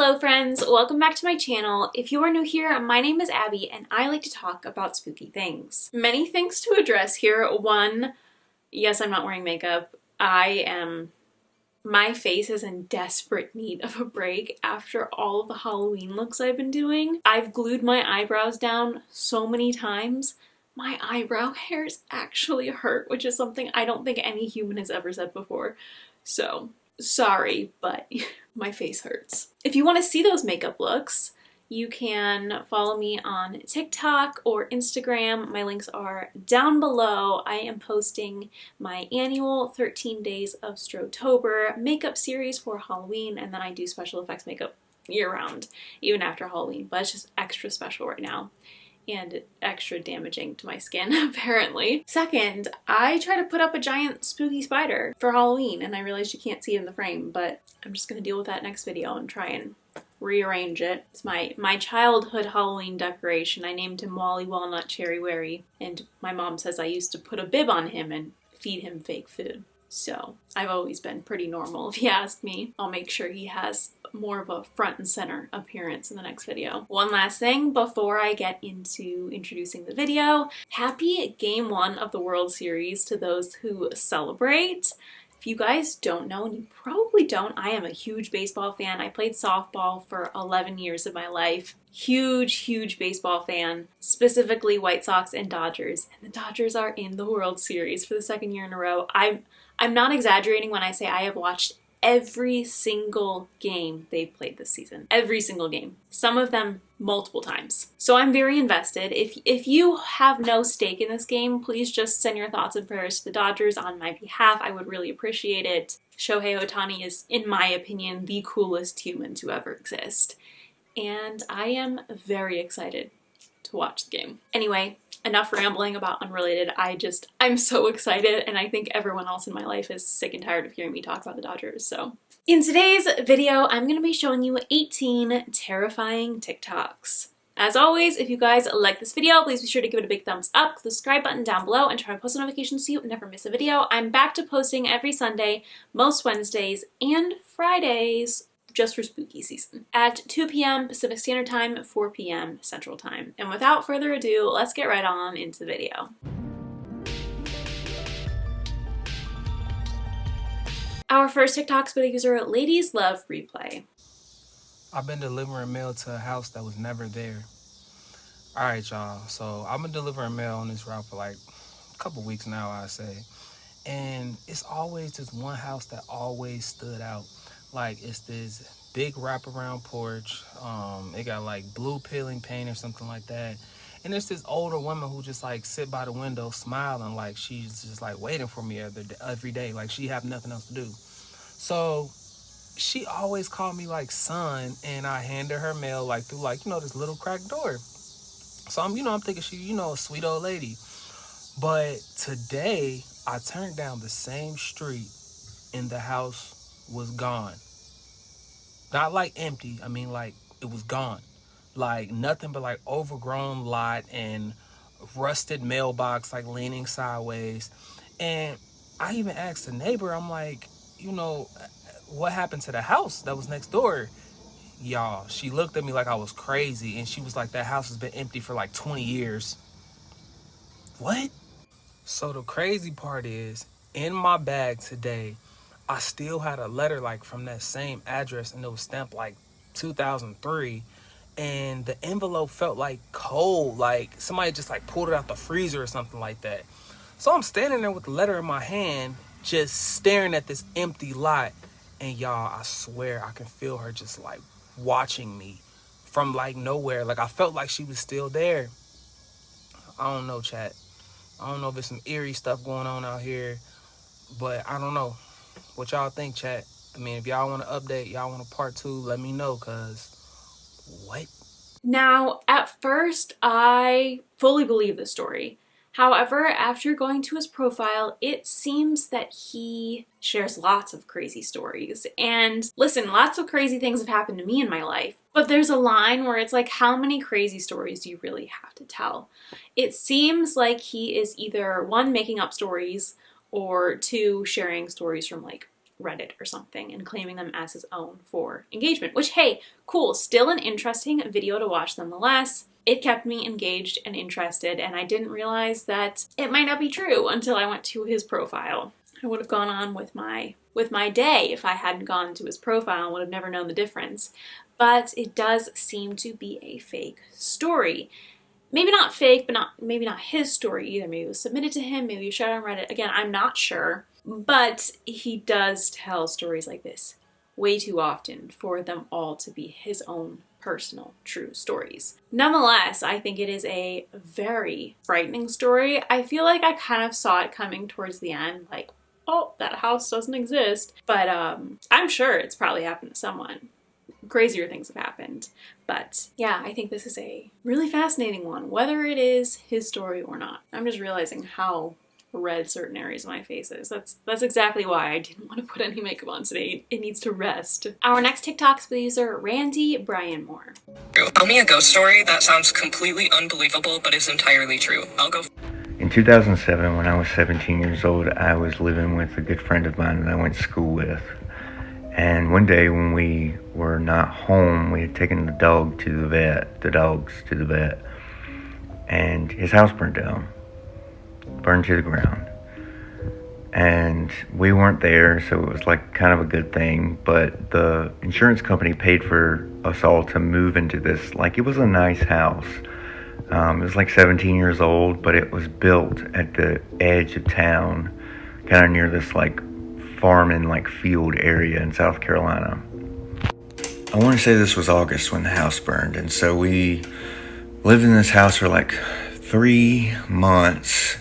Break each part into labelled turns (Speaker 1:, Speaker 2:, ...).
Speaker 1: Hello friends, welcome back to my channel. If you are new here, my name is Abby and I like to talk about spooky things. Many things to address here. One, yes, I'm not wearing makeup. My face is in desperate need of a break after all of the Halloween looks I've been doing. I've glued my eyebrows down so many times. My eyebrow hairs actually hurt, which is something I don't think any human has ever said before. So, sorry, but my face hurts. If you want to see those makeup looks, you can follow me on TikTok or Instagram. My links are down below. I am posting my annual 13 Days of Strotober makeup series for Halloween, and then I do special effects makeup year-round, even after Halloween, but it's just extra special right now. And extra damaging to my skin, apparently. Second, I try to put up a giant spooky spider for Halloween, and I realize you can't see it in the frame, but I'm just gonna deal with that next video and try and rearrange it. It's my childhood Halloween decoration. I named him Wally Walnut Cherry Wary, and my mom says I used to put a bib on him and feed him fake food. So I've always been pretty normal, if you ask me. I'll make sure he has more of a front and center appearance in the next video. One last thing before I get into introducing the video. Happy Game 1 of the World Series to those who celebrate. If you guys don't know, and you probably don't, I am a huge baseball fan. I played softball for 11 years of my life. Huge baseball fan, specifically White Sox and Dodgers. And the Dodgers are in the World Series for the second year in a row. I'm not exaggerating when I say I have watched every single game they've played this season. Every single game. Some of them multiple times. So I'm very invested. If you have no stake in this game, please just send your thoughts and prayers to the Dodgers on my behalf. I would really appreciate it. Shohei Ohtani is, in my opinion, the coolest human to ever exist. And I am very excited to watch the game. Anyway, enough rambling about unrelated. I'm so excited, and I think everyone else in my life is sick and tired of hearing me talk about the Dodgers, so. In today's video, I'm going to be showing you 18 terrifying TikToks. As always, if you guys like this video, please be sure to give it a big thumbs up, click the subscribe button down below, and turn on post notifications so you never miss a video. I'm back to posting every Sunday, most Wednesdays, and Fridays, just for spooky season, at 2 p.m. Pacific Standard Time, 4 p.m. Central Time. And without further ado, let's get right on into the video. Our first TikTok's by the user Ladies Love Replay.
Speaker 2: I've been delivering mail to a house that was never there. Alright y'all, so I've been delivering mail on this route for like a couple weeks now, I say. And it's always this one house that always stood out. Like, it's this big wraparound porch. It got like blue peeling paint or something like that. And there's this older woman who just like sit by the window smiling like she's just like waiting for me every day. Like she have nothing else to do. So she always called me like son, and I handed her mail like through like, you know, this little cracked door. So I'm thinking she, you know, a sweet old lady. But today I turned down the same street and the house was gone. Not like empty, I mean like it was gone. Like nothing but like overgrown lot and rusted mailbox like leaning sideways. And I even asked the neighbor, I'm like, you know, what happened to the house that was next door? Y'all, she looked at me like I was crazy, and she was like, that house has been empty for like 20 years. What? So the crazy part is, in my bag today, I still had a letter like from that same address, and it was stamped like 2003, and the envelope felt like cold, like somebody just like pulled it out the freezer or something like that. So I'm standing there with the letter in my hand, just staring at this empty lot, and y'all, I swear I can feel her just like watching me from like nowhere. Like I felt like she was still there. I don't know, chat. I don't know if there's some eerie stuff going on out here, but I don't know. What y'all think, chat? I mean, if y'all want to update, y'all want a part 2, let me know, cause what?
Speaker 1: Now, at first, I fully believe the story. However, after going to his profile, it seems that he shares lots of crazy stories. And listen, lots of crazy things have happened to me in my life. But there's a line where it's like, how many crazy stories do you really have to tell? It seems like he is either 1, making up stories, or 2, sharing stories from like Reddit or something and claiming them as his own for engagement, which, hey, cool, still an interesting video to watch nonetheless. It kept me engaged and interested, and I didn't realize that it might not be true until I went to his profile. I would have gone on with my day if I hadn't gone to his profile and would have never known the difference. But it does seem to be a fake story. Maybe not fake, but maybe not his story either. Maybe it was submitted to him, maybe it was shared on Reddit. Again, I'm not sure. But he does tell stories like this way too often for them all to be his own personal, true stories. Nonetheless, I think it is a very frightening story. I feel like I kind of saw it coming towards the end, like, oh, that house doesn't exist. But I'm sure it's probably happened to someone. Crazier things have happened. But yeah, I think this is a really fascinating one, whether it is his story or not. I'm just realizing how red certain areas of my face is. That's exactly why I didn't want to put any makeup on today. It needs to rest. Our next TikTok user, Randy Brian Moore.
Speaker 3: Tell me a ghost story that sounds completely unbelievable but is entirely true. I'll go.
Speaker 4: In 2007, when I was 17 years old, I was living with a good friend of mine that I went to school with. And one day when we were not home, we had taken the dogs to the vet, and his house burned down. Burned to the ground, and we weren't there, so it was like kind of a good thing. But the insurance company paid for us all to move into this, like, it was a nice house. It was like 17 years old, but it was built at the edge of town, kind of near this like farm and like field area in South Carolina. I want to say this was August when the house burned, and so we lived in this house for like 3 months.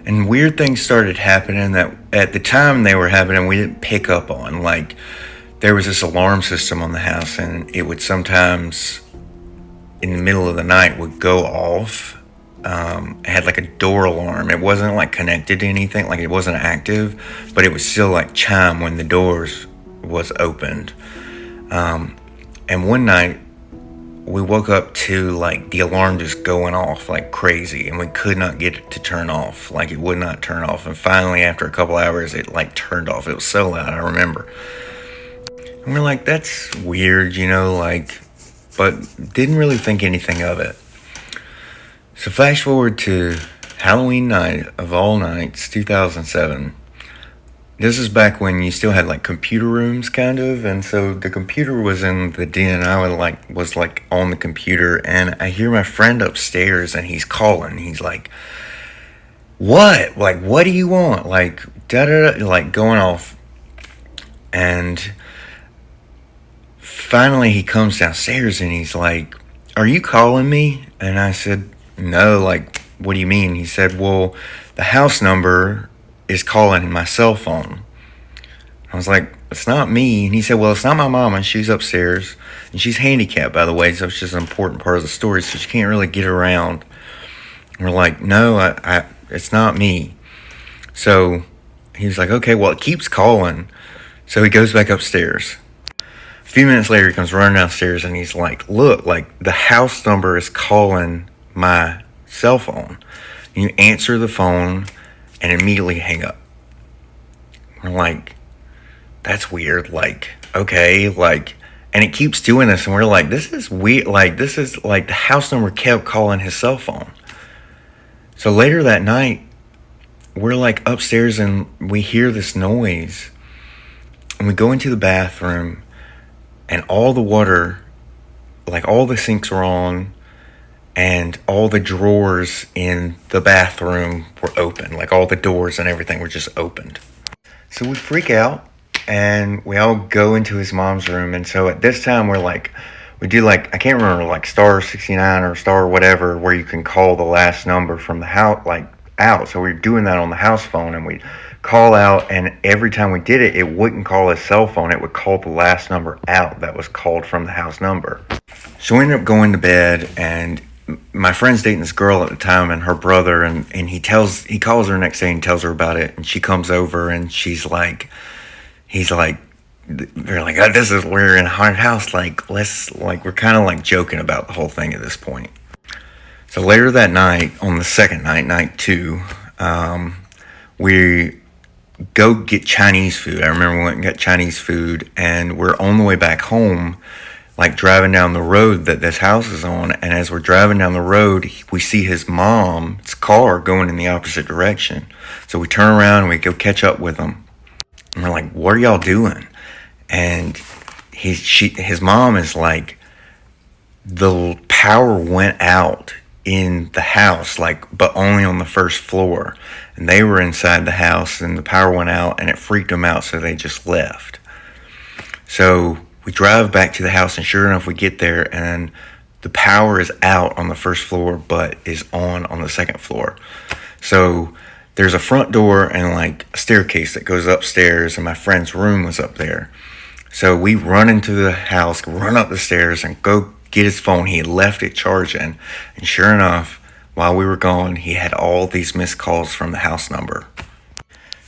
Speaker 4: And weird things started happening that at the time they were happening we didn't pick up on. Like, there was this alarm system on the house, and it would sometimes in the middle of the night would go off. It had like a door alarm. It wasn't like connected to anything, like it wasn't active, but it would still like chime when the doors was opened. And one night we woke up to like the alarm just going off like crazy, and we could not get it to turn off. Like, it would not turn off. And finally, after a couple hours, it like turned off. It was so loud, I remember. And we're like, that's weird, like, but didn't really think anything of it. So flash forward to Halloween night of all nights, 2007. This is back when you still had like computer rooms, kind of, and so the computer was in the den. I was on the computer, and I hear my friend upstairs, and he's calling. He's like, "What? Like, what do you want?" Like, da da da, like going off. And finally, he comes downstairs, and he's like, "Are you calling me?" And I said, "No. Like, what do you mean?" He said, "Well, the house number is calling my cell phone." I was like, "It's not me." And he said, "Well, it's not my mama. She's upstairs, and she's handicapped, by the way, so it's just an important part of the story, so she can't really get around." And we're like, "No, it's not me." So he was like, "Okay, well, it keeps calling." So he goes back upstairs. A few minutes later, he comes running downstairs, and he's like, "Look, like, the house number is calling my cell phone." And you answer the phone and immediately hang up. We're like, that's weird. Like, okay, like, and it keeps doing this, and we're like, this is weird. Like, this is like the house number kept calling his cell phone. So later that night, we're like upstairs, and we hear this noise, and we go into the bathroom, and all the water, like all the sinks are on, and all the drawers in the bathroom were open. Like, all the doors and everything were just opened. So we freak out, and we all go into his mom's room. And so at this time, we do like, I can't remember, like star 69 or star whatever, where you can call the last number from the house, like, out. So we were doing that on the house phone, and we call out, and every time we did it, it wouldn't call his cell phone. It would call the last number out that was called from the house number. So we ended up going to bed, and my friend's dating this girl at the time, and her brother, and he calls her next day and tells her about it, and she comes over, and they're like, "Oh, we're in a haunted house, like, we're kind of like joking about the whole thing at this point." So later that night, on the second night 2, we go get Chinese food. I remember we went and got Chinese food, and we're on the way back home, like driving down the road that this house is on. And as we're driving down the road, we see his mom's car going in the opposite direction. So we turn around and we go catch up with him. And we're like, what are y'all doing? And his mom is like, the power went out in the house, like, but only on the first floor. And they were inside the house, and the power went out, and it freaked them out, so they just left. So we drive back to the house, and sure enough, we get there, and the power is out on the first floor, but is on the second floor. So there's a front door and like a staircase that goes upstairs, and my friend's room was up there. So we run into the house, run up the stairs, and go get his phone. He had left it charging, and sure enough, while we were gone, he had all these missed calls from the house number.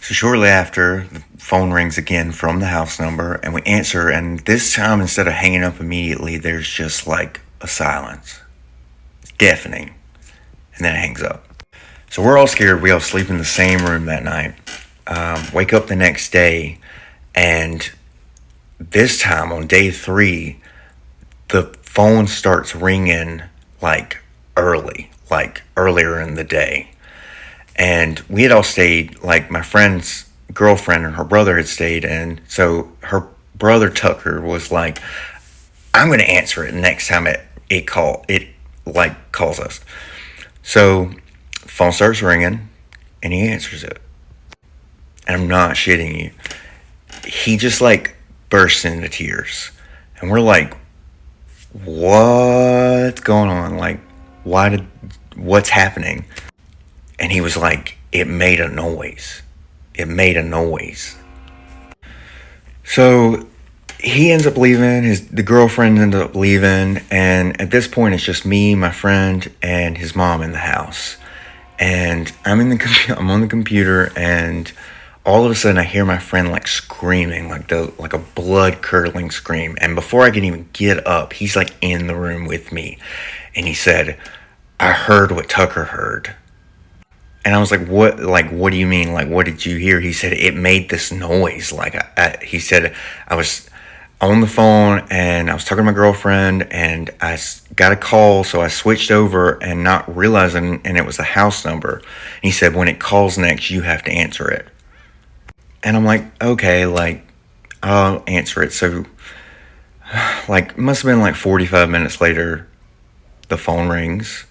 Speaker 4: So shortly after, the phone rings again from the house number, and we answer, and this time, instead of hanging up immediately, there's just like a silence. It's deafening. And then it hangs up. So we're all scared. We all sleep in the same room that night. Wake up the next day, and this time on day 3, the phone starts ringing like earlier in the day. And we had all stayed, like my friend's girlfriend and her brother had stayed, and so her brother Tucker was like, I'm going to answer it next time it calls us. So phone starts ringing, and he answers it. And I'm not shitting you. He just like bursts into tears. And we're like, what's going on? Like, what's happening? And he was like, it made a noise. It made a noise. So he ends up leaving, the girlfriend ends up leaving, and at this point it's just me, my friend, and his mom in the house. And I'm on the computer, and all of a sudden I hear my friend like screaming, like a blood curdling scream. And before I can even get up, he's like in the room with me, and he said, I heard what Tucker heard. And I was like, what do you mean? Like, what did you hear? He said, it made this noise. Like, he said, I was on the phone and I was talking to my girlfriend and I got a call. So I switched over and not realizing, and it was the house number. And he said, when it calls next, you have to answer it. And I'm like, okay, like, I'll answer it. So, like, it must have been like 45 minutes later, the phone rings.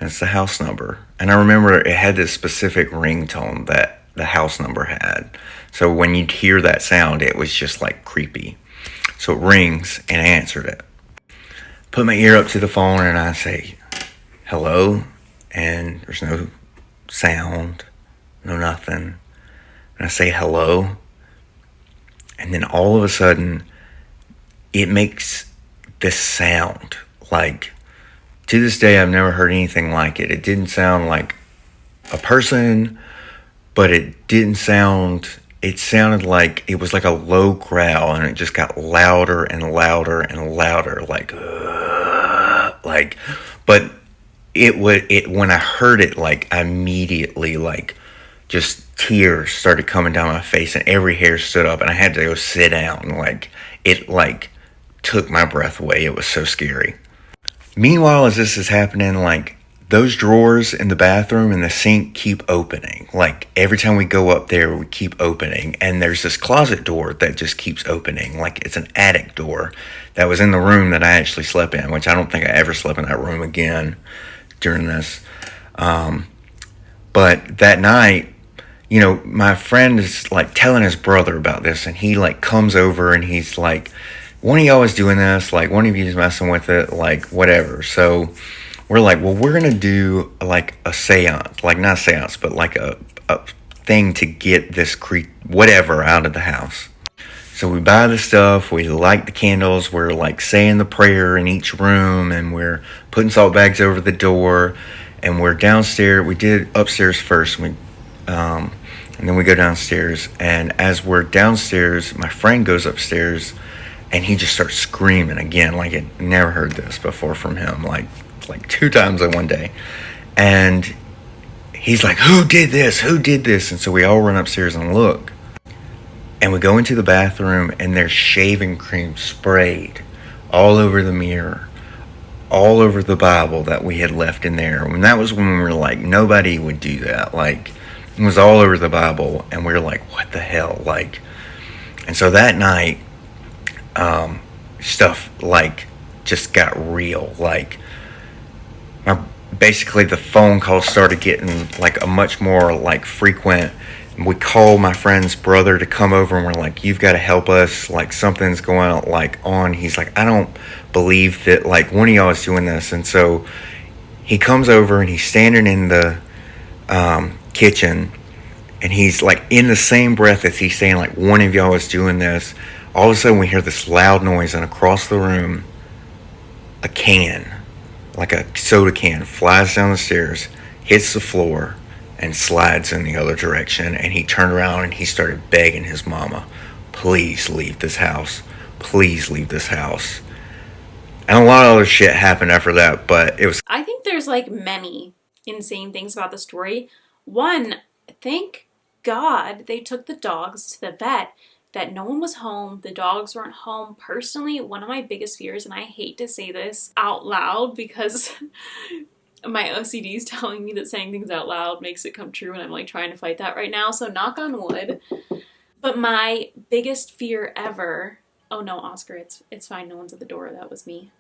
Speaker 4: And it's the house number. And I remember it had this specific ringtone that the house number had. So when you'd hear that sound, it was just like creepy. So it rings, and I answered it. Put my ear up to the phone, and I say, hello? And there's no sound, no nothing. And I say hello. And then all of a sudden, it makes this sound like, to this day, I've never heard anything like it. It didn't sound like a person, but it sounded like it was like a low growl, and it just got louder and louder and louder, but when I heard it, like, I immediately, like, just tears started coming down my face, and every hair stood up, and I had to go sit down, like, it, like, took my breath away. It was so scary. Meanwhile, as this is happening, like, those drawers in the bathroom and the sink keep opening. Like, every time we go up there, we keep opening. And there's this closet door that just keeps opening. Like, it's an attic door that was in the room that I actually slept in, which I don't think I ever slept in that room again during this. But that night, you know, my friend is, like, telling his brother about this. And he, like, comes over and he's like, one of y'all is doing this, like, one of you is messing with it, like, whatever. So we're like, well, we're going to do, like, a seance, like, not a seance, but, like, a thing to get this whatever out of the house. So we buy the stuff, we light the candles, we're, like, saying the prayer in each room, and we're putting salt bags over the door, and we're downstairs. We did upstairs first, and then we go downstairs, and as we're downstairs, my friend goes upstairs, and he just starts screaming again, like I'd never heard this before from him, like 2 times in one day. And he's like, who did this? Who did this? And so we all run upstairs and look. And we go into the bathroom, and there's shaving cream sprayed all over the mirror, all over the Bible that we had left in there. And that was when we were like, nobody would do that. Like, it was all over the Bible, and we were like, what the hell? Like, and so that night, stuff like just got real. Like, basically the phone calls started getting like a much more like frequent. We call my friend's brother to come over, and we're like, you've got to help us, like something's going like on. He's like, I don't believe that like one of y'all is doing this. And so he comes over, and he's standing in the kitchen, and he's like, in the same breath as he's saying like one of y'all is doing this, all of a sudden we hear this loud noise, and across the room a can, like a soda can, flies down the stairs, hits the floor, and slides in the other direction. And he turned around, and he started begging his mama, please leave this house, please leave this house. And a lot of other shit happened after that, but it was...
Speaker 1: I think there's like many insane things about the story. One, thank God they took the dogs to the vet, that no one was home, the dogs weren't home. Personally, one of my biggest fears, and I hate to say this out loud because my OCD is telling me that saying things out loud makes it come true, and I'm like trying to fight that right now, so knock on wood. But my biggest fear ever... Oh no, Oscar, it's fine, no one's at the door, that was me.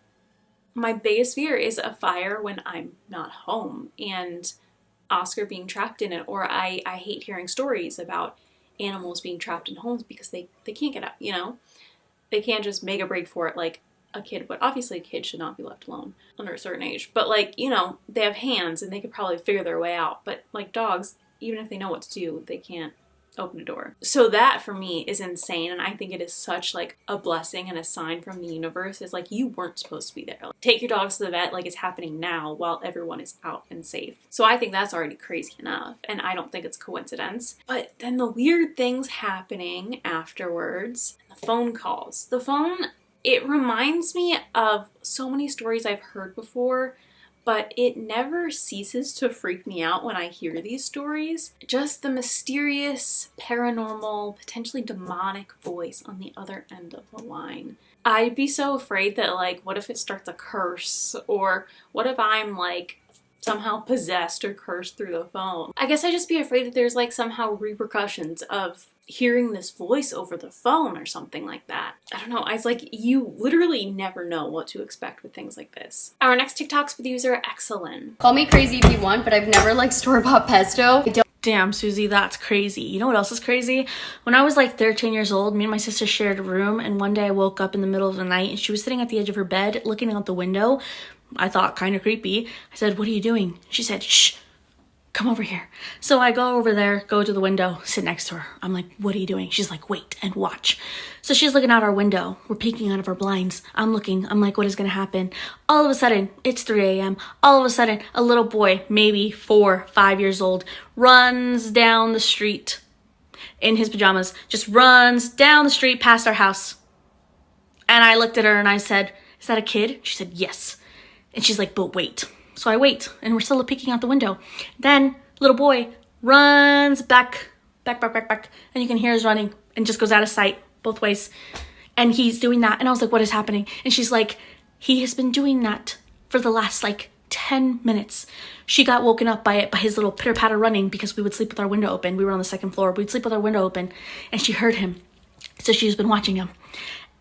Speaker 1: My biggest fear is a fire when I'm not home, and Oscar being trapped in it. Or I hate hearing stories about animals being trapped in homes because they can't get out, you know? They can't just make a break for it like a kid would. Obviously, a kid should not be left alone under a certain age. But like, you know, they have hands and they could probably figure their way out. But like dogs, even if they know what to do, they can't open a door. So that for me is insane, and I think it is such like a blessing and a sign from the universe. Is like, you weren't supposed to be there. Like, take your dogs to the vet like it's happening now while everyone is out and safe. So I think that's already crazy enough, and I don't think it's coincidence. But then the weird things happening afterwards, the phone calls. The phone, it reminds me of so many stories I've heard before, but it never ceases to freak me out when I hear these stories. Just the mysterious, paranormal, potentially demonic voice on the other end of the line. I'd be so afraid that like, what if it starts a curse? Or what if I'm like somehow possessed or cursed through the phone? I guess I'd just be afraid that there's like somehow repercussions of hearing this voice over the phone or something like that. I don't know. I was like, you literally never know what to expect with things like this. Our next TikTok's with user Excellent.
Speaker 5: Call me crazy if you want, but I've never liked store-bought pesto.
Speaker 6: Damn, Susie, that's crazy. You know what else is crazy? When I was like 13 years old, me and my sister shared a room, and one day I woke up in the middle of the night and she was sitting at the edge of her bed looking out the window. I thought kind of creepy. I said, what are you doing? She said, shh, come over here. So I go over there, go to the window, sit next to her. I'm like, what are you doing? She's like, wait and watch. So she's looking out our window. We're peeking out of our blinds. I'm looking. I'm like, what is going to happen? All of a sudden, it's 3 a.m. All of a sudden, a little boy, maybe 4, 5 years old, runs down the street in his pajamas. Just runs down the street past our house. And I looked at her and I said, is that a kid? She said, yes. And she's like, but wait. So I wait, and we're still peeking out the window. Then little boy runs back, and you can hear us running, and just goes out of sight both ways. And he's doing that, and I was like, what is happening? And she's like, he has been doing that for the last like 10 minutes. She got woken up by it, by his little pitter-patter running, because we would sleep with our window open. We were on the second floor. We'd sleep with our window open, and she heard him. So she's been watching him.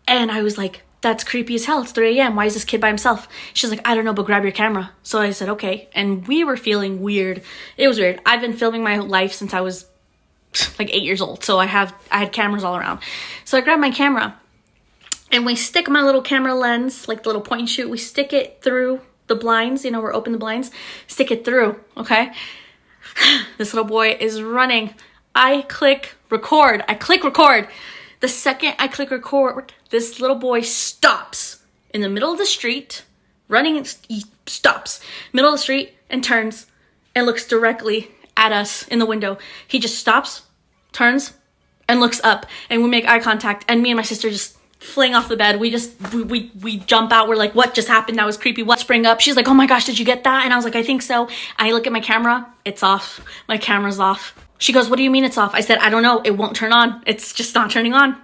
Speaker 6: And I was like, that's creepy as hell. It's 3 a.m. Why is this kid by himself? She's like, I don't know, but grab your camera. So I said, okay. And we were feeling weird. It was weird. I've been filming my life since I was like 8 years old. So I had cameras all around. So I grabbed my camera and we stick my little camera lens, like the little point and shoot. We stick it through the blinds. You know, we're open the blinds. Stick it through, okay? This little boy is running. I click record. The second I click record, this little boy stops in the middle of the street, running, he stops, middle of the street, and turns and looks directly at us in the window. He just stops, turns, and looks up, and we make eye contact, and me and my sister just fling off the bed. We jump out. We're like, what just happened? That was creepy. What spring up? She's like, oh my gosh, did you get that? And I was like, I think so. I look at my camera. It's off. My camera's off. She goes, what do you mean it's off? I said, I don't know. It won't turn on. It's just not turning on.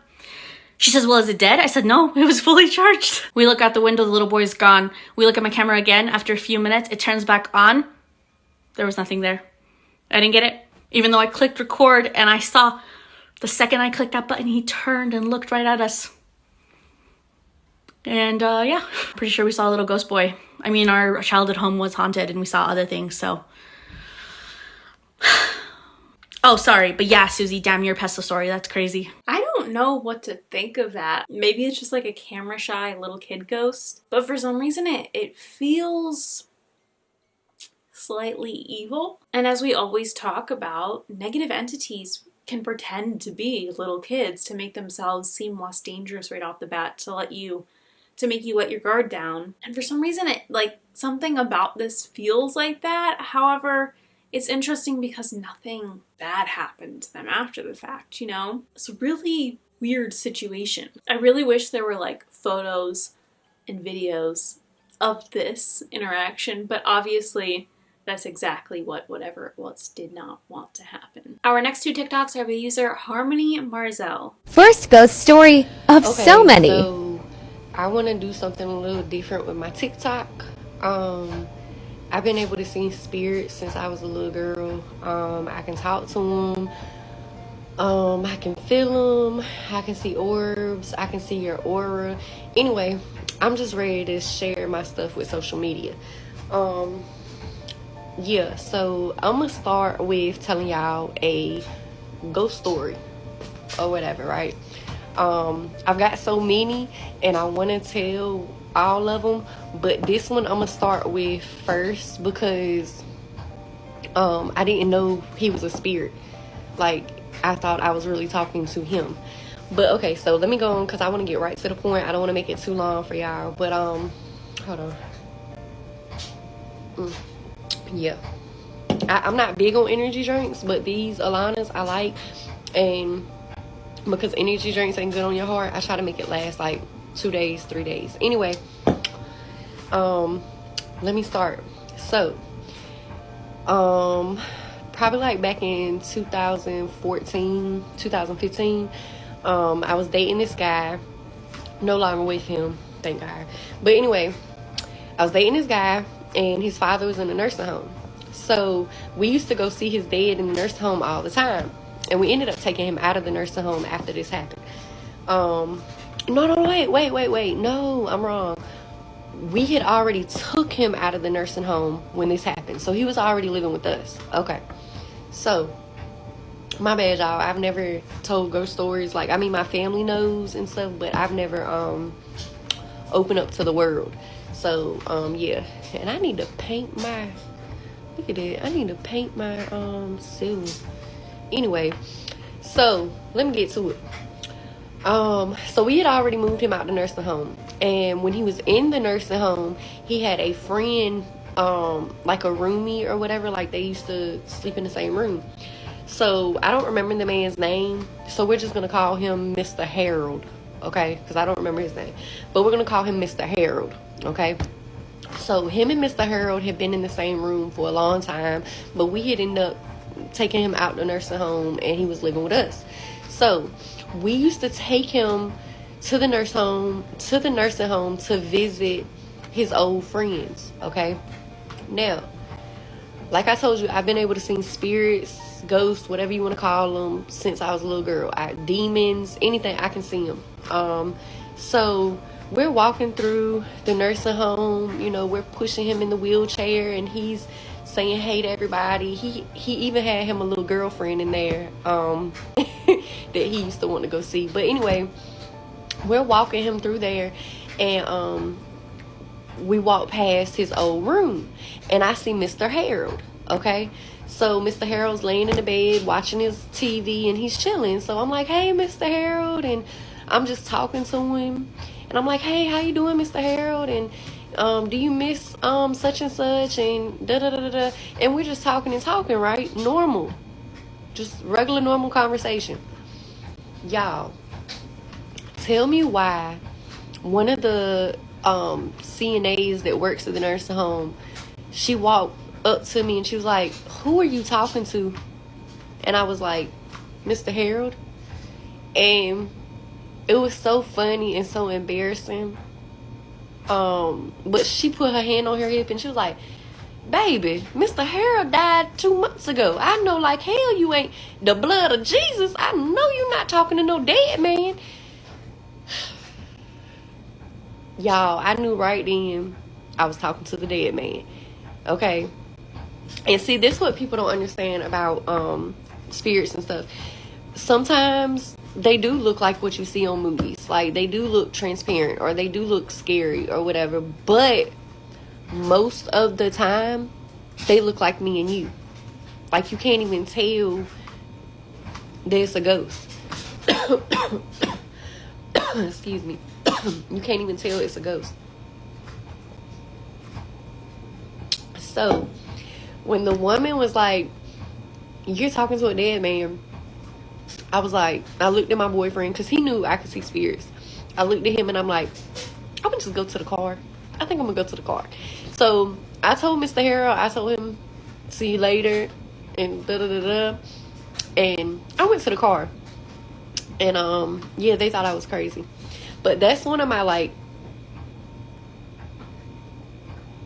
Speaker 6: She says, well, is it dead? I said, no, it was fully charged. We look out the window, the little boy's gone. We look at my camera again. After a few minutes, it turns back on. There was nothing there. I didn't get it. Even though I clicked record and I saw the second I clicked that button, he turned and looked right at us. And yeah, pretty sure we saw a little ghost boy. I mean, our childhood home was haunted and we saw other things, so. Oh, sorry, but yeah, Susie, damn your pesto story. That's crazy.
Speaker 1: I don't know what to think of that. Maybe it's just like a camera shy little kid ghost, but for some reason it feels slightly evil. And as we always talk about, negative entities can pretend to be little kids to make themselves seem less dangerous right off the bat, to make you let your guard down. And for some reason, something about this feels like that. However, it's interesting because nothing bad happened to them after the fact, you know? It's a really weird situation. I really wish there were like photos and videos of this interaction, but obviously that's exactly what whatever it was did not want to happen. Our next two TikToks are by user Harmony Marzel.
Speaker 7: First ghost story of so many.
Speaker 8: So I want to do something a little different with my TikTok. I've been able to see spirits since I was a little girl. I can talk to them. I can feel them. I can see orbs. I can see your aura. Anyway, I'm just ready to share my stuff with social media. Yeah, so I'm gonna start with telling y'all a ghost story or whatever, right? I've got so many and I want to tell all of them, but this one I'm gonna start with first because I didn't know he was a spirit. Like, I thought I was really talking to him. But okay, so let me go on because I want to get right to the point. I don't want to make it too long for y'all, but hold on. Yeah, I'm not big on energy drinks, but these Alanas I like, and because energy drinks ain't good on your heart, I try to make it last like 2 days, 3 days. Anyway, let me start. So probably like back in 2014, 2015, I was dating this guy. No longer with him, thank God. But anyway, I was dating this guy and his father was in a nursing home. So we used to go see his dad in the nursing home all the time. And we ended up taking him out of the nursing home after this happened. No, wait. No, I'm wrong. We had already took him out of the nursing home when this happened. So he was already living with us. Okay. So, my bad, y'all. I've never told ghost stories. Like, I mean, my family knows and stuff, but I've never opened up to the world. So, yeah. And I need to paint my... Look at that. I need to paint my ceiling. Anyway, so let me get to it. So we had already moved him out the nursing home, and when he was in the nursing home, he had a friend, like a roomie or whatever. Like, they used to sleep in the same room. So I don't remember the man's name, so we're just gonna call him Mr. Harold, okay? Because I don't remember his name, but we're gonna call him Mr. Harold, okay? So him and Mr. Harold had been in the same room for a long time, but we had ended up taking him out the nursing home and he was living with us. So we used to take him to the nursing home to visit his old friends, okay? Now, like I told you, I've been able to see spirits, ghosts, whatever you want to call them, since I was a little girl. Demons, anything, I can see them. So we're walking through the nursing home, you know, we're pushing him in the wheelchair and he's saying hey to everybody. He even had him a little girlfriend in there that he used to want to go see. But anyway, we're walking him through there and we walk past his old room and I see Mr. Harold, okay? So Mr. Harold's laying in the bed watching his TV and he's chilling. So I'm like, hey, Mr. Harold, and I'm just talking to him. And I'm like, hey, how you doing, Mr. Harold? And do you miss such and such? And da-da-da-da-da. And we're just talking, right? Normal. Just regular, normal conversation. Y'all, tell me why one of the CNAs that works at the nursing home, she walked up to me and she was like, who are you talking to? And I was like, Mr. Harold? And it was so funny and so embarrassing. But she put her hand on her hip and she was like, baby, Mr. Harold died 2 months ago. I know like hell you ain't the blood of Jesus. I know you're not talking to no dead man. Y'all, I knew right then I was talking to the dead man. Okay. And see, this is what people don't understand about spirits and stuff. Sometimes they do look like what you see on movies. Like, they do look transparent, or they do look scary or whatever. But most of the time, they look like me and you. Like, you can't even tell there's a ghost. Excuse me. You can't even tell it's a ghost. So, when the woman was like, you're talking to a dead man, I was like, I looked at my boyfriend, because he knew I could see spirits. I looked at him and I'm like, I'm gonna just go to the car. I think I'm gonna go to the car. So I told Mr. Harold, I told him, see you later, and da-da-da-da. And I went to the car. And yeah, they thought I was crazy. But that's one of my, like,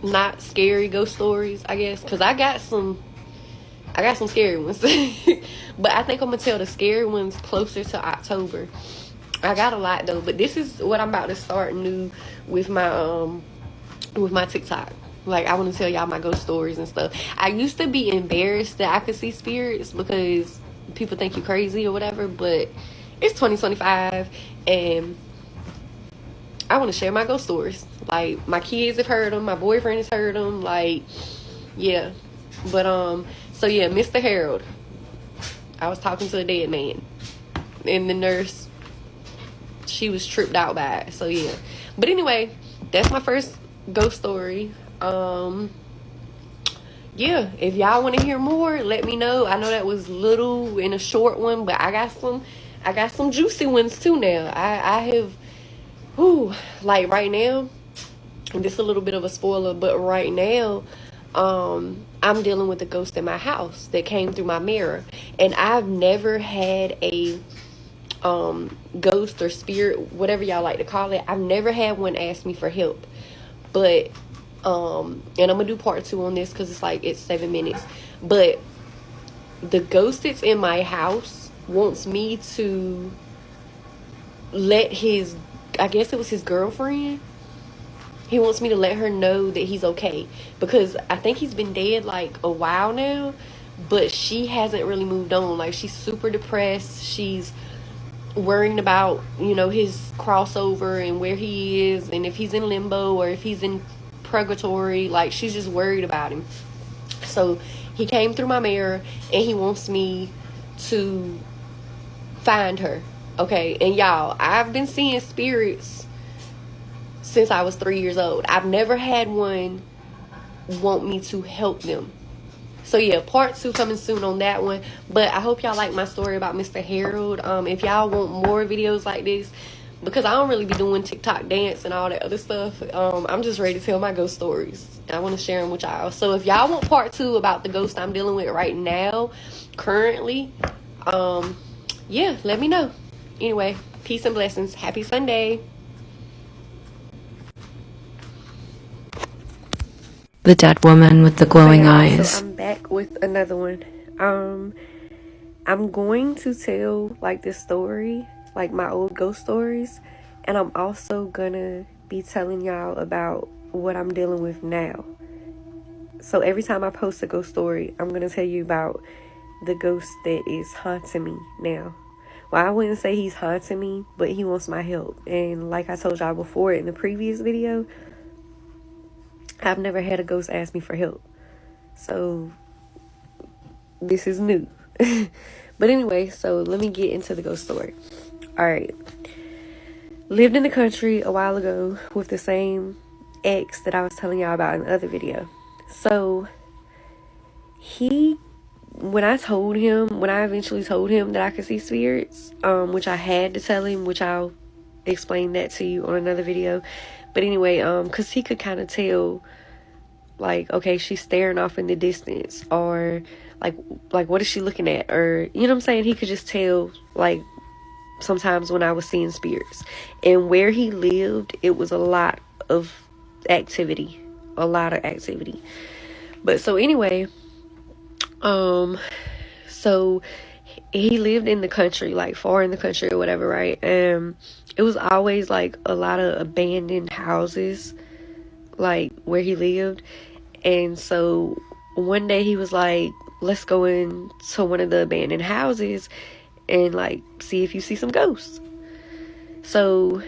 Speaker 8: not scary ghost stories, I guess, because I got some scary ones. But I think I'm gonna tell the scary ones closer to October. I got a lot though, but this is what I'm about to start new with my TikTok. Like, I want to tell y'all my ghost stories and stuff. I used to be embarrassed that I could see spirits because people think you crazy or whatever, but it's 2025 and I want to share my ghost stories. Like, my kids have heard them, my boyfriend has heard them, like, yeah. But so yeah, Mr. Harold, I was talking to a dead man, and the nurse, she was tripped out by it. So yeah. But anyway, that's my first ghost story. Yeah, if y'all want to hear more, let me know. I know that was little and a short one, but I got some juicy ones too now. I have, like right now, and this is a little bit of a spoiler, but right now, I'm dealing with a ghost in my house that came through my mirror, and I've never had a ghost or spirit, whatever y'all like to call it. I've never had one ask me for help, but and I'm gonna do part 2 on this because it's 7 minutes. But the ghost that's in my house wants me to let his, I guess it was his girlfriend, he wants me to let her know that he's okay, because I think he's been dead like a while now, but she hasn't really moved on. Like, she's super depressed. She's worrying about, his crossover and where he is, and if he's in limbo or if he's in purgatory. Like, she's just worried about him. So he came through my mirror and he wants me to find her. Okay, and y'all, I've been seeing spirits since I was 3 years old. I've never had one want me to help them. So yeah, part 2 coming soon on that one. But I hope y'all like my story about Mr. Harold. If y'all want more videos like this, because I don't really be doing TikTok dance and all that other stuff, I'm just ready to tell my ghost stories, and I want to share them with y'all. So if y'all want part 2 about the ghost I'm dealing with right now, currently, yeah, let me know. Anyway, peace and blessings. Happy Sunday.
Speaker 9: The dead woman with the glowing eyes.
Speaker 8: So I'm back with another one. I'm going to tell like this story, like my old ghost stories, and I'm also gonna be telling y'all about what I'm dealing with now. So every time I post a ghost story, I'm gonna tell you about the ghost that is haunting me now. Well, I wouldn't say he's haunting me, but he wants my help. And like I told y'all before in the previous video, I've never had a ghost ask me for help. So this is new. But anyway, so let me get into the ghost story. Alright. Lived in the country a while ago with the same ex that I was telling y'all about in the other video. So when I eventually told him that I could see spirits, which I had to tell him, which I'll explain that to you on another video. But anyway, because he could kind of tell Like, okay, she's staring off in the distance, or like what is she looking at? Or, you know what I'm saying? He could just tell, like, sometimes when I was seeing spirits. And where he lived, it was a lot of activity. But so anyway, so he lived in the country, like far in the country or whatever, right? And it was always like a lot of abandoned houses, like where he lived. And so one day he was like, let's go into one of the abandoned houses and like see if you see some ghosts. So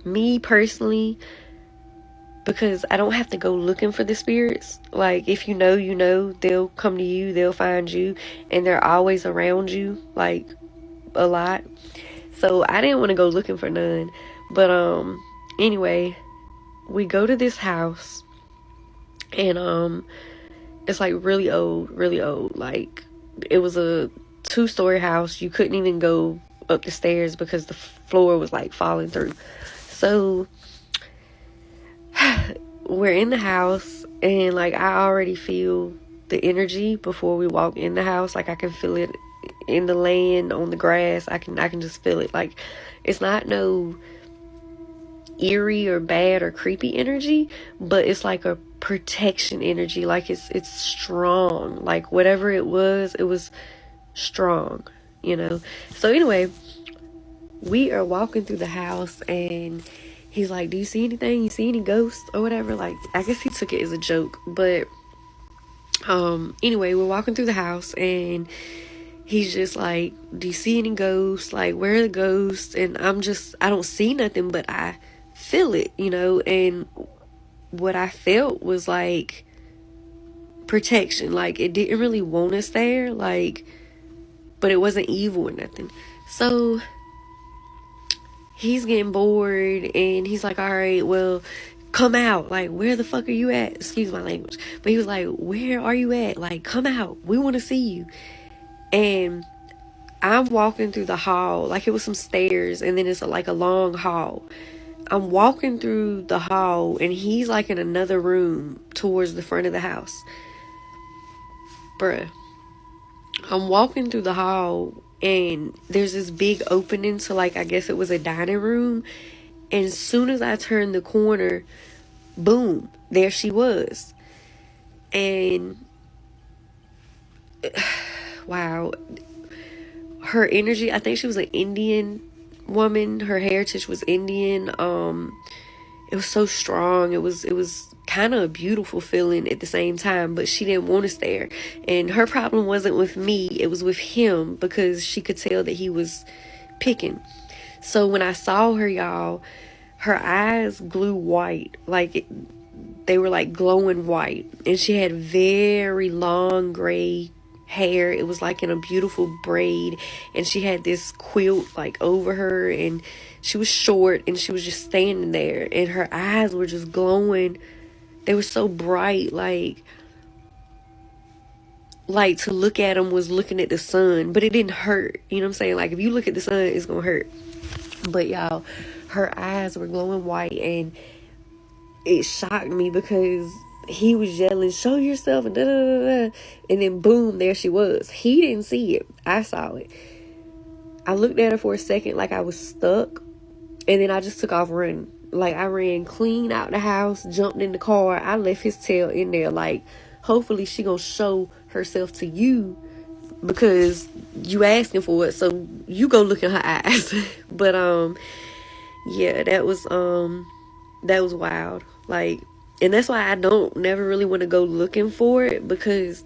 Speaker 8: me personally, because I don't have to go looking for the spirits, like if you know, they'll come to you, they'll find you, and they're always around you, like a lot. So I didn't want to go looking for none. But anyway, we go to this house, and it's like really old. Like, it was a 2-story house. You couldn't even go up the stairs because the floor was like falling through. So we're in the house, and like I already feel the energy before we walk in the house. Like I can feel it in the land, on the grass. I can just feel it. Like, it's not no eerie or bad or creepy energy, but it's like a protection energy. Like it's strong. Like whatever it was strong, you know. So anyway, we are walking through the house, and he's like, do you see anything? You see any ghosts or whatever? Like, I guess he took it as a joke. But anyway, we're walking through the house, and he's just like, do you see any ghosts? Like, where are the ghosts? And I don't see nothing, but I feel it, you know. And what I felt was like protection. Like, it didn't really want us there, like, but it wasn't evil or nothing. So he's getting bored, and he's like, all right, well, come out. Like, where the fuck are you at? Excuse my language. But he was like, where are you at? Like, come out. We want to see you. And I'm walking through the hall. Like, it was some stairs, and then it's like a long hall. I'm walking through the hall, and he's like in another room towards the front of the house. Bruh. I'm walking through the hall, and there's this big opening to, like, I guess it was a dining room. And as soon as I turned the corner, boom, there she was. And wow, her energy, I think she was an Indian woman. Her heritage was Indian. It was so strong. It was kind of a beautiful feeling at the same time, but she didn't want us there. And her problem wasn't with me, it was with him, because she could tell that he was picking. So when I saw her, y'all, her eyes glowed white. Like, they were like glowing white. And she had very long gray hair. It was like in a beautiful braid, and she had this quilt like over her, and she was short, and she was just standing there, and her eyes were just glowing. They were so bright, like to look at them was looking at the sun, but it didn't hurt. You know what I'm saying? Like, if you look at the sun, it's gonna hurt. But y'all, her eyes were glowing white, and it shocked me because he was yelling, show yourself, and da-da-da-da. And then boom, there she was. He didn't see it. I saw it. I looked at her for a second like I was stuck, and then I just took off running. Like, I ran clean out the house, jumped in the car. I left his tail in there. Like, hopefully she gonna show herself to you, because you asking for it, so you go look in her eyes. But yeah, that was wild. Like, and that's why I don't never really want to go looking for it, because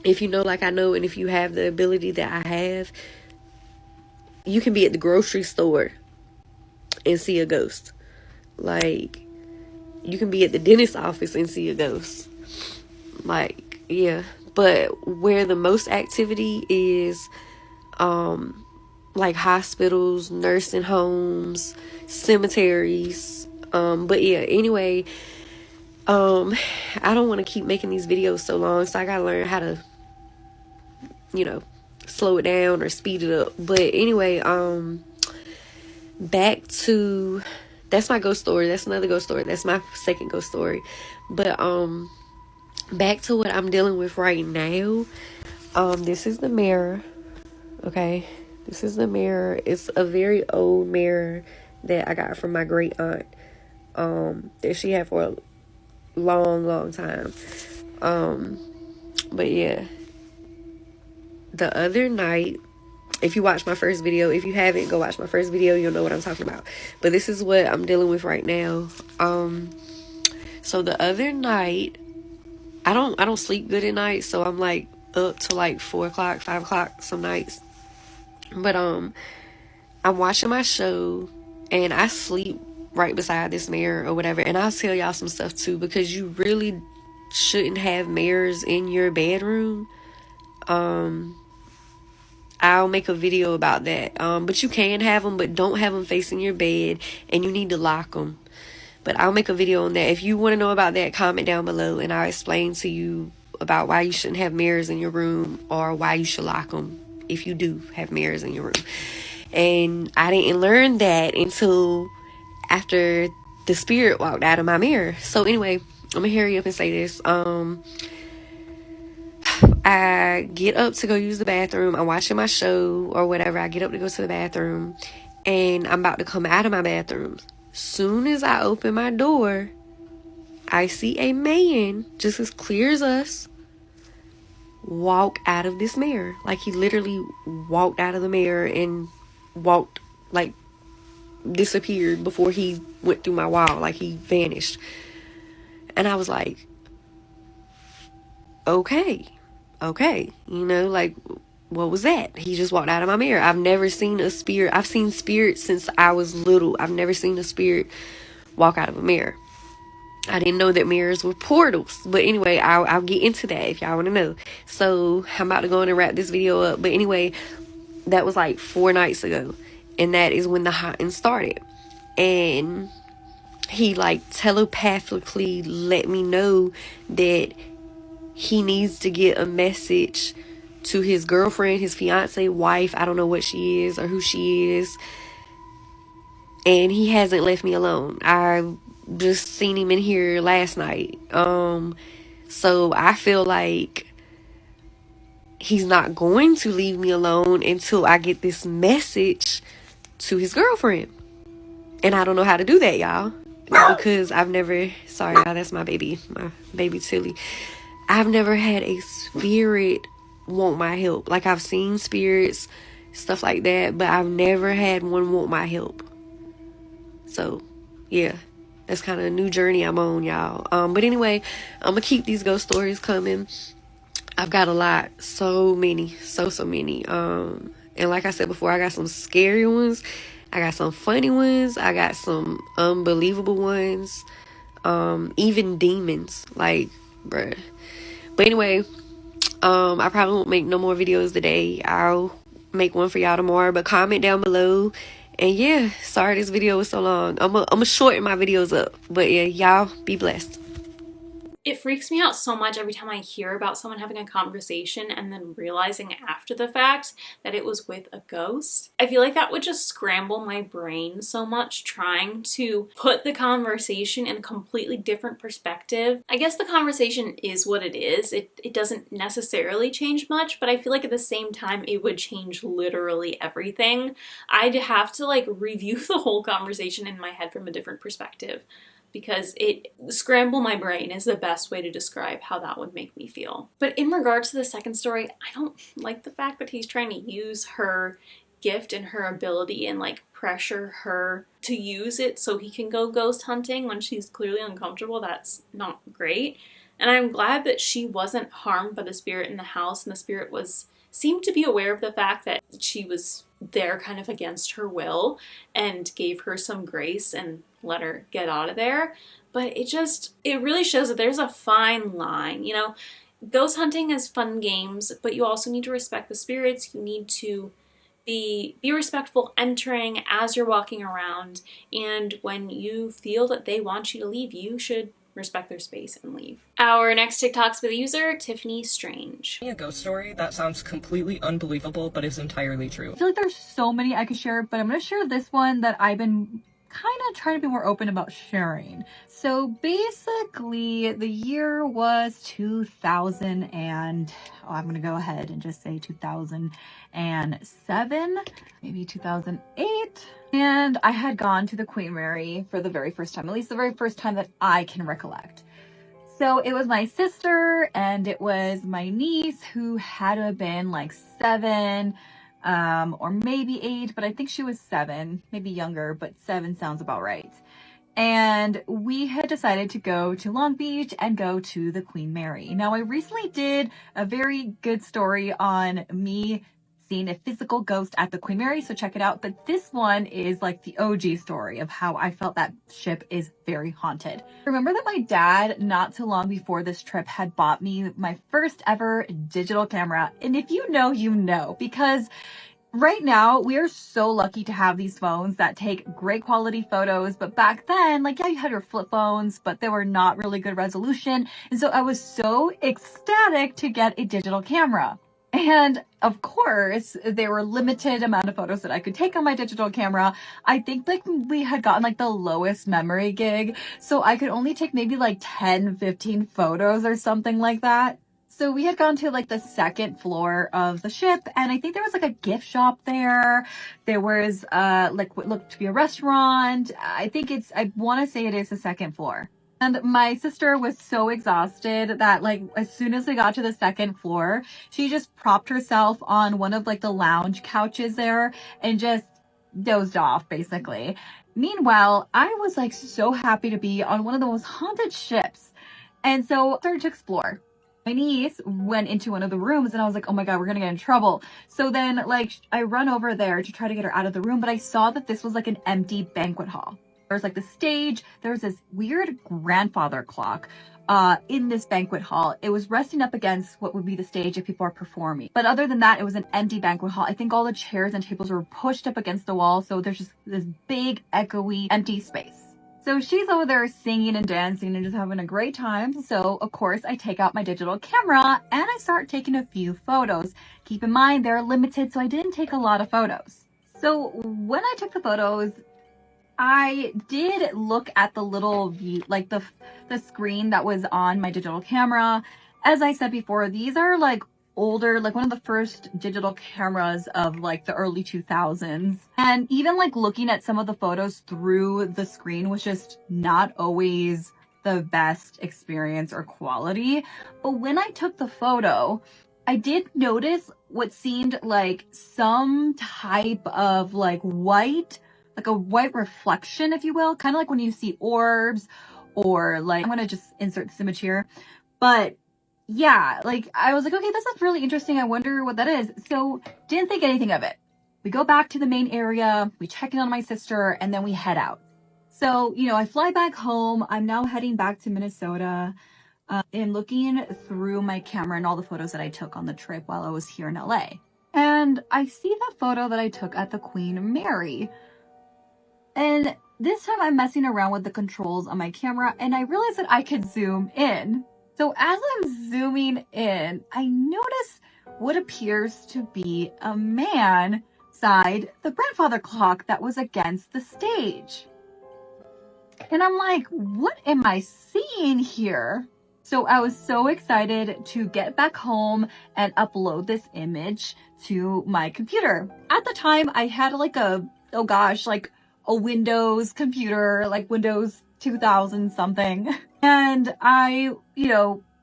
Speaker 8: if you know, like I know, and if you have the ability that I have, you can be at the grocery store and see a ghost. Like, you can be at the dentist's office and see a ghost. Like, yeah. But where the most activity is, like hospitals, nursing homes, cemeteries. But yeah, anyway, I don't want to keep making these videos so long, so I gotta learn how to, you know, slow it down or speed it up. But anyway, back to that's my ghost story. That's another ghost story. That's my second ghost story. But back to what I'm dealing with right now. This is the mirror. Okay, this is the mirror. It's a very old mirror that I got from my great aunt, that she had for a long time. But yeah, the other night, if you watched my first video, if you haven't, go watch my first video, you'll know what I'm talking about. But this is what I'm dealing with right now. So the other night, I don't sleep good at night, so I'm like up to like 4 o'clock, 5 o'clock some nights. But I'm watching my show and I sleep right beside this mirror or whatever. And I'll tell y'all some stuff too, because you really shouldn't have mirrors in your bedroom. I'll make a video about that. But you can have them, but don't have them facing your bed, and you need to lock them. But I'll make a video on that. If you want to know about that, comment down below and I'll explain to you about why you shouldn't have mirrors in your room, or why you should lock them if you do have mirrors in your room. And I didn't learn that until after the spirit walked out of my mirror. So anyway, I'm gonna hurry up and say this. I get up to go use the bathroom. I'm watching my show or whatever. I get up to go to the bathroom and I'm about to come out of my bathroom. Soon as I open my door, I see a man, just as clear as us, walk out of this mirror. Like, he literally walked out of the mirror and walked, like, disappeared before he went through my wall. Like, he vanished. And I was like, okay, you know, like, what was that? He just walked out of my mirror. I've never seen a spirit. I've seen spirits since I was little. I've never seen a spirit walk out of a mirror. I didn't know that mirrors were portals. But anyway, I'll get into that if y'all want to know. So I'm about to go in and wrap this video up. But anyway, that was like 4 nights ago. And that is when the haunting started. And he like telepathically let me know that he needs to get a message to his girlfriend, his fiance, wife. I don't know what she is or who she is. And he hasn't left me alone. I just seen him in here last night. So I feel like he's not going to leave me alone until I get this message to his girlfriend. And I don't know how to do that, y'all, because I've never, sorry y'all, that's my baby Tilly. I've never had a spirit want my help. Like, I've seen spirits, stuff like that, but I've never had one want my help. So yeah, that's kind of a new journey I'm on, y'all. But anyway, I'm gonna keep these ghost stories coming. I've got a lot, so many, so many. And like I said before, I got some scary ones, I got some funny ones, I got some unbelievable ones, even demons, like, bruh. But anyway, I probably won't make no more videos today. I'll make one for y'all tomorrow, but comment down below. And yeah, sorry this video was so long. I'm gonna shorten my videos up. But yeah, y'all be blessed.
Speaker 1: It freaks me out so much every time I hear about someone having a conversation and then realizing after the fact that it was with a ghost. I feel like that would just scramble my brain so much, trying to put the conversation in a completely different perspective. I guess the conversation is what it is. It doesn't necessarily change much, but I feel like at the same time it would change literally everything. I'd have to like review the whole conversation in my head from a different perspective, because scramble my brain is the best way to describe how that would make me feel. But in regards to the second story, I don't like the fact that he's trying to use her gift and her ability and like pressure her to use it so he can go ghost hunting when she's clearly uncomfortable. That's not great. And I'm glad that she wasn't harmed by the spirit in the house, and the spirit seemed to be aware of the fact that she was there kind of against her will and gave her some grace and let her get out of there. But it really shows that there's a fine line. You know, ghost hunting is fun games, but you also need to respect the spirits. You need to be respectful entering as you're walking around, and when you feel that they want you to leave, you should respect their space and leave. Our next TikTok's with the user, Tiffany Strange.
Speaker 3: A ghost story that sounds completely unbelievable but is entirely true.
Speaker 10: I feel like there's so many I could share, but I'm gonna share this one that I've been kind of trying to be more open about sharing. So basically the year was 2000 and I'm going to go ahead and just say 2007, maybe 2008. And I had gone to the Queen Mary for the very first time, at least the very first time that I can recollect. So it was my sister and it was my niece who had to have been like 7, or maybe 8, but I think she was 7, maybe younger, but 7 sounds about right. And we had decided to go to Long Beach and go to the Queen Mary. Now, I recently did a very good story on me seeing a physical ghost at the Queen Mary, so check it out. But this one is like the OG story of how I felt that ship is very haunted. Remember that my dad, not too long before this trip, had bought me my first ever digital camera. And if you know, you know, because right now, we are so lucky to have these phones that take great quality photos. But back then, like, yeah, you had your flip phones, but they were not really good resolution. And so I was so ecstatic to get a digital camera. And of course, there were limited amount of photos that I could take on my digital camera. I think like we had gotten like the lowest memory gig. So I could only take maybe like 10, 15 photos or something like that. So we had gone to like the 2nd floor of the ship, and I think there was like a gift shop there. There was like what looked to be a restaurant. I want to say it is the 2nd floor. And my sister was so exhausted that like as soon as we got to the 2nd floor, she just propped herself on one of like the lounge couches there and just dozed off basically. Meanwhile, I was like so happy to be on one of the most haunted ships. And so I started to explore. My niece went into one of the rooms and I was like, oh my God, we're going to get in trouble. So then like I run over there to try to get her out of the room, but I saw that this was like an empty banquet hall. There's like the stage. There's this weird grandfather clock in this banquet hall. It was resting up against what would be the stage if people are performing. But other than that, it was an empty banquet hall. I think all the chairs and tables were pushed up against the wall. So there's just this big, echoey, empty space. So she's over there singing and dancing and just having a great time. So of course I take out my digital camera and I start taking a few photos. Keep in mind they're limited, so I didn't take a lot of photos. So when I took the photos, I did look at the little view, like the screen that was on my digital camera. As I said before, these are like older, like one of the first digital cameras of like the early 2000s. And even like looking at some of the photos through the screen was just not always the best experience or quality. But when I took the photo, I did notice what seemed like some type of like white, like a white reflection, if you will, kind of like when you see orbs or like, I'm going to just insert this image here, but yeah, like I was like, okay, this is really interesting. I wonder what that is. So didn't think anything of it. We go back to the main area, we check in on my sister, and then we head out. So, you know, I fly back home. I'm now heading back to Minnesota and looking through my camera and all the photos that I took on the trip while I was here in LA. And I see the photo that I took at the Queen Mary. And this time I'm messing around with the controls on my camera and I realized that I could zoom in. So as I'm zooming in, I notice what appears to be a man inside the grandfather clock that was against the stage. And I'm like, what am I seeing here? So I was so excited to get back home and upload this image to my computer. At the time, I had like a Windows computer, like Windows 2000 something. And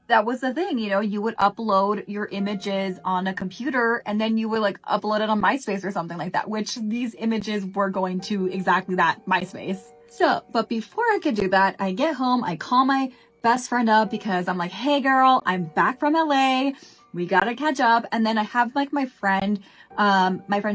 Speaker 10: that was the thing, you would upload your images on a computer and then you would like upload it on MySpace or something like that, which these images were going to exactly that, MySpace. So, but before I could do that, I get home, I call my best friend up because I'm like, hey girl, I'm back from LA. We gotta catch up. And then I have like my friend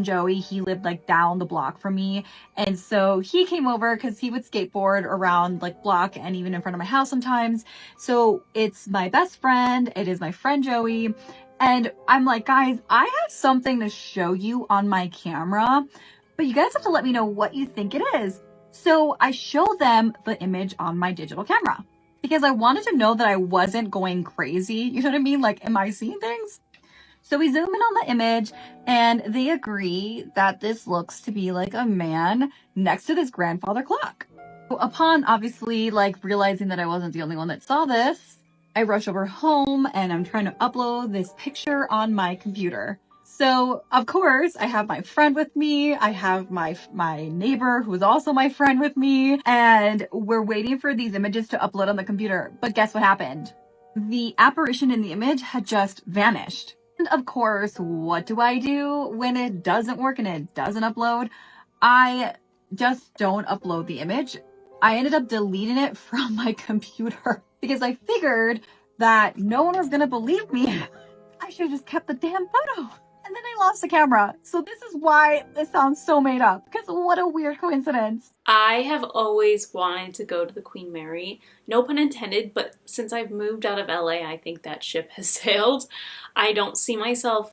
Speaker 10: Joey, he lived like down the block from me. And so he came over because he would skateboard around like block and even in front of my house sometimes. So it's my best friend. It is my friend Joey. And I'm like, guys, I have something to show you on my camera, but you guys have to let me know what you think it is. So I show them the image on my digital camera because I wanted to know that I wasn't going crazy. You know what I mean? Like, am I seeing things? So we zoom in on the image and they agree that this looks to be like a man next to this grandfather clock. Upon obviously like realizing that I wasn't the only one that saw this, I rush over home and I'm trying to upload this picture on my computer. So of course I have my friend with me. I have my neighbor who's also my friend with me, and we're waiting for these images to upload on the computer. But guess what happened? The apparition in the image had just vanished. And of course, what do I do when it doesn't work and it doesn't upload? I just don't upload the image. I ended up deleting it from my computer because I figured that no one was gonna believe me. I should have just kept the damn photo. And then I lost the camera. So this is why this sounds so made up, because what a weird coincidence.
Speaker 1: I have always wanted to go to the Queen Mary. No pun intended, but since I've moved out of LA, I think that ship has sailed. I don't see myself,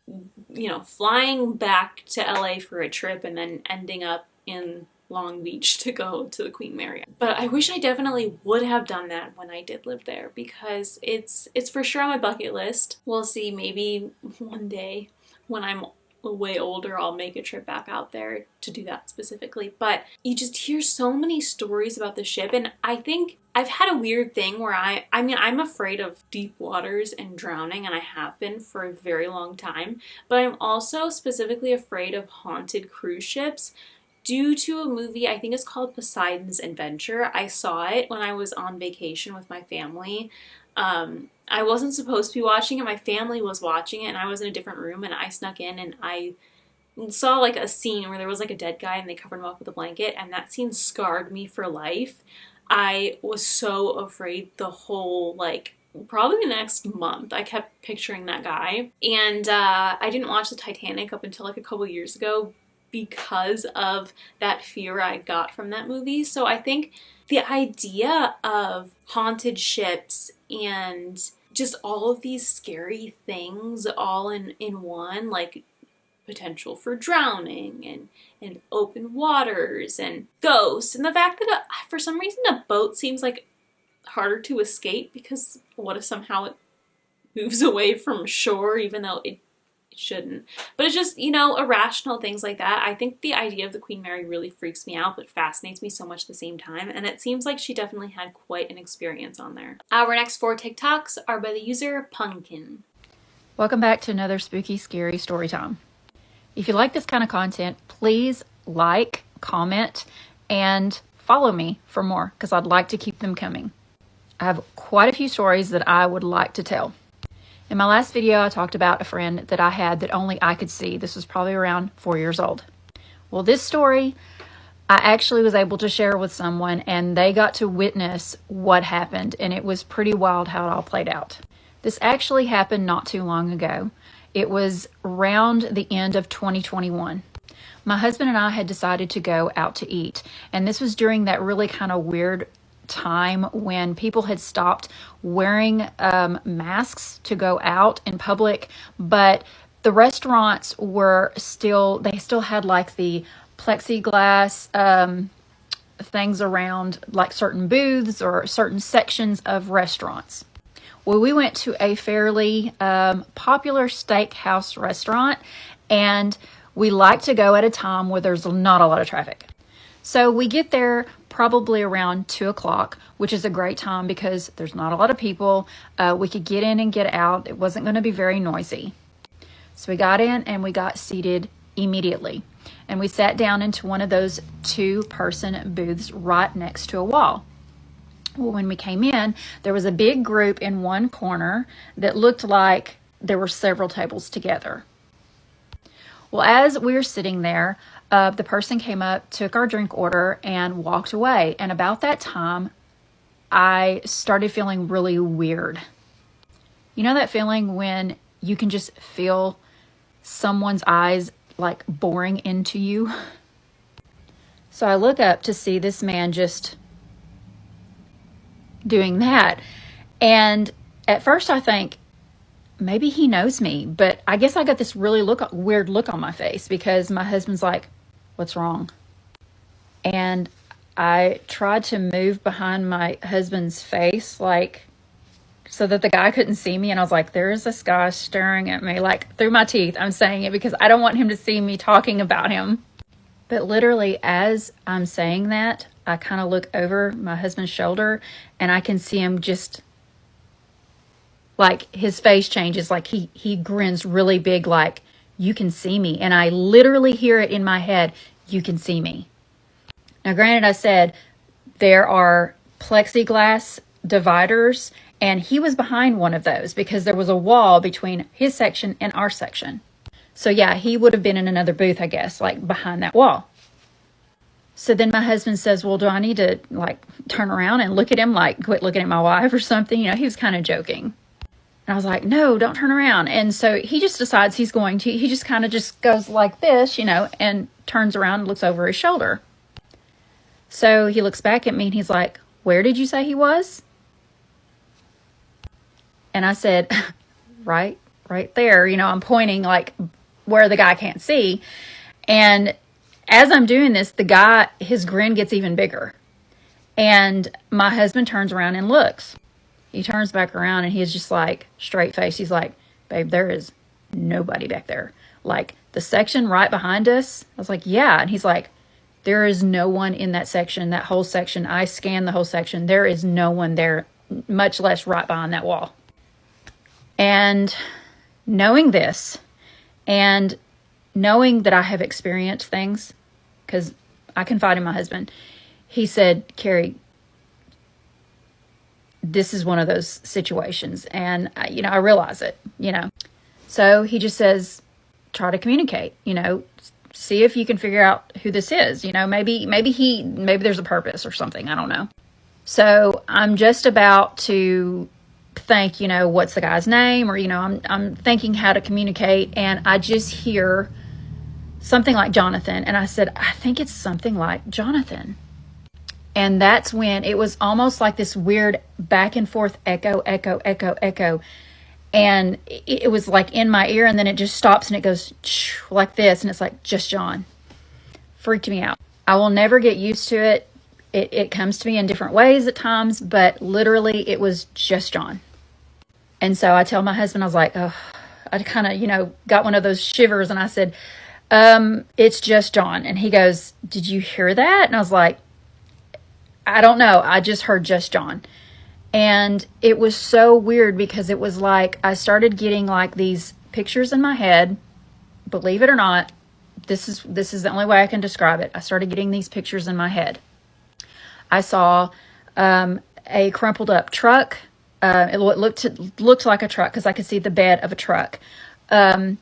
Speaker 1: flying back to LA for a trip and then ending up in Long Beach to go to the Queen Mary. But I wish I definitely would have done that when I did live there, because it's for sure on my bucket list. We'll see, maybe one day when I'm way older, I'll make a trip back out there to do that specifically. But you just hear so many stories about the ship, and I think I've had a weird thing where I'm afraid of deep waters and drowning, and I have been for a very long time, but I'm also specifically afraid of haunted cruise ships due to a movie, I think it's called Poseidon's Adventure. I saw it when I was on vacation with my family. I wasn't supposed to be watching it. My family was watching it and I was in a different room, and I snuck in and I saw like a scene where there was like a dead guy and they covered him up with a blanket, and that scene scarred me for life. I was so afraid the whole probably the next month. I kept picturing that guy, and I didn't watch the Titanic up until like a couple years ago because of that fear I got from that movie. So I think the idea of haunted ships and just all of these scary things all in one, like potential for drowning and open waters and ghosts, and the fact that for some reason a boat seems like harder to escape, because what if somehow it moves away from shore even though it shouldn't. But it's just, irrational things like that. I think the idea of the Queen Mary really freaks me out but fascinates me so much at the same time, and it seems like she definitely had quite an experience on there. Our next 4 TikToks are by the user Punkin.
Speaker 11: Welcome back to another spooky, scary story time. If you like this kind of content, please like, comment, and follow me for more, because I'd like to keep them coming. I have quite a few stories that I would like to tell. In my last video, I talked about a friend that I had that only I could see. This was probably around 4 years old. Well, this story, I actually was able to share with someone, and they got to witness what happened, and it was pretty wild how it all played out. This actually happened not too long ago. It was around the end of 2021. My husband and I had decided to go out to eat, and this was during that really kind of weird time when people had stopped wearing masks to go out in public, but the restaurants they still had like the plexiglass things around like certain booths or certain sections of restaurants. Well, we went to a fairly popular steakhouse restaurant, and we like to go at a time where there's not a lot of traffic. So we get there probably around 2 o'clock, which is a great time because there's not a lot of people. We could get in and get out. It wasn't going to be very noisy. So we got in and we got seated immediately. And we sat down into one of those 2-person booths right next to a wall. Well, when we came in, there was a big group in one corner that looked like there were several tables together. Well, as we were sitting there, the person came up, took our drink order, and walked away. And about that time, I started feeling really weird. You know that feeling when you can just feel someone's eyes like boring into you? So I look up to see this man just doing that. And at first I think, maybe he knows me, but I guess I got this really weird look on my face because my husband's like, "What's wrong?" And I tried to move behind my husband's face, like so that the guy couldn't see me. And I was like, there's this guy staring at me, like through my teeth. I'm saying it because I don't want him to see me talking about him. But literally, as I'm saying that, I kind of look over my husband's shoulder and I can see him just, like, his face changes. Like, he grins really big, like, you can see me. And I literally hear it in my head, you can see me. Now, granted, I said there are plexiglass dividers, and he was behind one of those because there was a wall between his section and our section. So yeah, he would have been in another booth, I guess, like behind that wall. So then my husband says, well, do I need to like turn around and look at him, like quit looking at my wife or something? You know, he was kind of joking. And I was like, no, don't turn around. And so he just decides he's going to, he just kind of just goes like this, you know, and turns around and looks over his shoulder. So he looks back at me and he's like, where did you say he was? And I said, right there. You know, I'm pointing like where the guy can't see. And as I'm doing this, the guy, his grin gets even bigger. And my husband turns around and looks. He turns back around and he's just like straight face. He's like, babe, there is nobody back there. Like the section right behind us. I was like, yeah. And he's like, there is no one in that section, that whole section. I scanned the whole section. There is no one there, much less right behind that wall. And knowing this and knowing that I have experienced things, because I confide in my husband, he said, Carrie, this is one of those situations. And, you know, I realize it, you know. So he just says, try to communicate, you know, see if you can figure out who this is. You know, maybe there's a purpose or something. I don't know. So I'm just about to think, you know, what's the guy's name? Or, you know, I'm thinking how to communicate. And I just hear something like Jonathan. And I said, I think it's something like Jonathan. And that's when it was almost like this weird back and forth echo. And it was like in my ear, and then it just stops and it goes like this. And it's like, just John. Freaked me out. I will never get used to it. It comes to me in different ways at times, but literally it was just John. And so I tell my husband, I was like, oh, I kind of, you know, got one of those shivers. And I said, it's just John. And he goes, did you hear that? And I was like, I don't know. I just heard just John. And it was so weird because it was like I started getting like these pictures in my head. Believe it or not, this is the only way I can describe it. I started getting these pictures in my head. I saw a crumpled up truck. It looked like a truck because I could see the bed of a truck. And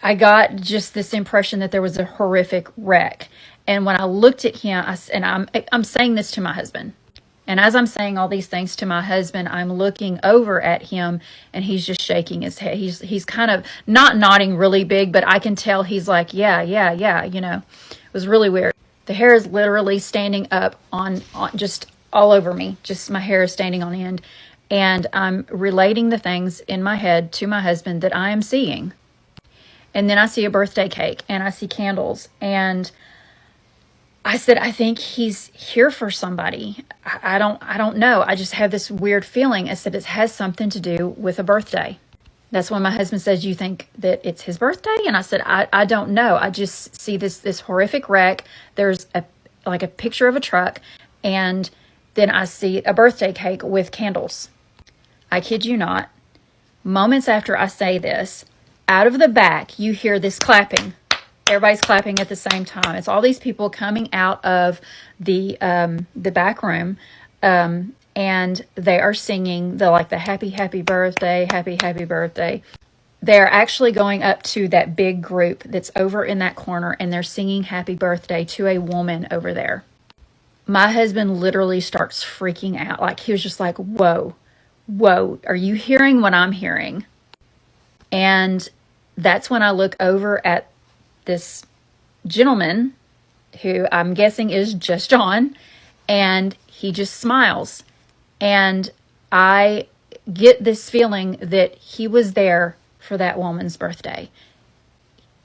Speaker 11: I got just this impression that there was a horrific wreck. And when I looked at him, I'm saying this to my husband. And as I'm saying all these things to my husband, I'm looking over at him and he's just shaking his head. He's kind of not nodding really big, but I can tell he's like, yeah, you know. It was really weird. The hair is literally standing up on just all over me. Just my hair is standing on end. And I'm relating the things in my head to my husband that I am seeing. And then I see a birthday cake and I see candles. And I said, I think he's here for somebody. I don't know. I just have this weird feeling. I said, it has something to do with a birthday. That's when my husband says, you think that it's his birthday? And I said, I don't know. I just see this horrific wreck. There's a picture of a truck. And then I see a birthday cake with candles. I kid you not. Moments after I say this, out of the back, you hear this clapping. Everybody's clapping at the same time. It's all these people coming out of the back room, and they are singing the happy birthday, happy birthday. They're actually going up to that big group that's over in that corner, and they're singing happy birthday to a woman over there. My husband literally starts freaking out. Like, he was just like, whoa, are you hearing what I'm hearing? And that's when I look over at this gentleman who I'm guessing is just John, and he just smiles. And I get this feeling that he was there for that woman's birthday.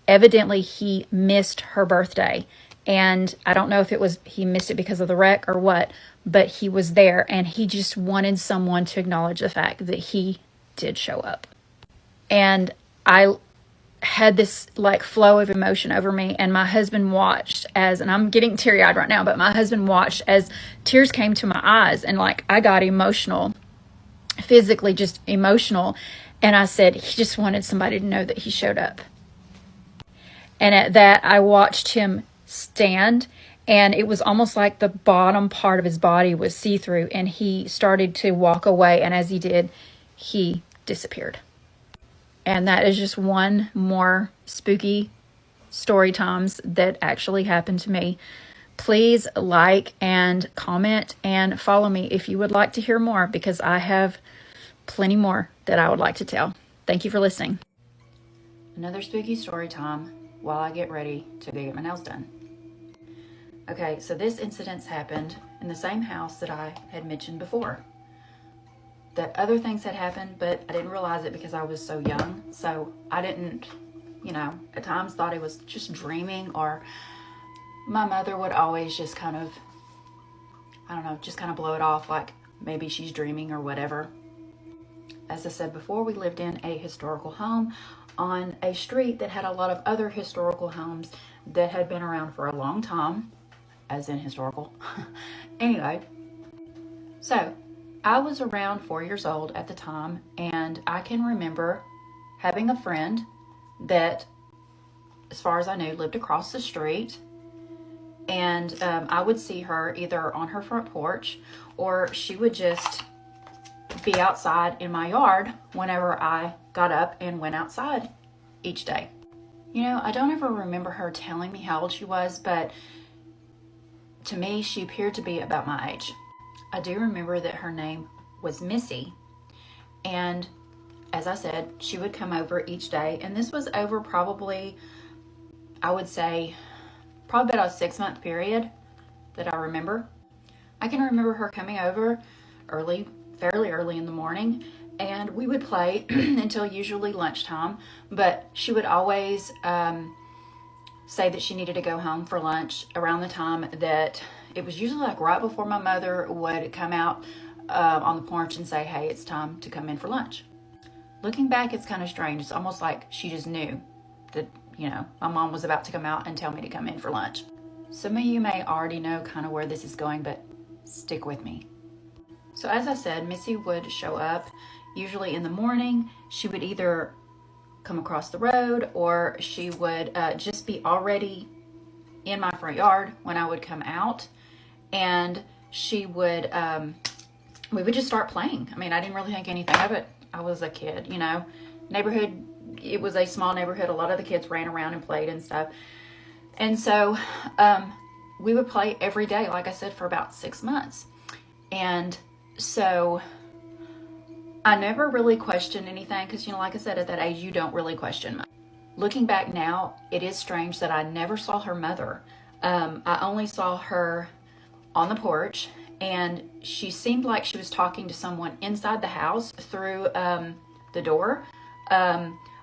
Speaker 11: Evidently, he missed her birthday. And I don't know if it was he missed it because of the wreck or what, but he was there, and he just wanted someone to acknowledge the fact that he did show up. And I had this like flow of emotion over me, and my husband watched as, and I'm getting teary-eyed right now, but my husband watched as tears came to my eyes, and like I got emotional, physically just emotional. And I said, he just wanted somebody to know that he showed up. And at that, I watched him stand, and it was almost like the bottom part of his body was see-through, and he started to walk away, and as he did, he disappeared. And that is just one more spooky story times that actually happened to me. Please like and comment and follow me if you would like to hear more, because I have plenty more that I would like to tell. Thank you for listening. Another spooky story time while I get ready to go get my nails done. Okay, so this incident happened in the same house that I had mentioned before. That other things had happened, but I didn't realize it because I was so young. So I didn't, at times thought it was just dreaming, or my mother would always just kind of, just kind of blow it off like maybe she's dreaming or whatever. As I said before, we lived in a historical home on a street that had a lot of other historical homes that had been around for a long time, as in historical. Anyway, so I was around 4 years old at the time, and I can remember having a friend that, as far as I knew, lived across the street. And I would see her either on her front porch, or she would just be outside in my yard whenever I got up and went outside each day. I don't ever remember her telling me how old she was, but to me, she appeared to be about my age. I do remember that her name was Missy, and as I said, she would come over each day, and this was over probably, I would say, probably about a 6-month period that I remember. I can remember her coming over fairly early in the morning, and we would play until usually lunchtime, but she would always say that she needed to go home for lunch around the time that it was usually like right before my mother would come out on the porch and say, hey, it's time to come in for lunch. Looking back, it's kind of strange. It's almost like she just knew that, my mom was about to come out and tell me to come in for lunch. Some of you may already know kind of where this is going, but stick with me. So as I said, Missy would show up usually in the morning. She would either come across the road, or she would just be already in my front yard when I would come out, and she would, we would just start playing. I mean, I didn't really think anything of it. I was a kid, neighborhood, it was a small neighborhood. A lot of the kids ran around and played and stuff. And so we would play every day, like I said, for about 6 months. And so I never really questioned anything because, like I said, at that age, you don't really question much. Looking back now, it is strange that I never saw her mother. I only saw her on the porch, and she seemed like she was talking to someone inside the house through the door.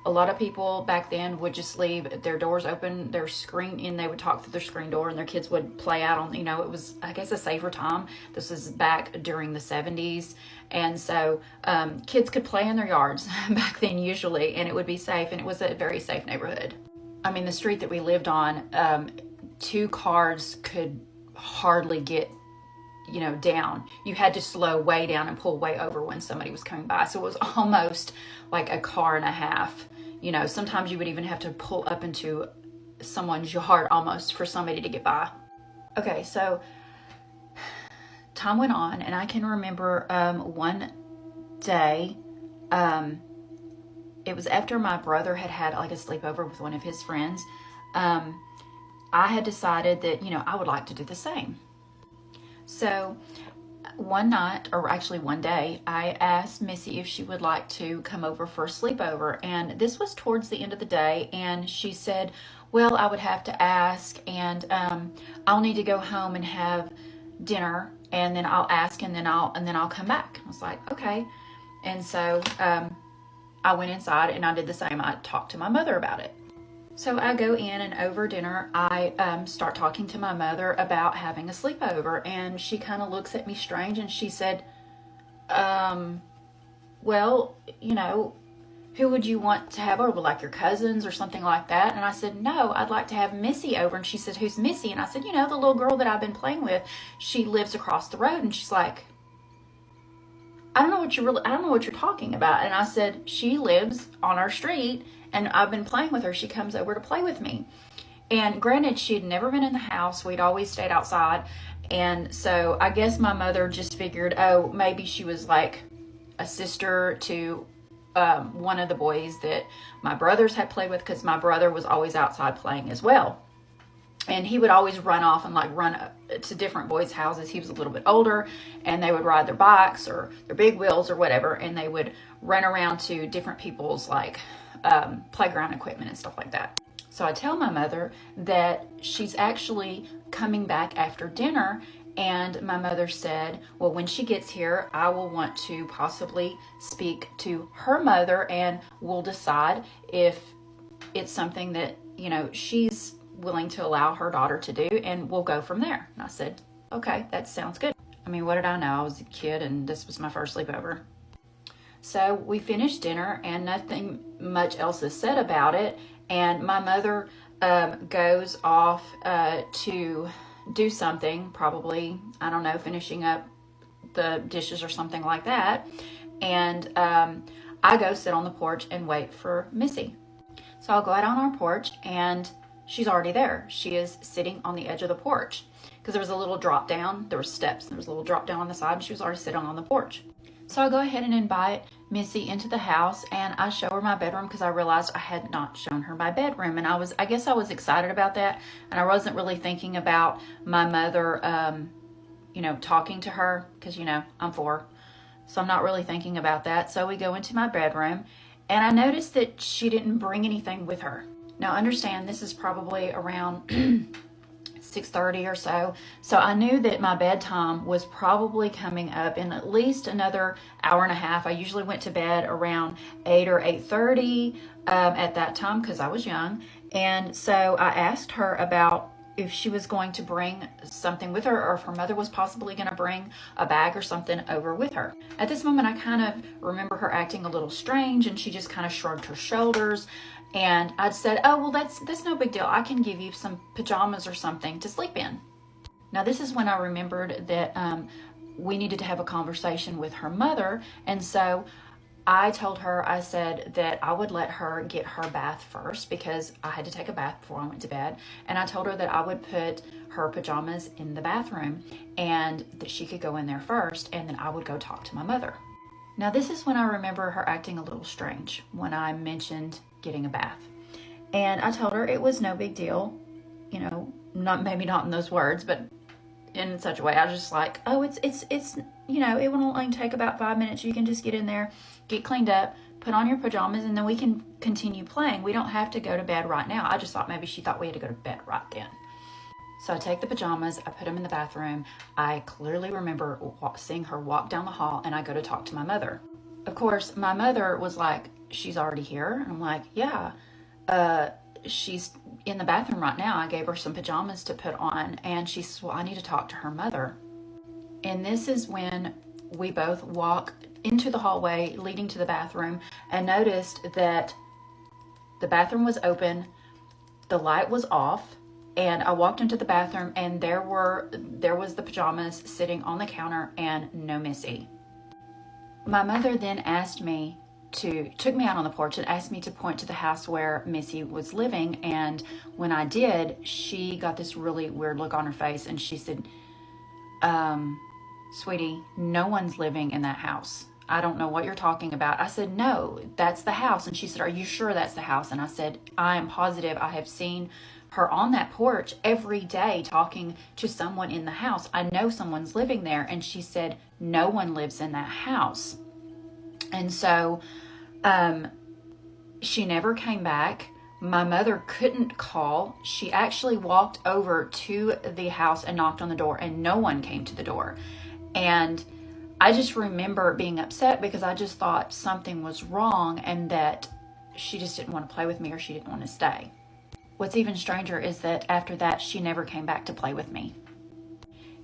Speaker 11: A lot of people back then would just leave their doors open, their screen, and they would talk through their screen door, and their kids would play out on, it was, I guess, a safer time. This was back during the 70s. And so kids could play in their yards back then usually, and it would be safe, and it was a very safe neighborhood. I mean, the street that we lived on, 2 cars could hardly get, down. You had to slow way down and pull way over when somebody was coming by. So it was almost like a car and a half. Sometimes you would even have to pull up into someone's yard almost for somebody to get by. Okay, so time went on, and I can remember one day, it was after my brother had like a sleepover with one of his friends. I had decided that, I would like to do the same. So one night, or actually one day, I asked Missy if she would like to come over for a sleepover. And this was towards the end of the day. And she said, well, I would have to ask, and I'll need to go home and have dinner, and then I'll ask, and then I'll come back. I was like, okay. And so I went inside and I did the same. I talked to my mother about it. So I go in, and over dinner, I start talking to my mother about having a sleepover, and she kind of looks at me strange, and she said, well, you know, who would you want to have over, like your cousins or something like that? And I said, no, I'd like to have Missy over. And she said, who's Missy? And I said, you know, the little girl that I've been playing with, she lives across the road. And she's like, I don't know what you're talking about. And I said, she lives on our street, and I've been playing with her. She comes over to play with me. And granted, she had never been in the house. We'd always stayed outside. And so I guess my mother just figured, oh, maybe she was like a sister to one of the boys that my brothers had played with, because my brother was always outside playing as well. And he would always run off and like run to different boys' houses. He was a little bit older, and they would ride their bikes or their big wheels or whatever, and they would run around to different people's like playground equipment and stuff like that. So I tell my mother that she's actually coming back after dinner, and my mother said, well, when she gets here, I will want to possibly speak to her mother, and we'll decide if it's something that, you know, she's willing to allow her daughter to do, and we'll go from there. And I said, okay, that sounds good. I mean, what did I know? I was a kid, and this was my first sleepover. So we finished dinner, and nothing much else is said about it. And my mother goes off to do something, probably, I don't know, finishing up the dishes or something like that. And I go sit on the porch and wait for Missy. So I'll go out on our porch, and she's already there. She is sitting on the edge of the porch, because there was a little drop down. There were steps, and there was a little drop down on the side, and she was already sitting on the porch. So I go ahead and invite Missy into the house, and I show her my bedroom, because I realized I had not shown her my bedroom. And I guess I was excited about that, and I wasn't really thinking about my mother, you know, talking to her, because, you know, I'm 4. So I'm not really thinking about that. So we go into my bedroom, and I noticed that she didn't bring anything with her. Now understand, this is probably around 6:30 or so. So I knew that my bedtime was probably coming up in at least another hour and a half. I usually went to bed around 8 or 8:30 at that time, because I was young. And so I asked her about if she was going to bring something with her, or if her mother was possibly going to bring a bag or something over with her. At this moment, I kind of remember her acting a little strange, and she just kind of shrugged her shoulders. And I'd said, oh, well, that's no big deal. I can give you some pajamas or something to sleep in. Now, this is when I remembered that we needed to have a conversation with her mother. And so I told her, I said that I would let her get her bath first, because I had to take a bath before I went to bed. And I told her that I would put her pajamas in the bathroom, and that she could go in there first, and then I would go talk to my mother. Now, this is when I remember her acting a little strange when I mentioned getting a bath. And I told her it was no big deal, you know, maybe not in those words, but in such a way. I was just like, oh, it's you know, it will only take about 5 minutes. You can just get in there, get cleaned up, put on your pajamas, and then we can continue playing. We don't have to go to bed right now. I just thought maybe she thought we had to go to bed right then. So I take the pajamas, I put them in the bathroom. I clearly remember seeing her walk down the hall, and I go to talk to my mother. Of course, my mother was like, she's already here? And I'm like, yeah, she's in the bathroom right now. I gave her some pajamas to put on, and she said, well, I need to talk to her mother. And this is when we both walk into the hallway leading to the bathroom, and noticed that the bathroom was open, the light was off, and I walked into the bathroom, and there was the pajamas sitting on the counter, and no Missy. My mother then took me out on the porch and asked me to point to the house where Missy was living. And when I did, she got this really weird look on her face, and she said, sweetie, no one's living in that house. I don't know what you're talking about. I said, no, that's the house. And she said, are you sure that's the house? And I said, I am positive. I have seen her on that porch every day talking to someone in the house. I know someone's living there. And she said, no one lives in that house. And so she never came back. My mother couldn't call. She actually walked over to the house and knocked on the door, and no one came to the door. And I just remember being upset, because I just thought something was wrong, and that she just didn't want to play with me, or she didn't want to stay. What's even stranger is that after that, she never came back to play with me.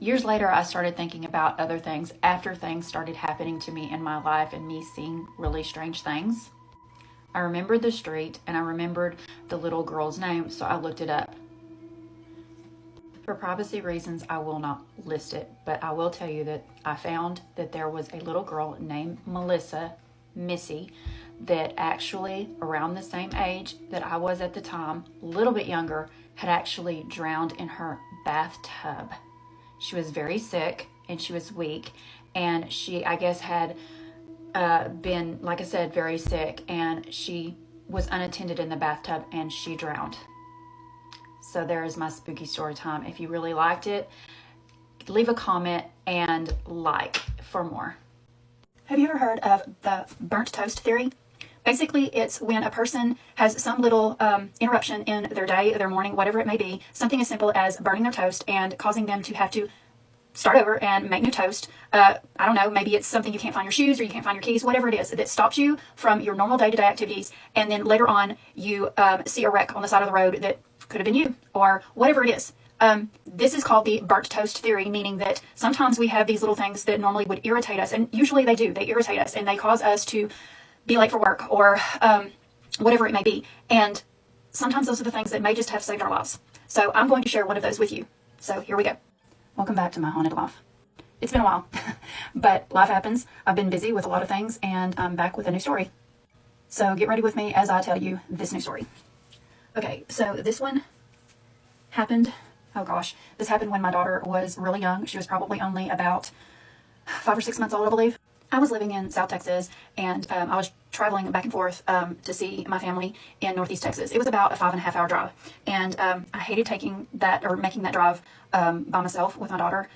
Speaker 11: Years later, I started thinking about other things after things started happening to me in my life and me seeing really strange things. I remembered the street and I remembered the little girl's name, so I looked it up. For privacy reasons, I will not list it, but I will tell you that I found that there was a little girl named Missy, that actually around the same age that I was at the time, a little bit younger, had actually drowned in her bathtub. She was very sick and she was weak, and she, I guess, had been, like I said, very sick, and she was unattended in the bathtub and she drowned. So there is my spooky story time. If you really liked it, leave a comment and like for more. Have you ever heard of the burnt toast theory? Basically, it's when a person has some little interruption in their day, their morning, whatever it may be, something as simple as burning their toast and causing them to have to start over and make new toast. I don't know, maybe it's something you can't find your shoes or you can't find your keys, whatever it is that stops you from your normal day-to-day activities, and then later on you see a wreck on the side of the road that could have been you, or whatever it is. This is called the burnt toast theory, meaning that sometimes we have these little things that normally would irritate us, and usually they do. They irritate us and they cause us to be late for work or whatever it may be. And sometimes those are the things that may just have saved our lives. So I'm going to share one of those with you. So here we go. Welcome back to my haunted life. It's been a while, but life happens. I've been busy with a lot of things, and I'm back with a new story. So get ready with me as I tell you this new story. Okay, so this one happened, this happened when my daughter was really young. She was probably only about 5 or 6 months old, I believe. I was living in South Texas, and I was traveling back and forth to see my family in Northeast Texas. It was about a 5.5 hour drive, and I hated taking that or making that drive by myself with my daughter.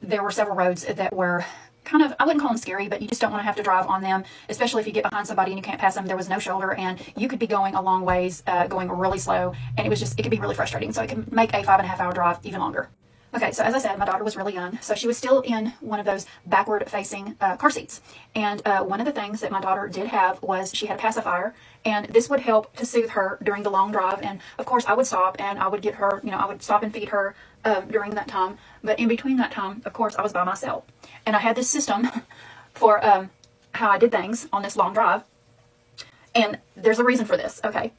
Speaker 11: There were several roads that were kind of, I wouldn't call them scary, but you just don't want to have to drive on them, especially if you get behind somebody and you can't pass them. There was no shoulder, and you could be going a long ways, going really slow, and it could be really frustrating. So it can make a 5.5 hour drive even longer. Okay, so as I said, my daughter was really young, so she was still in one of those backward-facing car seats. And one of the things that my daughter did have was she had a pacifier, and this would help to soothe her during the long drive. And of course, I would stop and I would get her, I would stop and feed her during that time. But in between that time, of course, I was by myself. And I had this system for how I did things on this long drive. And there's a reason for this, okay?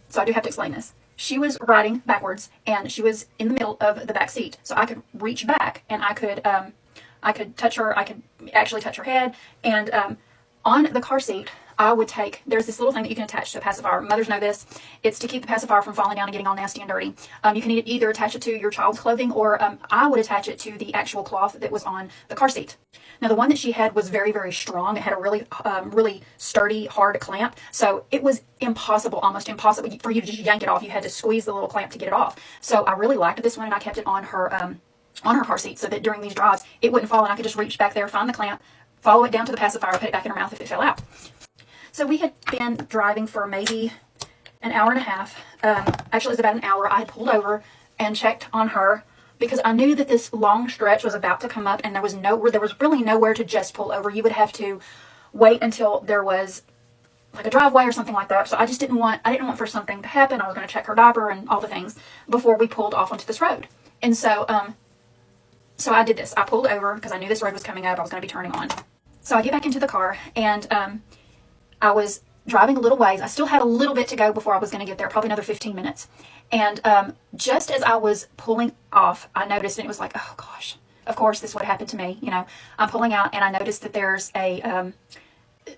Speaker 11: So I do have to explain this. She was riding backwards, and she was in the middle of the back seat. So I could reach back, and I could touch her. I could actually touch her head. And on the car seat, I would take, there's this little thing that you can attach to a pacifier. Mothers know this. It's to keep the pacifier from falling down and getting all nasty and dirty. You can either attach it to your child's clothing, or I would attach it to the actual cloth that was on the car seat. Now, the one that she had was very, very strong. It had a really, really sturdy, hard clamp. So it was impossible, almost impossible for you to just yank it off. You had to squeeze the little clamp to get it off. So I really liked this one, and I kept it on her car seat so that during these drives, it wouldn't fall, and I could just reach back there, find the clamp, follow it down to the pacifier, put it back in her mouth if it fell out. So we had been driving for maybe an hour and a half. Actually, it was about an hour. I had pulled over and checked on her because I knew that this long stretch was about to come up, and there was really nowhere to just pull over. You would have to wait until there was like a driveway or something like that. So I didn't want for something to happen. I was going to check her diaper and all the things before we pulled off onto this road. And so I did this. I pulled over because I knew this road was coming up. I was going to be turning on. So I get back into the car, and I was driving a little ways. I still had a little bit to go before I was going to get there, probably another 15 minutes. And just as I was pulling off, I noticed, and it was like, oh gosh, of course this would happen to me. I'm pulling out, and I noticed that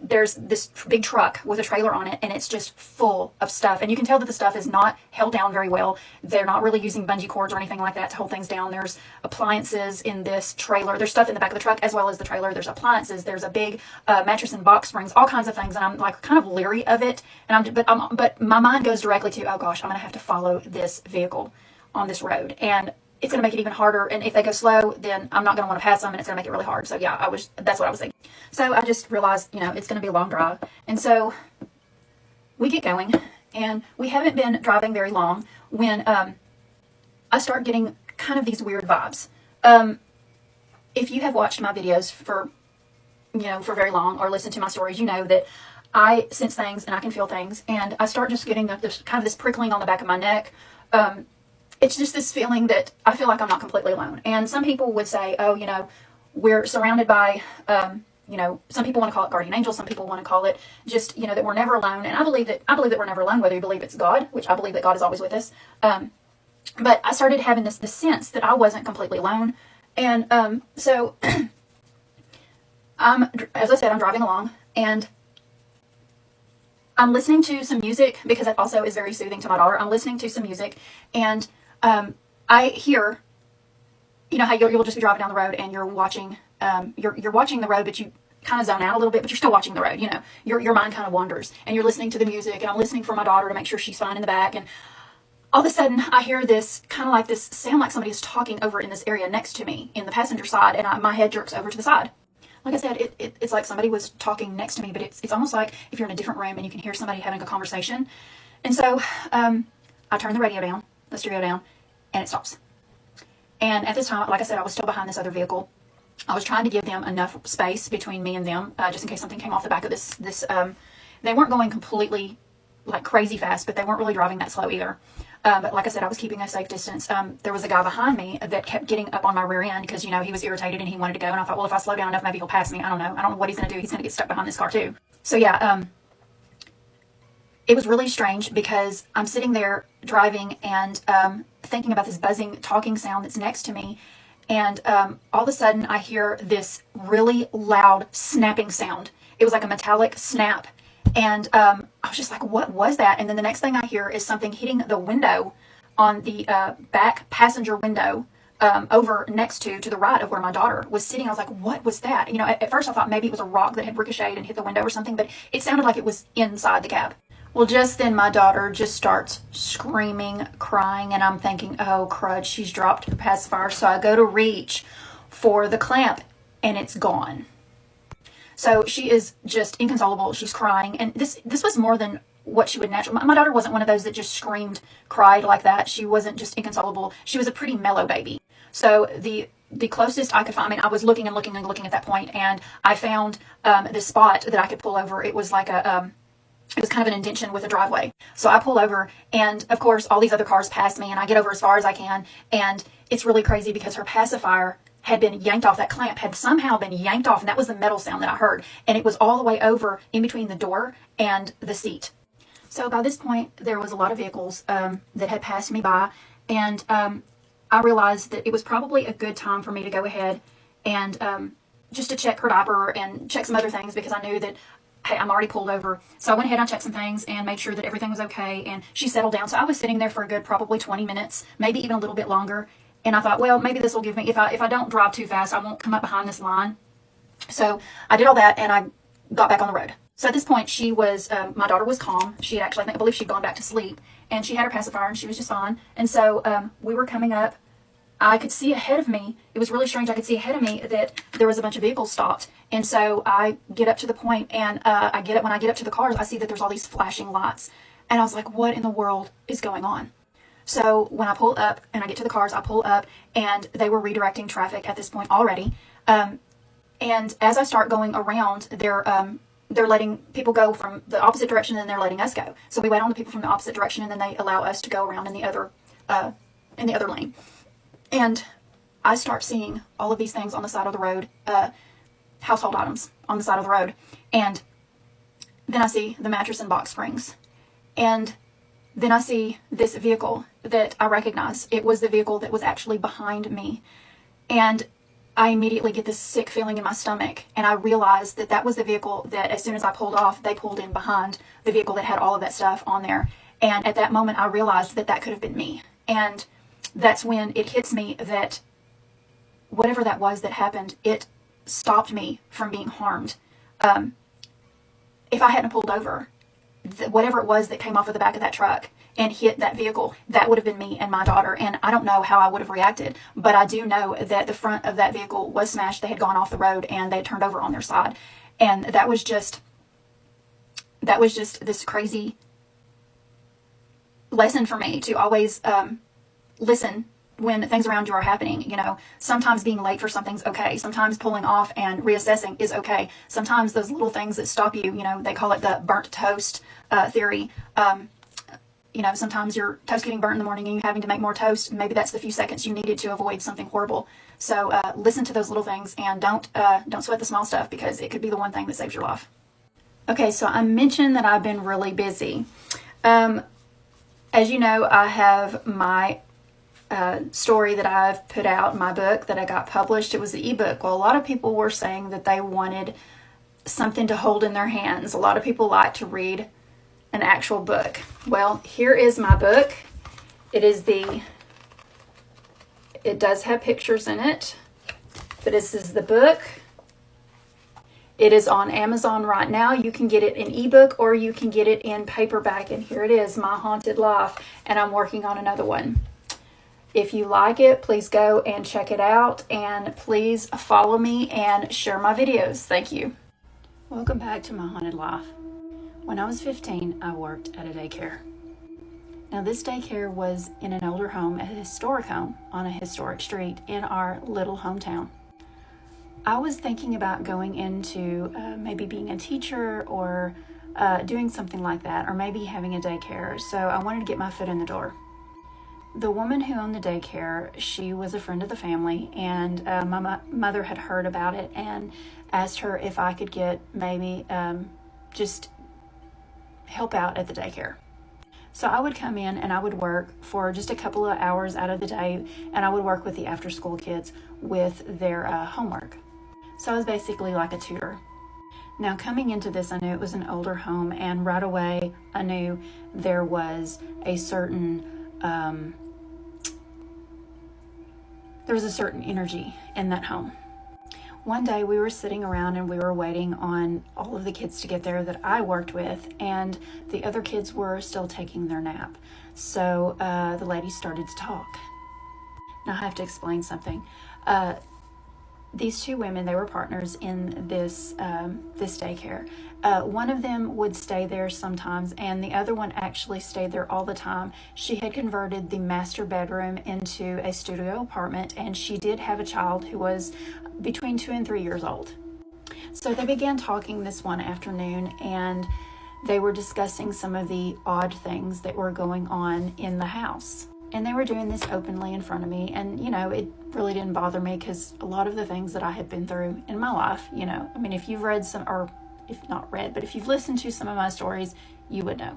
Speaker 11: there's this big truck with a trailer on it, and it's just full of stuff. And you can tell that the stuff is not held down very well. They're not really using bungee cords or anything like that to hold things down. There's appliances in this trailer. There's stuff in the back of the truck as well as the trailer. There's appliances. There's a big mattress and box springs, all kinds of things. And I'm like kind of leery of it. But my mind goes directly to, oh gosh, I'm going to have to follow this vehicle on this road. And it's going to make it even harder. And if they go slow, then I'm not going to want to pass them, and it's going to make it really hard. So yeah, that's what I was thinking. So I just realized, it's going to be a long drive. And so we get going, and we haven't been driving very long when I start getting kind of these weird vibes. If you have watched my videos for very long or listened to my stories, you know that I sense things and I can feel things, and I start just getting this kind of this prickling on the back of my neck. It's just this feeling that I feel like I'm not completely alone. And some people would say, oh, you know, we're surrounded by, you know, some people want to call it guardian angels, some people want to call it just, you know, that we're never alone. And I believe that we're never alone, whether you believe it's God, which I believe that God is always with us. But I started having this sense that I wasn't completely alone. And so as I said, I'm driving along, and I'm listening to some music because that also is very soothing to my daughter. I'm listening to some music, and I hear, you know how you'll just be driving down the road and you're watching, you're watching the road, but you kind of zone out a little bit, but you're still watching the road. You know, your mind kind of wanders, and you're listening to the music, and I'm listening for my daughter to make sure she's fine in the back. And all of a sudden, I hear this kind of like this sound, like somebody is talking over in this area next to me in the passenger side, and my head jerks over to the side. Like I said, it's like somebody was talking next to me, but it's almost like if you're in a different room and you can hear somebody having a conversation. And so I turn the radio down, the stereo down, and it stops. And at this time, like I said, I was still behind this other vehicle. I was trying to give them enough space between me and them, just in case something came off the back of this. They weren't going completely like crazy fast, but they weren't really driving that slow either. But like I said, I was keeping a safe distance. There was a guy behind me that kept getting up on my rear end because, you know, he was irritated and he wanted to go. And I thought, well, if I slow down enough, maybe he'll pass me. I don't know what he's going to do. He's going to get stuck behind this car too. So yeah, it was really strange because I'm sitting there driving and thinking about this buzzing, talking sound that's next to me. And all of a sudden I hear this really loud snapping sound. It was like a metallic snap. And I was just like, what was that? And then the next thing I hear is something hitting the window on the back passenger window over next to the right of where my daughter was sitting. I was like, what was that? You know, at first I thought maybe it was a rock that had ricocheted and hit the window or something, but it sounded like it was inside the cab. Well, just then my daughter just starts screaming, crying, and I'm thinking, oh, crud, she's dropped the pacifier. So I go to reach for the clamp, and it's gone. So she is just inconsolable. She's crying. And this was more than what she would naturally. My daughter wasn't one of those that just screamed, cried like that. She wasn't just inconsolable. She was a pretty mellow baby. So the closest I could find, I mean, I was looking and looking and looking at that point, and I found this spot that I could pull over. It was like it was kind of an indention with a driveway. So I pull over, and of course, all these other cars pass me, and I get over as far as I can. And it's really crazy because her pacifier had been yanked off. That clamp had somehow been yanked off, and that was the metal sound that I heard. And it was all the way over in between the door and the seat. So by this point, there was a lot of vehicles that had passed me by, and I realized that it was probably a good time for me to go ahead and just to check her diaper and check some other things, because I knew that, hey, I'm already pulled over. So I went ahead and checked some things and made sure that everything was okay, and she settled down. So I was sitting there for a good probably 20 minutes, maybe even a little bit longer. And I thought, well, maybe this will give me, if I don't drive too fast, I won't come up behind this line. So I did all that, and I got back on the road. So at this point, she was, my daughter was calm. She had actually, I believe she'd gone back to sleep, and she had her pacifier, and she was just fine. And so we were coming up. I could see ahead of me. It was really strange. I could see ahead of me that there was a bunch of vehicles stopped. And so I get up to the point, and when I get up to the cars, I see that there's all these flashing lights. And I was like, what in the world is going on? So when I pull up and I get to the cars, I pull up, and they were redirecting traffic at this point already. And as I start going around, they're letting people go from the opposite direction, and then they're letting us go. So we wait on the people from the opposite direction, and then they allow us to go around in the other lane. And I start seeing all of these things on the side of the road, household items on the side of the road. And then I see the mattress and box springs. And then I see this vehicle that I recognize. It was the vehicle that was actually behind me. And I immediately get this sick feeling in my stomach. And I realize that that was the vehicle that as soon as I pulled off, they pulled in behind the vehicle that had all of that stuff on there. And at that moment, I realized that that could have been me. And that's when it hits me that whatever that was that happened, it stopped me from being harmed. If I hadn't pulled over, whatever it was that came off of the back of that truck and hit that vehicle, that would have been me and my daughter. And I don't know how I would have reacted, but I do know that the front of that vehicle was smashed. They had gone off the road, and they had turned over on their side. And that was just this crazy lesson for me to always listen when things around you are happening. You know, sometimes being late for something's okay. Sometimes pulling off and reassessing is okay. Sometimes those little things that stop you, you know, they call it the burnt toast theory. You know, sometimes your toast getting burnt in the morning and you having to make more toast. Maybe that's the few seconds you needed to avoid something horrible. So listen to those little things and don't sweat the small stuff, because it could be the one thing that saves your life. Okay, so I mentioned that I've been really busy. As you know, I have my story that I've put out, my book that I got published. It was the ebook. Well, a lot of people were saying that they wanted something to hold in their hands. A lot of people like to read an actual book. Well, here is my book. It does have pictures in it, but this is the book. It is on Amazon right now. You can get it in ebook or you can get it in paperback. And here it is, My Haunted Life. And I'm working on another one. If you like it, please go and check it out. And please follow me and share my videos. Thank you. Welcome back to My Haunted Life. When I was 15, I worked at a daycare. Now, this daycare was in an older home, a historic home on a historic street in our little hometown. I was thinking about going into maybe being a teacher or doing something like that, or maybe having a daycare. So I wanted to get my foot in the door. The woman who owned the daycare, she was a friend of the family, and my mother had heard about it and asked her if I could get maybe just help out at the daycare. So I would come in and I would work for just a couple of hours out of the day, and I would work with the after school kids with their homework. So I was basically like a tutor. Now, coming into this, I knew it was an older home, and right away I knew there was a certain energy in that home. One day we were sitting around and we were waiting on all of the kids to get there that I worked with, and the other kids were still taking their nap. So the lady started to talk. Now I have to explain something. These two women, they were partners in this daycare. One of them would stay there sometimes, and the other one actually stayed there all the time. She had converted the master bedroom into a studio apartment, and she did have a child who was between 2 and 3 years old. So they began talking this one afternoon, and they were discussing some of the odd things that were going on in the house. And they were doing this openly in front of me, and you know, it really didn't bother me, because a lot of the things that I had been through in my life, you know, I mean, if you've read some, or if not read, but if you've listened to some of my stories, you would know.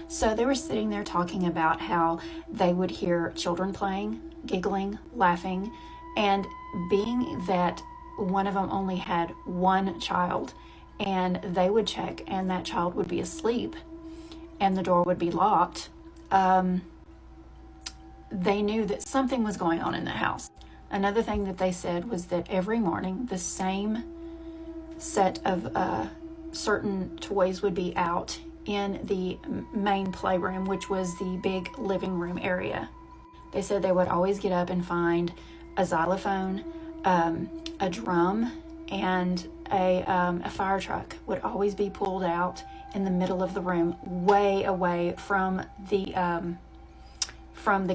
Speaker 11: So they were sitting there talking about how they would hear children playing, giggling, laughing, and being that one of them only had one child, and they would check and that child would be asleep and the door would be locked, they knew that something was going on in the house. Another thing that they said was that every morning the same set of certain toys would be out in the main playroom, which was the big living room area. They said they would always get up and find a xylophone, a drum, and a fire truck would always be pulled out in the middle of the room, way away from the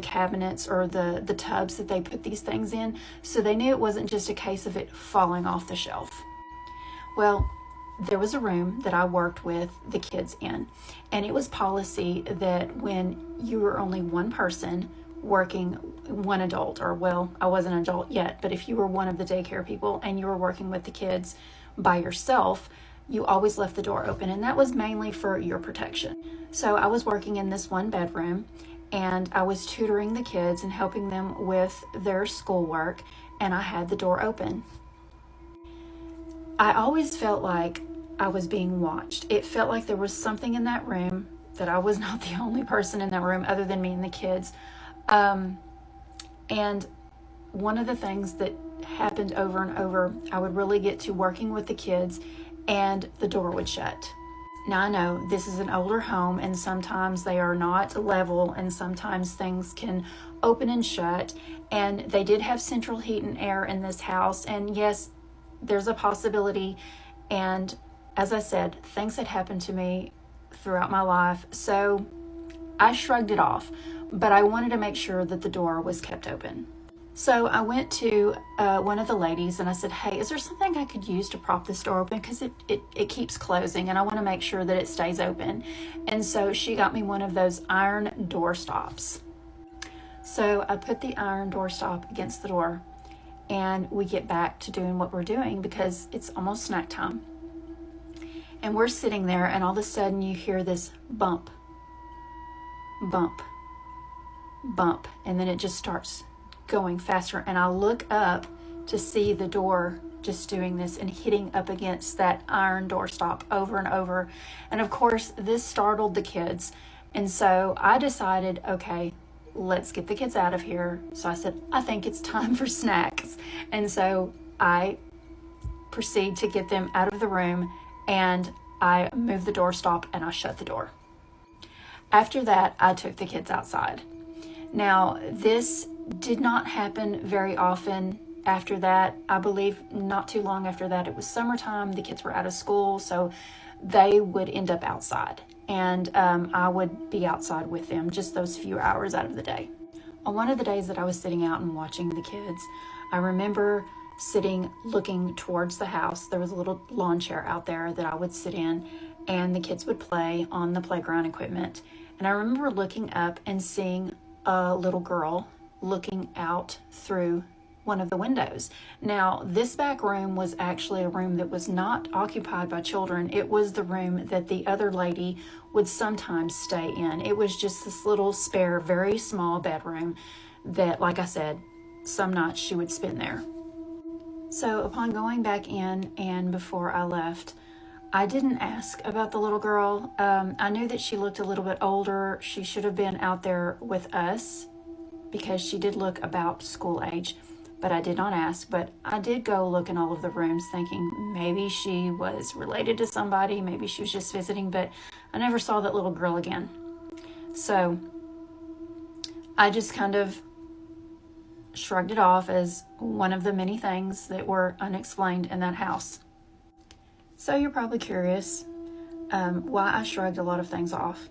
Speaker 11: cabinets or the tubs that they put these things in. So they knew it wasn't just a case of it falling off the shelf. Well, there was a room that I worked with the kids in, and it was policy that when you were only one person working, one adult, or well, I wasn't an adult yet, but if you were one of the daycare people and you were working with the kids by yourself, you always left the door open, and that was mainly for your protection. So I was working in this one bedroom, and I was tutoring the kids and helping them with their schoolwork, and I had the door open. I always felt like I was being watched. It felt like there was something in that room, that I was not the only person in that room other than me and the kids. And one of the things that happened over and over, I would really get to working with the kids and the door would shut. Now I know this is an older home and sometimes they are not level and sometimes things can open and shut, and they did have central heat and air in this house, and yes, there's a possibility, and as I said, things had happened to me throughout my life, so I shrugged it off. but I wanted to make sure that the door was kept open. So I went to one of the ladies and I said, hey, is there something I could use to prop this door open? Because it keeps closing and I want to make sure that it stays open. And so she got me one of those iron door stops. So I put the iron door stop against the door and we get back to doing what we're doing because it's almost snack time. And we're sitting there and all of a sudden you hear this bump, bump, bump, and then it just starts going faster. And I look up to see the door just doing this and hitting up against that iron doorstop over and over. And of course, this startled the kids. And so I decided, okay, let's get the kids out of here. So I said, I think it's time for snacks. And so I proceed to get them out of the room and I moved the doorstop and I shut the door. After that, I took the kids outside. Now, this did not happen very often after that. I believe not too long after that, it was summertime, the kids were out of school, so they would end up outside. And I would be outside with them just those few hours out of the day. On one of the days that I was sitting out and watching the kids, I remember sitting looking towards the house. There was a little lawn chair out there that I would sit in and the kids would play on the playground equipment. And I remember looking up and seeing a little girl looking out through one of the windows. Now, this back room was actually a room that was not occupied by children. It was the room that the other lady would sometimes stay in. It was just this little spare, very small bedroom that, like I said, some nights she would spend there. So upon going back in and before I left, I didn't ask about the little girl. I knew that she looked a little bit older. She should have been out there with us because she did look about school age, but I did not ask. But I did go look in all of the rooms thinking maybe she was related to somebody, maybe she was just visiting, but I never saw that little girl again. So I just kind of shrugged it off as one of the many things that were unexplained in that house. So you're probably curious why I shrugged a lot of things off.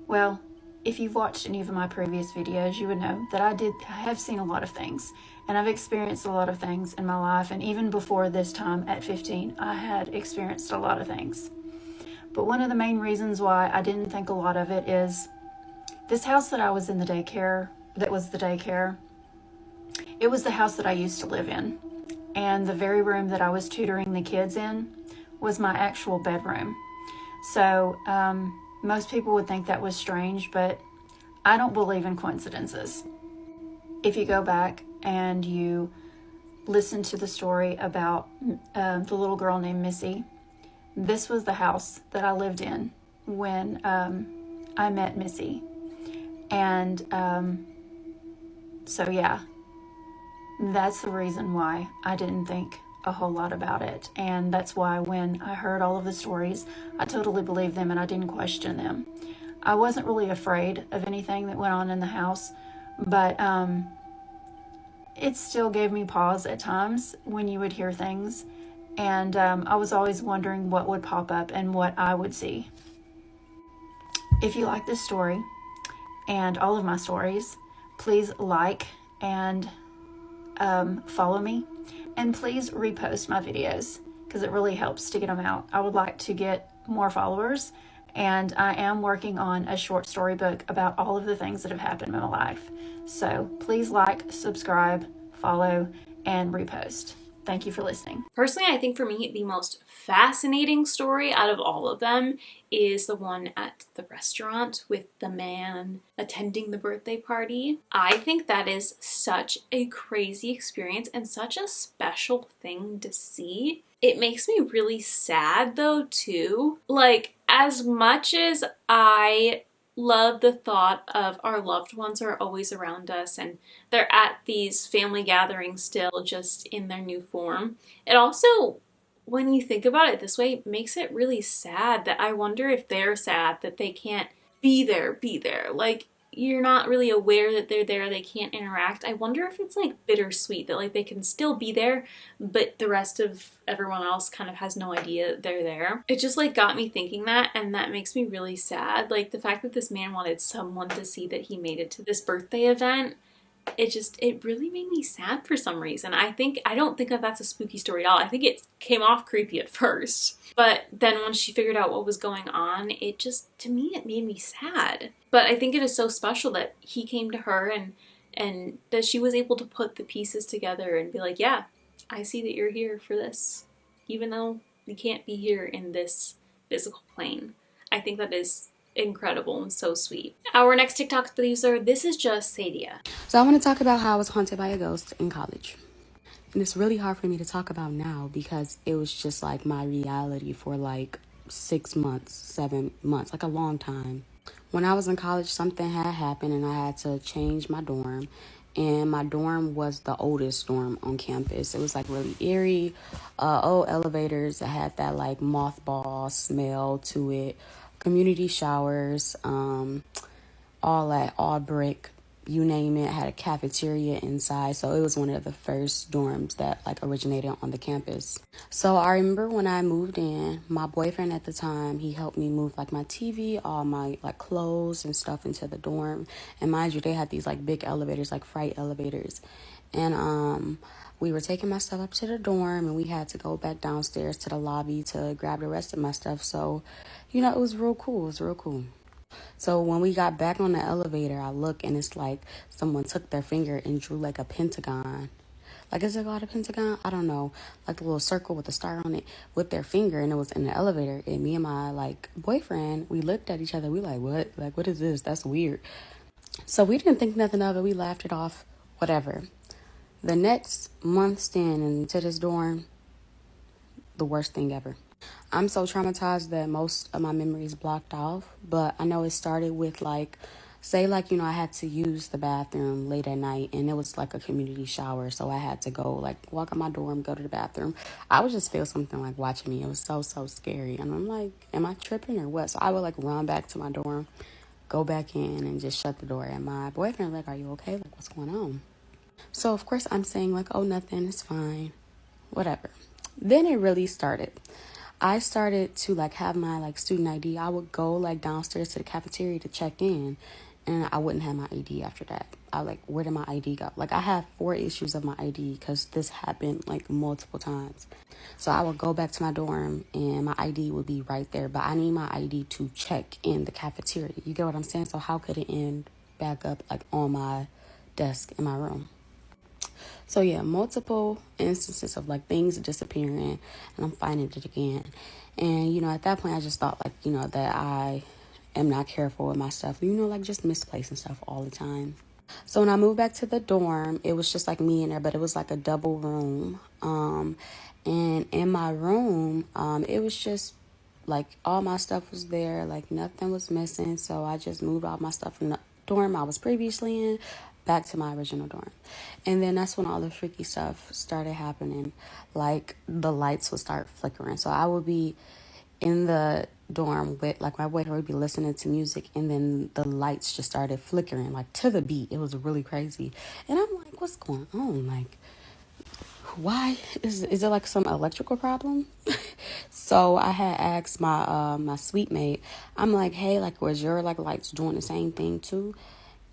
Speaker 11: Well, if you've watched any of my previous videos, you would know that I have seen a lot of things and I've experienced a lot of things in my life. And even before this time at 15, I had experienced a lot of things. But one of the main reasons why I didn't think a lot of it is this house that I was in the daycare, that was the daycare, it was the house that I used to live in. And the very room that I was tutoring the kids in was my actual bedroom. So most people would think that was strange, but I don't believe in coincidences. If you go back and you listen to the story about the little girl named Missy, this was the house that I lived in when I met Missy. And so yeah, that's the reason why I didn't think a whole lot about it. And that's why when I heard all of the stories, I totally believed them and I didn't question them. I wasn't really afraid of anything that went on in the house, but it still gave me pause at times when you would hear things. And I was always wondering what would pop up and what I would see. If you like this story and all of my stories, please like and follow me. And please repost my videos because it really helps to get them out. I would like to get more followers, and I am working on a short story book about all of the things that have happened in my life. So please like, subscribe, follow, and repost. Thank you for listening.
Speaker 1: Personally, I think for me, the most fascinating story out of all of them is the one at the restaurant with the man attending the birthday party. I think that is such a crazy experience and such a special thing to see. It makes me really sad though too. Like, as much as I love the thought of our loved ones are always around us and they're at these family gatherings still, just in their new form, it also, when you think about it this way, makes it really sad that I wonder if they're sad that they can't be there. Like, you're not really aware that they're there, they can't interact. I wonder if it's like bittersweet, that like they can still be there, but the rest of everyone else kind of has no idea they're there. It just like got me thinking that, and that makes me really sad. Like the fact that this man wanted someone to see that he made it to this birthday event, it really made me sad for some reason. I don't think that that's a spooky story at all. I think it came off creepy at first, but then when she figured out what was going on, to me, it made me sad. But I think it is so special that he came to her and that she was able to put the pieces together and be like, yeah, I see that you're here for this, even though you can't be here in this physical plane. I think that is incredible and so sweet. Our next TikTok user, this is just Sadia.
Speaker 12: So I want to talk about how I was haunted by a ghost in college. And it's really hard for me to talk about now because it was just like my reality for like 6 months, 7 months, like a long time. When I was in college, something had happened and I had to change my dorm. And my dorm was the oldest dorm on campus. It was like really eerie, old elevators that had that like mothball smell to it. Community showers, all brick, you name it, had a cafeteria inside. So it was one of the first dorms that like originated on the campus. So I remember when I moved in, my boyfriend at the time, he helped me move like my TV, all my like clothes and stuff into the dorm. And mind you, they had these like big elevators, like freight elevators. And we were taking my stuff up to the dorm and we had to go back downstairs to the lobby to grab the rest of my stuff. So, you know, it was real cool. It was real cool. So when we got back on the elevator, I look and it's like someone took their finger and drew like a pentagon. Like, is it called a pentagon? I don't know. Like a little circle with a star on it with their finger, and it was in the elevator. And me and my like boyfriend, we looked at each other. We like, what? Like, what is this? That's weird. So we didn't think nothing of it. We laughed it off. Whatever. The next month staying into this dorm, the worst thing ever. I'm so traumatized that most of my memories blocked off, but I know it started with like, say like, you know, I had to use the bathroom late at night and it was like a community shower. So I had to go like walk out my dorm, go to the bathroom. I would just feel something like watching me. It was so scary. And I'm like, am I tripping or what? So I would like run back to my dorm, go back in and just shut the door. And my boyfriend like, are you okay? Like, what's going on? So of course I'm saying like, oh, nothing, it's fine, whatever. Then it really started. I started to like have my like student ID. I would go like downstairs to the cafeteria to check in and I wouldn't have my ID after that. I like, where did my ID go? Like I have 4 issues of my ID because this happened like multiple times. So I would go back to my dorm and my ID would be right there, but I need my ID to check in the cafeteria. You get what I'm saying? So how could it end back up like on my desk in my room? So yeah, multiple instances of like things disappearing and I'm finding it again. And, you know, at that point I just thought like, you know, that I am not careful with my stuff, you know, like just misplacing stuff all the time. So when I moved back to the dorm, it was just like me in there, but it was like a double room. And in my room, it was just like all my stuff was there, like nothing was missing. So I just moved all my stuff from the dorm I was previously in back to my original dorm. And then that's when all the freaky stuff started happening. Like the lights would start flickering. So I would be in the dorm with like my boyfriend would be listening to music and then the lights just started flickering like to the beat. It was really crazy. And I'm like, what's going on? Like, why is it like some electrical problem? So I had asked my my suite mate, I'm like, hey, like was your like lights doing the same thing too?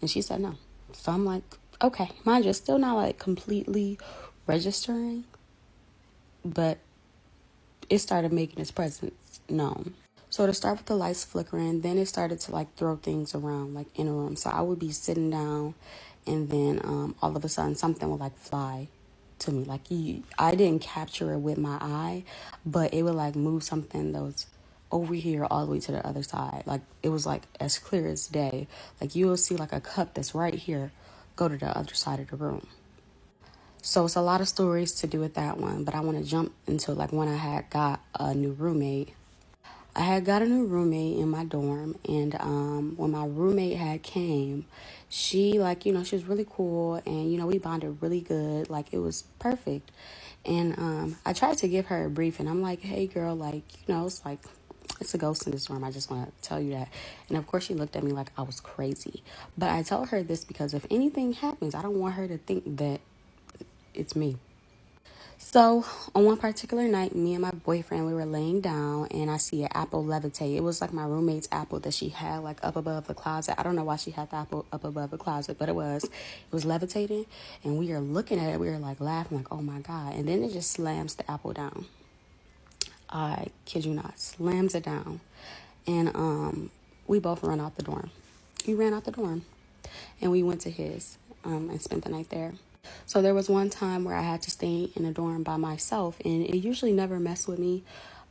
Speaker 12: And she said no. So I'm like, okay, mind you, still not like completely registering, but it started making its presence known. So to start with the lights flickering, then it started to like throw things around like in a room. So I would be sitting down and then all of a sudden something would like fly to me. Like I didn't capture it with my eye, but it would like move something that was over here all the way to the other side. Like it was like as clear as day. Like you will see like a cup that's right here go to the other side of the room. So it's a lot of stories to do with that one, but I want to jump into like when I had got a new roommate. I had got a new roommate in my dorm, and when my roommate had came, she like, you know, she was really cool, and you know, we bonded really good. Like it was perfect. And I tried to give her a briefing. I'm like, hey girl, like, you know, it's like It's a ghost in this dorm. I just want to tell you that. And of course she looked at me like I was crazy. But I tell her this because if anything happens, I don't want her to think that it's me. So on one particular night, me and my boyfriend, we were laying down and I see an apple levitate. It was like my roommate's apple that she had like up above the closet. I don't know why she had the apple up above the closet, but it was levitating. And we are looking at it. We were like laughing like, oh my God. And then it just slams the apple down. I kid you not, slams it down. And we both run out the dorm. We ran out the dorm and we went to his and spent the night there. So there was one time where I had to stay in a dorm by myself, and it usually never messed with me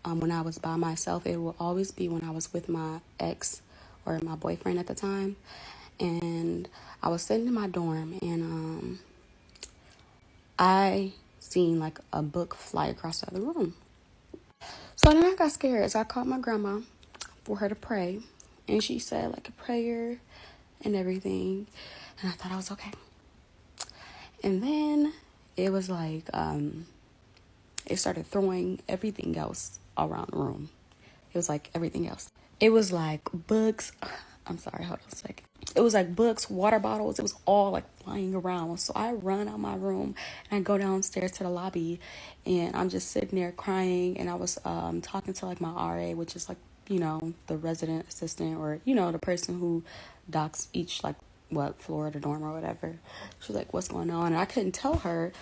Speaker 12: when I was by myself. It will always be when I was with my ex or my boyfriend at the time. And I was sitting in my dorm, and I seen like a book fly across the other room. So then I got scared, so I called my grandma for her to pray, and she said like a prayer and everything, and I thought I was okay. And then it was like, it started throwing everything else around the room. It was like everything else. It was like books. I'm sorry, hold on a second. It was like books, water bottles. It was all like flying around. So I run out my room and I go downstairs to the lobby and I'm just sitting there crying. And I was talking to like my RA, which is like, you know, the resident assistant or, you know, the person who docks each like floor of the dorm or whatever. She was like, what's going on? And I couldn't tell her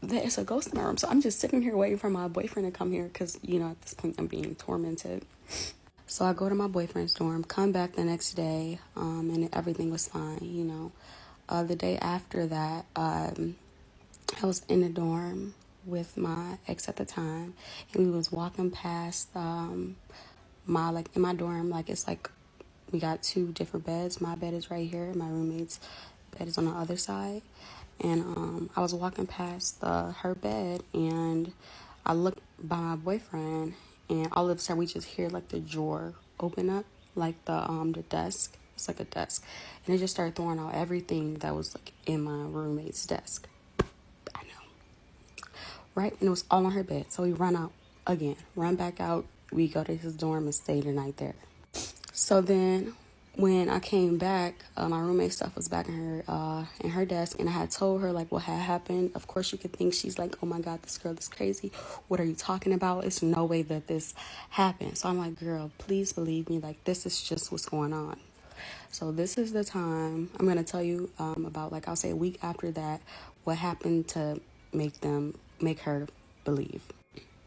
Speaker 12: that it's a ghost in my room. So I'm just sitting here waiting for my boyfriend to come here because, you know, at this point I'm being tormented. So I go to my boyfriend's dorm, come back the next day, and everything was fine, you know. The day after that, I was in the dorm with my ex at the time, and we was walking past in my dorm, like it's like we got two different beds. My bed is right here. My roommate's bed is on the other side. And I was walking past her bed, and I looked by my boyfriend, and all of a sudden we just hear like the drawer open up, like the desk. It's like a desk, and it just started throwing out everything that was like in my roommate's desk. I know, right? And it was all on her bed. So we run back out. We go to his dorm and stay the night there. So then when I came back, my roommate's stuff was back in her desk, and I had told her like what had happened. Of course, you could think she's like, oh my God, this girl is crazy. What are you talking about? It's no way that this happened. So I'm like, girl, please believe me. Like, this is just what's going on. So this is the time I'm going to tell you about, like, I'll say a week after that, what happened to make her believe.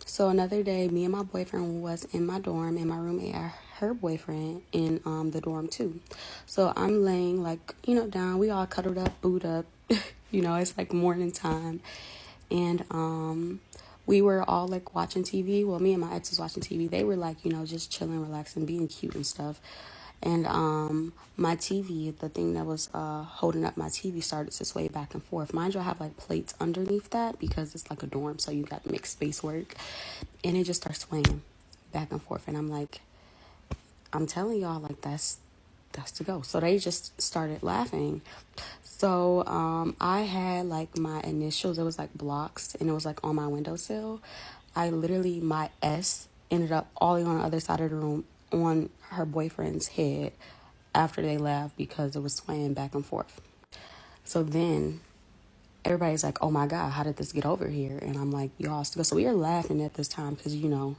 Speaker 12: So another day, me and my boyfriend was in my dorm, and my roommate had her boyfriend in the dorm too. So I'm laying like, you know, down. We all cuddled up, booed up. You know, it's like morning time. And we were all like watching TV. Well, me and my ex was watching TV. They were like, you know, just chilling, relaxing, being cute and stuff. And my TV, the thing that was holding up my TV, started to sway back and forth. Mind you, I have like plates underneath that because it's like a dorm, so you got to make space work. And it just starts swaying back and forth. And I'm like, I'm telling y'all, like, that's the ghost. So they just started laughing. So I had like my initials. It was like blocks, and it was like on my windowsill. My S ended up all the way on the other side of the room on her boyfriend's head after they laughed because it was swaying back and forth. So then everybody's like, oh my God, how did this get over here? And I'm like, y'all still. So we are laughing at this time because, you know,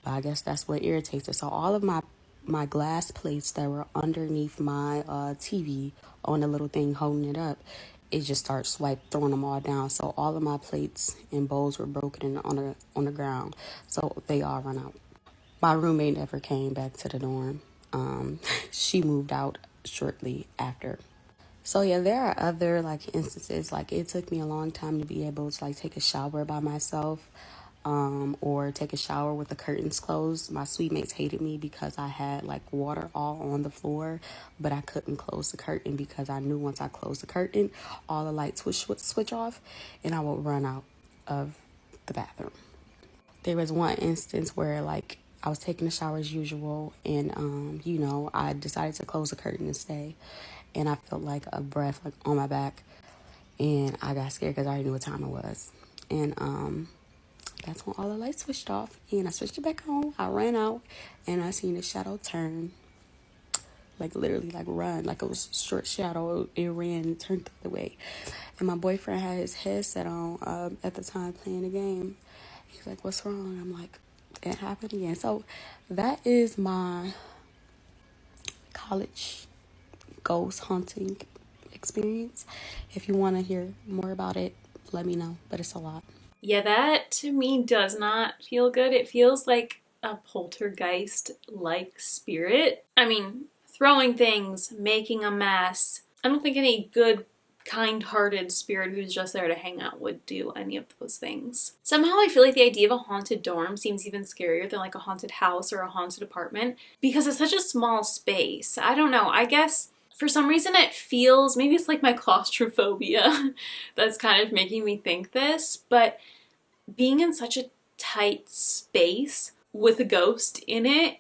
Speaker 12: I guess that's what irritates us. So all of my glass plates that were underneath my TV on the little thing holding it up, it just starts throwing them all down. So all of my plates and bowls were broken on the ground. So they all run out. My roommate never came back to the dorm. She moved out shortly after. So yeah, there are other like instances. Like, it took me a long time to be able to like take a shower by myself, or take a shower with the curtains closed. My suite mates hated me because I had like water all on the floor, but I couldn't close the curtain because I knew once I closed the curtain, all the lights would switch off and I would run out of the bathroom. There was one instance where like I was taking a shower as usual, and you know, I decided to close the curtain and stay, and I felt like a breath like on my back, and I got scared because I already knew what time it was. And That's when all the lights switched off. And I switched it back on. I ran out and I seen a shadow turn. Like literally like run. Like it was a short shadow. It ran and turned the other way. And my boyfriend had his headset on at the time playing the game. He's like, what's wrong? I'm like, it happened again. So that is my college ghost haunting experience. If you want to hear more about it, let me know. But it's a lot.
Speaker 1: Yeah, that to me does not feel good. It feels like a poltergeist-like spirit. I mean, throwing things, making a mess. I don't think any good, kind-hearted spirit who's just there to hang out would do any of those things. Somehow I feel like the idea of a haunted dorm seems even scarier than like a haunted house or a haunted apartment because it's such a small space. I don't know. I guess for some reason it feels, maybe it's like my claustrophobia that's kind of making me think this, but being in such a tight space with a ghost in it,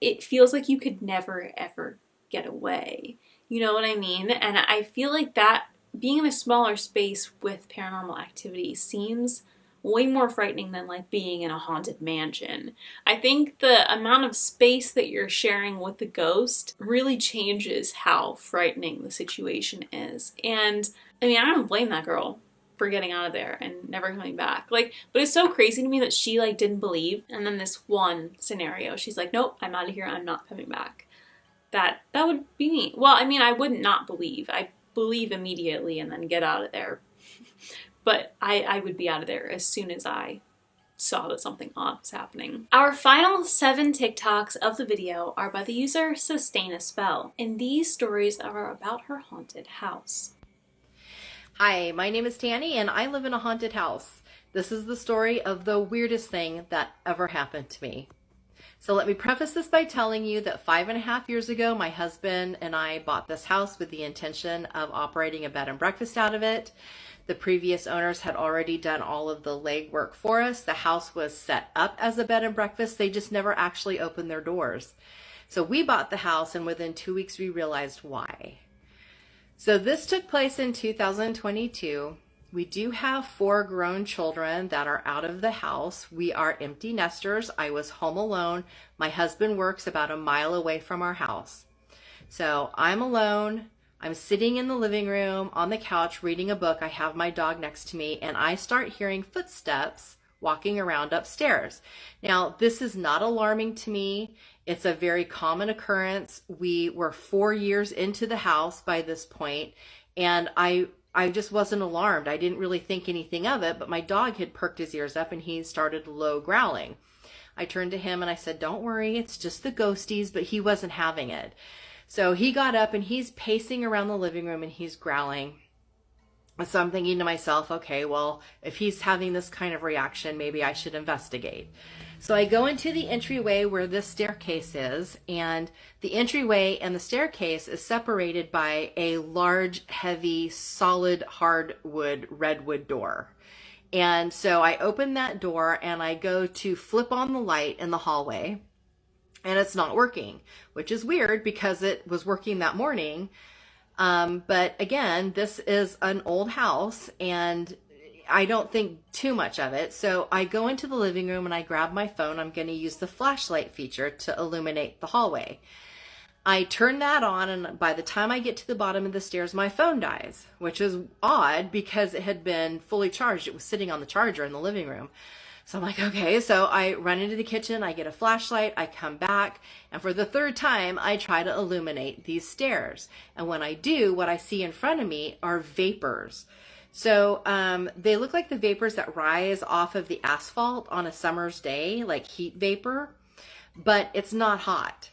Speaker 1: it feels like you could never ever get away. You know what I mean? And I feel like that being in a smaller space with paranormal activity seems way more frightening than like being in a haunted mansion. I think the amount of space that you're sharing with the ghost really changes how frightening the situation is. And I mean, I don't blame that girl for getting out of there and never coming back. Like, but it's so crazy to me that she like didn't believe. And then this one scenario, she's like, nope, I'm out of here. I'm not coming back. That would be me. Well, I mean, I would not believe. I believe immediately and then get out of there. But I would be out of there as soon as I saw that something odd was happening. Our final 7 TikToks of the video are by the user Sustain a Spell, and these stories are about her haunted house.
Speaker 13: Hi, my name is Tanny and I live in a haunted house. This is the story of the weirdest thing that ever happened to me. So let me preface this by telling you that 5.5 years ago, my husband and I bought this house with the intention of operating a bed and breakfast out of it. The previous owners had already done all of the legwork for us. The house was set up as a bed and breakfast. They just never actually opened their doors. So we bought the house and within 2 weeks we realized why. So this took place in 2022. We do have 4 grown children that are out of the house. We are empty nesters. I was home alone. My husband works about a mile away from our house. So I'm alone. I'm sitting in the living room on the couch reading a book. I have my dog next to me and I start hearing footsteps walking around upstairs. Now, this is not alarming to me. It's a very common occurrence. We were 4 years into the house by this point, and I just wasn't alarmed. I didn't really think anything of it, but my dog had perked his ears up and he started low growling. I turned to him and I said, don't worry, it's just the ghosties, but he wasn't having it. So he got up and he's pacing around the living room and he's growling. So I'm thinking to myself, okay, well, if he's having this kind of reaction, maybe I should investigate. So I go into the entryway where this staircase is, and the entryway and the staircase is separated by a large, heavy, solid hardwood redwood door. And so I open that door and I go to flip on the light in the hallway, and it's not working, which is weird because it was working that morning. But again, this is an old house and I don't think too much of it. So I go into the living room and I grab my phone. I'm going to use the flashlight feature to illuminate the hallway. I turn that on, and by the time I get to the bottom of the stairs, my phone dies, which is odd because it had been fully charged. It was sitting on the charger in the living room. So I'm like, okay, so I run into the kitchen, I get a flashlight, I come back, and for the 3rd time, I try to illuminate these stairs. And when I do, what I see in front of me are vapors. So they look like the vapors that rise off of the asphalt on a summer's day, like heat vapor, but it's not hot.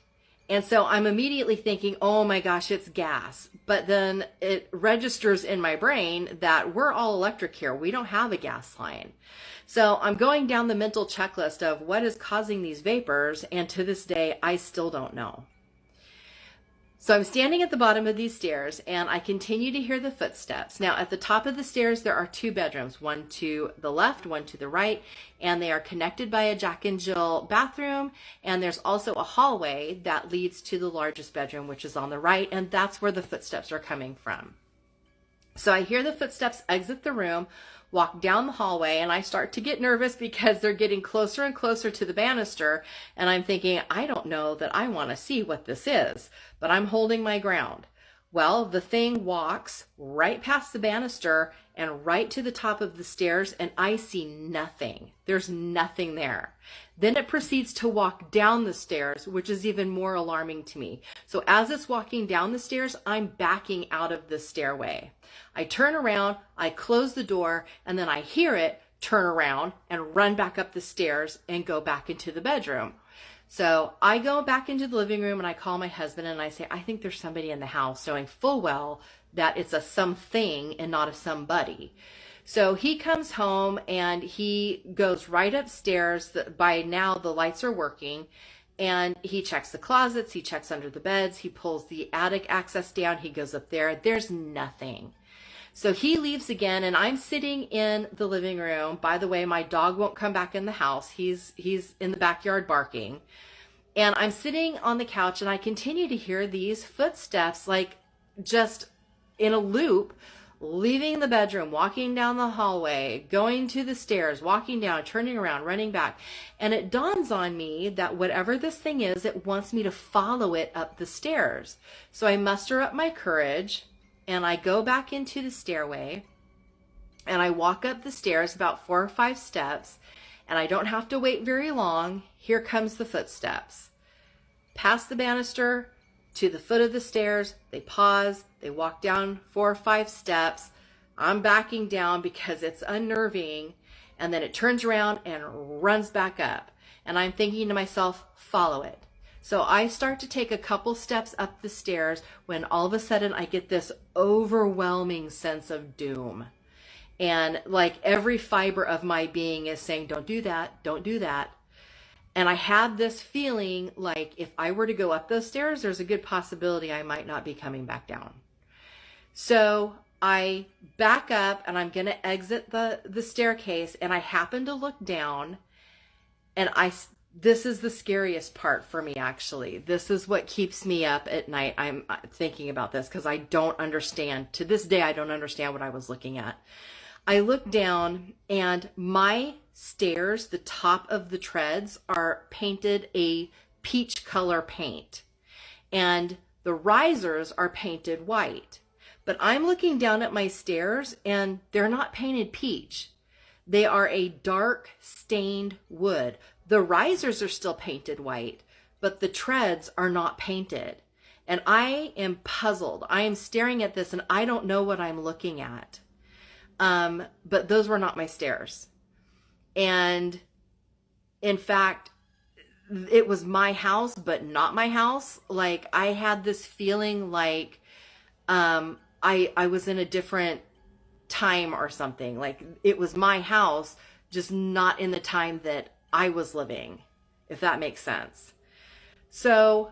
Speaker 13: And so I'm immediately thinking, oh my gosh, it's gas. But then it registers in my brain that we're all electric here. We don't have a gas line. So I'm going down the mental checklist of what is causing these vapors. And to this day, I still don't know. So I'm standing at the bottom of these stairs and I continue to hear the footsteps. Now at the top of the stairs, there are 2 bedrooms, one to the left, one to the right, and they are connected by a Jack and Jill bathroom. And there's also a hallway that leads to the largest bedroom, which is on the right. And that's where the footsteps are coming from. So I hear the footsteps exit the room, walk down the hallway, and I start to get nervous because they're getting closer and closer to the banister. And I'm thinking, I don't know that I want to see what this is, but I'm holding my ground. Well, the thing walks right past the banister and right to the top of the stairs, and I see nothing. There's nothing there. Then it proceeds to walk down the stairs, which is even more alarming to me. So as it's walking down the stairs, I'm backing out of the stairway. I turn around, I close the door, and then I hear it turn around and run back up the stairs and go back into the bedroom. So I go back into the living room and I call my husband and I say, I think there's somebody in the house, knowing full well that it's a something and not a somebody. So he comes home and he goes right upstairs. By now the lights are working, and he checks the closets, he checks under the beds, he pulls the attic access down, he goes up there. There's nothing. So he leaves again, and I'm sitting in the living room. By the way, my dog won't come back in the house. He's in the backyard barking. And I'm sitting on the couch, and I continue to hear these footsteps, like just in a loop, leaving the bedroom, walking down the hallway, going to the stairs, walking down, turning around, running back. And it dawns on me that whatever this thing is, it wants me to follow it up the stairs. So I muster up my courage, and I go back into the stairway, and I walk up the stairs about 4 or 5 steps, and I don't have to wait very long. Here comes the footsteps. Past the banister to the foot of the stairs, they pause, they walk down 4 or 5 steps. I'm backing down because it's unnerving, and then it turns around and runs back up. And I'm thinking to myself, follow it. So I start to take a couple steps up the stairs when all of a sudden I get this overwhelming sense of doom. And like every fiber of my being is saying, don't do that, don't do that. And I had this feeling like if I were to go up those stairs, there's a good possibility I might not be coming back down. So I back up and I'm going to exit the staircase, and I happen to look down, and this is the scariest part for me, actually. This is what keeps me up at night. I'm thinking about this because I don't understand. To this day, I don't understand what I was looking at. I look down, and my stairs, the top of the treads, are painted a peach color paint. And the risers are painted white. But I'm looking down at my stairs, and they're not painted peach. They are a dark stained wood. The risers are still painted white, but the treads are not painted. And I am puzzled. I am staring at this and I don't know what I'm looking at. But those were not my stairs. And in fact, it was my house, but not my house. Like I had this feeling like I was in a different time or something. Like it was my house, just not in the time that I was living, if that makes sense. So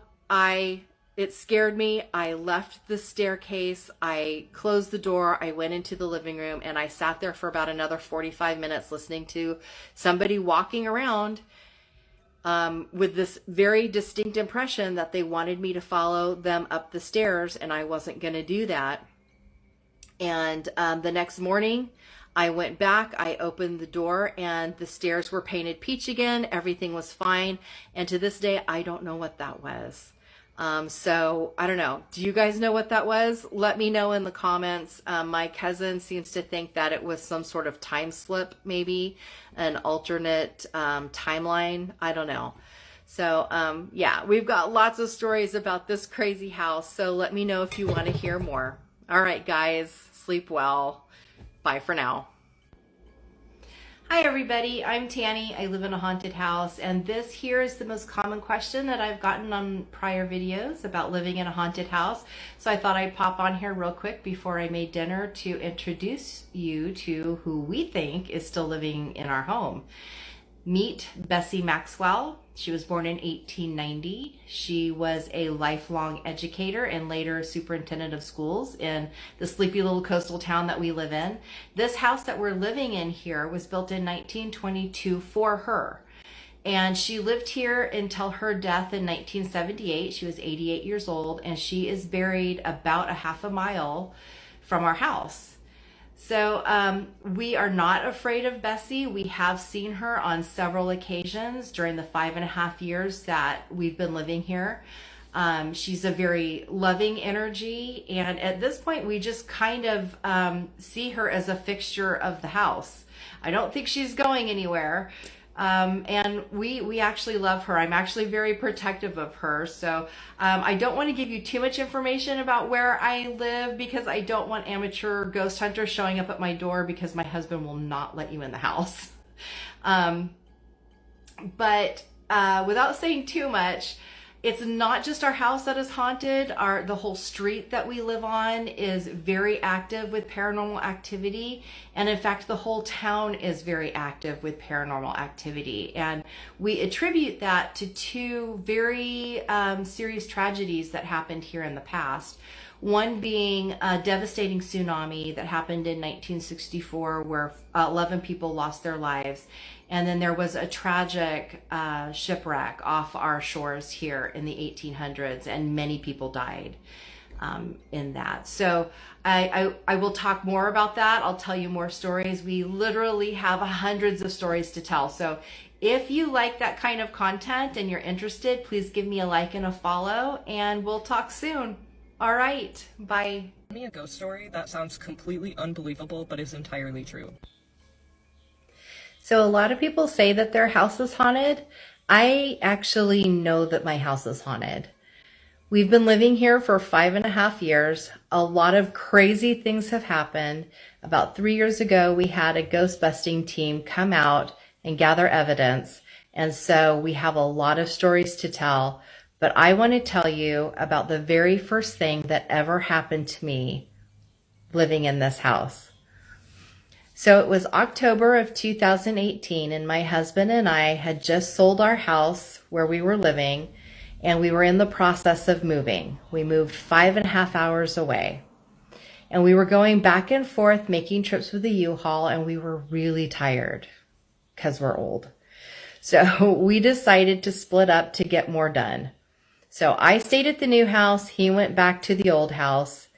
Speaker 13: it scared me. I left the staircase. I closed the door. I went into the living room, and I sat there for about another 45 minutes listening to somebody walking around with this very distinct impression that they wanted me to follow them up the stairs, and I wasn't going to do that. And the next morning, I went back, I opened the door, and the stairs were painted peach again. Everything was fine. And to this day, I don't know what that was. So I don't know. Do you guys know what that was? Let me know in the comments. My cousin seems to think that it was some sort of time slip, maybe an alternate timeline. I don't know. So yeah, we've got lots of stories about this crazy house. So let me know if you want to hear more. All right, guys, sleep well. Bye for now. Hi everybody, I'm Tanny. I live in a haunted house, and this here is the most common question that I've gotten on prior videos about living in a haunted house. So I thought I'd pop on here real quick before I made dinner to introduce you to who we think is still living in our home. Meet Bessie Maxwell. She was born in 1890. She was a lifelong educator and later superintendent of schools in the sleepy little coastal town that we live in. This house that we're living in here was built in 1922 for her. And she lived here until her death in 1978. She was 88 years old, and she is buried about a half a mile from our house. So we are not afraid of Bessie. We have seen her on several occasions during the 5.5 years that we've been living here. She's a very loving energy, and at this point we just kind of see her as a fixture of the house. I don't think she's going anywhere. And we actually love her. I'm actually very protective of her. So I don't want to give you too much information about where I live, because I don't want amateur ghost hunters showing up at my door, because my husband will not let you in the house. But without saying too much, it's not just our house that is haunted. The whole street that we live on is very active with paranormal activity. And in fact, the whole town is very active with paranormal activity. And we attribute that to two very serious tragedies that happened here in the past. One being a devastating tsunami that happened in 1964, where 11 people lost their lives. And then there was a tragic shipwreck off our shores here in the 1800s, and many people died in that. So I will talk more about that. I'll tell you more stories. We literally have hundreds of stories to tell. So if you like that kind of content and you're interested, please give me a like and a follow, and we'll talk soon. All right, bye.
Speaker 3: Me a ghost story that sounds completely unbelievable but is entirely true.
Speaker 13: So a lot of people say that their house is haunted. I actually know that my house is haunted. We've been living here for 5.5 years. A lot of crazy things have happened. About 3 years ago, we had a ghost busting team come out and gather evidence. And so we have a lot of stories to tell. But I want to tell you about the very first thing that ever happened to me living in this house. So it was October of 2018, and my husband and I had just sold our house where we were living, and we were in the process of moving. We moved 5.5 hours away, and we were going back and forth making trips with the U-Haul, and we were really tired because we're old. So we decided to split up to get more done. So I stayed at the new house. He went back to the old house.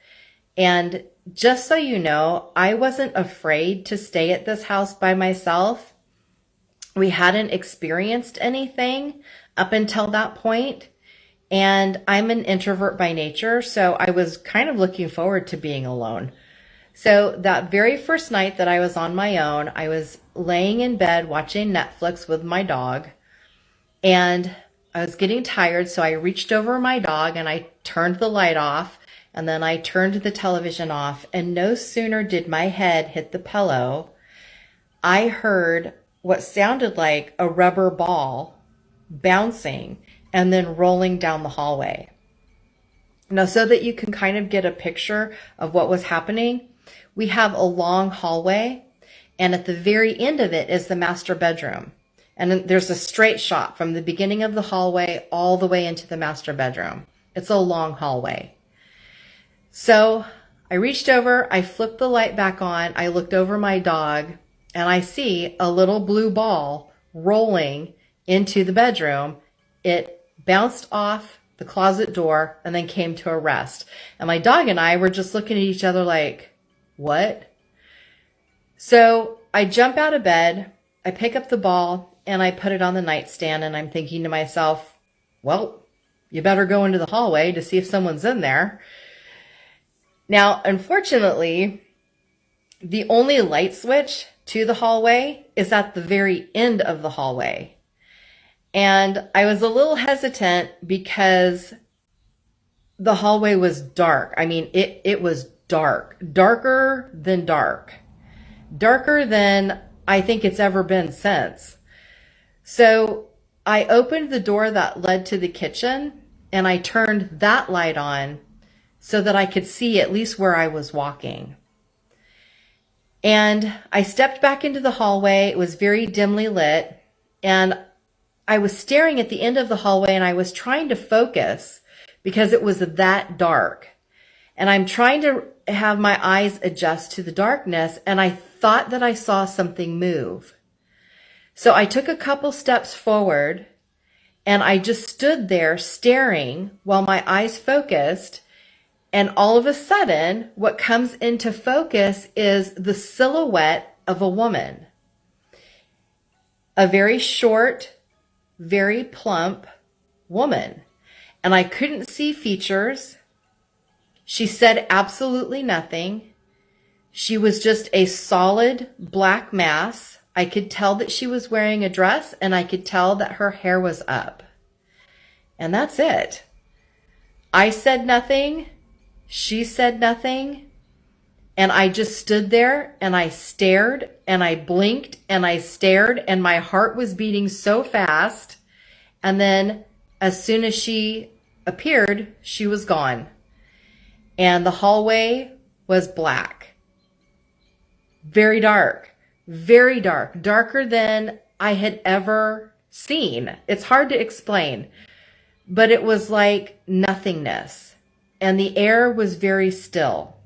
Speaker 13: And just so you know, I wasn't afraid to stay at this house by myself. We hadn't experienced anything up until that point. And I'm an introvert by nature, so I was kind of looking forward to being alone. So that very first night that I was on my own, I was laying in bed watching Netflix with my dog. And I was getting tired, so I reached over my dog and I turned the light off, and then I turned the television off, and no sooner did my head hit the pillow, I heard what sounded like a rubber ball bouncing and then rolling down the hallway. Now, so that you can kind of get a picture of what was happening, we have a long hallway, and at the very end of it is the master bedroom. And then there's a straight shot from the beginning of the hallway all the way into the master bedroom. It's a long hallway. So I reached over, I flipped the light back on, I looked over my dog, and I see a little blue ball rolling into the bedroom. It bounced off the closet door and then came to a rest. And my dog and I were just looking at each other like, what? So I jump out of bed, I pick up the ball, and I put it on the nightstand, and I'm thinking to myself, well, you better go into the hallway to see if someone's in there. Now, unfortunately, the only light switch to the hallway is at the very end of the hallway. And I was a little hesitant because the hallway was dark. I mean, it was dark, darker than dark, darker than I think it's ever been since. So I opened the door that led to the kitchen, and I turned that light on so that I could see at least where I was walking. And I stepped back into the hallway. It was very dimly lit, and I was staring at the end of the hallway, and I was trying to focus because it was that dark. And I'm trying to have my eyes adjust to the darkness, and I thought that I saw something move. So I took a couple steps forward, and I just stood there staring while my eyes focused. And all of a sudden, what comes into focus is the silhouette of a woman. A very short, very plump woman. And I couldn't see features. She said absolutely nothing. She was just a solid black mass. I could tell that she was wearing a dress, and I could tell that her hair was up. And that's it. I said nothing. She said nothing. And I just stood there and I stared and I blinked and I stared, and my heart was beating so fast. And then as soon as she appeared, she was gone. And the hallway was black. Very dark, darker than I had ever seen. It's hard to explain, but it was like nothingness. And the air was very still.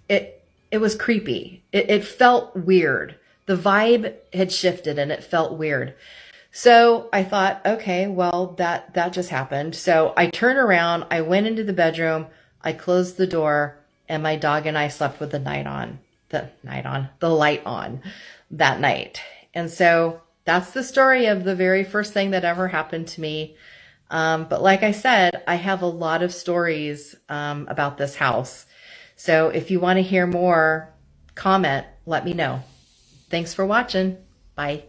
Speaker 13: It was creepy. It felt weird. The vibe had shifted and it felt weird. So I thought, okay, well, that just happened. So I turned around, I went into the bedroom, I closed the door, and my dog and I slept with the light on that night. And so that's the story of the very first thing that ever happened to me. But like I said, I have a lot of stories about this house. So if you want to hear more, comment, let me know. Thanks for watching. Bye.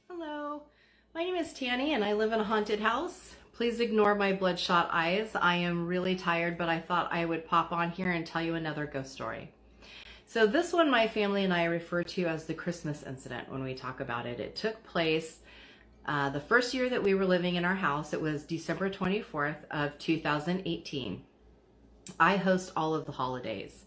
Speaker 6: Hello, my name is Tanny and I live in a haunted house. Please ignore my bloodshot eyes. I am really tired, but I thought I would pop on here and tell you another ghost story. So this one my family and I refer to as the Christmas incident when we talk about it. It took place the first year that we were living in our house. It was December 24th of 2018. I host all of the holidays,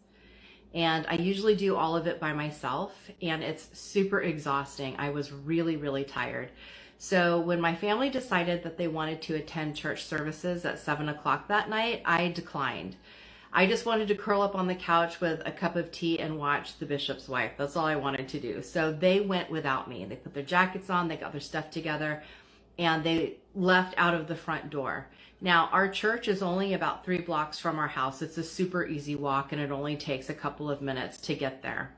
Speaker 6: and I usually do all of it by myself, and it's super exhausting. I was really, really tired. So when my family decided that they wanted to attend church services at 7 o'clock that night, I declined. I just wanted to curl up on the couch with a cup of tea and watch The Bishop's Wife. That's all I wanted to do. So they went without me. They put their jackets on, they got their stuff together, and they left out of the front door. Now, our church is only about 3 blocks from our house. It's a super easy walk, and it only takes a couple of minutes to get there.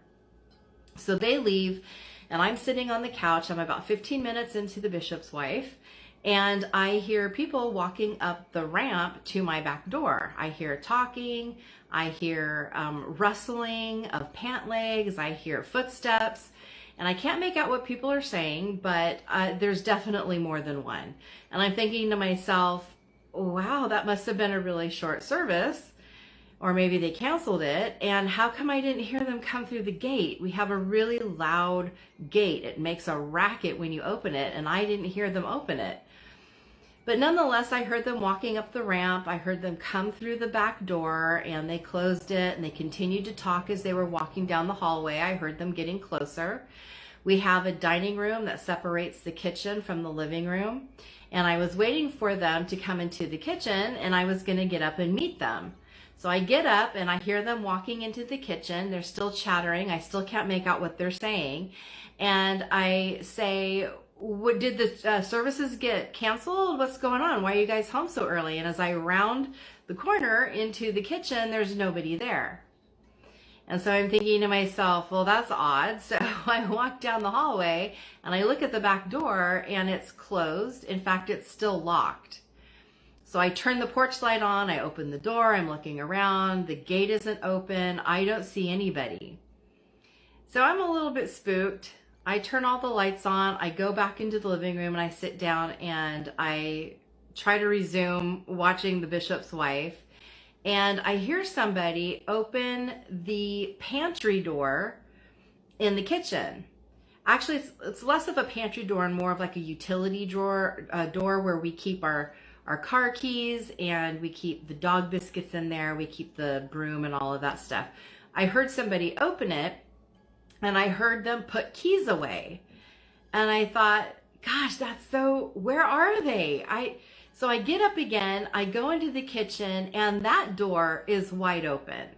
Speaker 6: So they leave, and I'm sitting on the couch. I'm about 15 minutes into The Bishop's Wife, and I hear people walking up the ramp to my back door. I hear talking. I hear rustling of pant legs. I hear footsteps, and I can't make out what people are saying, but there's definitely more than one. And I'm thinking to myself, wow, that must have been a really short service, or maybe they canceled it. And how come I didn't hear them come through the gate? We have a really loud gate. It makes a racket when you open it, and I didn't hear them open it. But nonetheless, I heard them walking up the ramp. I heard them come through the back door, and they closed it, and they continued to talk as they were walking down the hallway. I heard them getting closer. We have a dining room that separates the kitchen from the living room. And I was waiting for them to come into the kitchen, and I was going to get up and meet them. So I get up and I hear them walking into the kitchen. They're still chattering. I still can't make out what they're saying. And I say, did the services get canceled? What's going on? Why are you guys home so early? And as I round the corner into the kitchen, there's nobody there. And so I'm thinking to myself, well, that's odd. So I walk down the hallway and I look at the back door, and it's closed. In fact, it's still locked. So I turn the porch light on. I open the door. I'm looking around. The gate isn't open. I don't see anybody. So I'm a little bit spooked. I turn all the lights on. I go back into the living room and I sit down and I try to resume watching The Bishop's Wife. And I hear somebody open the pantry door in the kitchen. Actually, it's less of a pantry door and more of like a utility door where we keep our car keys, and we keep the dog biscuits in there. We keep the broom and all of that stuff. I heard somebody open it, and I heard them put keys away. And I thought, gosh, where are they? So I get up again, I go into the kitchen, and that door is wide open.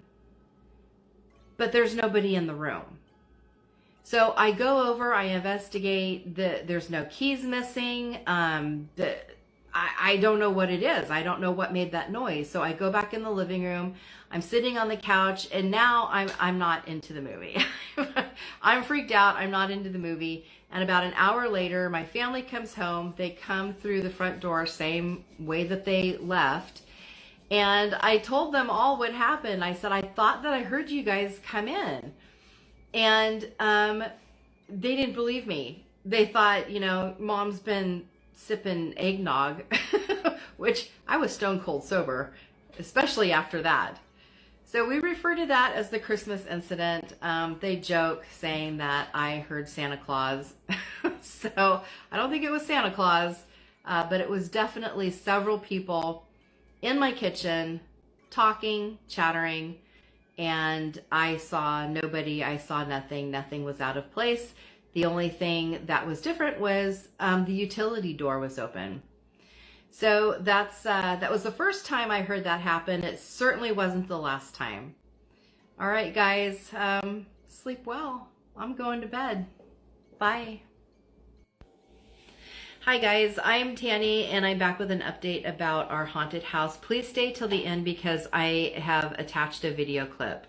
Speaker 6: But there's nobody in the room. So I go over, I investigate, there's no keys missing. I
Speaker 13: I don't know what it is. I don't know what made that noise. So I go back in the living room. I'm sitting on the couch, and now I'm not into the movie. I'm freaked out. I'm not into the movie. And about an hour later, my family comes home. They come through the front door, same way that they left. And I told them all what happened. I said, I thought that I heard you guys come in. And they didn't believe me. They thought, you know, Mom's been sipping eggnog, which I was stone cold sober, especially after that. So we refer to that as the Christmas incident. They joke saying that I heard Santa Claus. So I don't think it was Santa Claus, but it was definitely several people in my kitchen talking, chattering, and I saw nobody. I saw nothing. Nothing was out of place. The only thing that was different was the utility door was open. So that was the first time I heard that happen. It certainly wasn't the last time. All right, guys, sleep well. I'm going to bed. Bye. Hi guys, I'm Tanny and I'm back with an update about our haunted house. Please stay till the end because I have attached a video clip.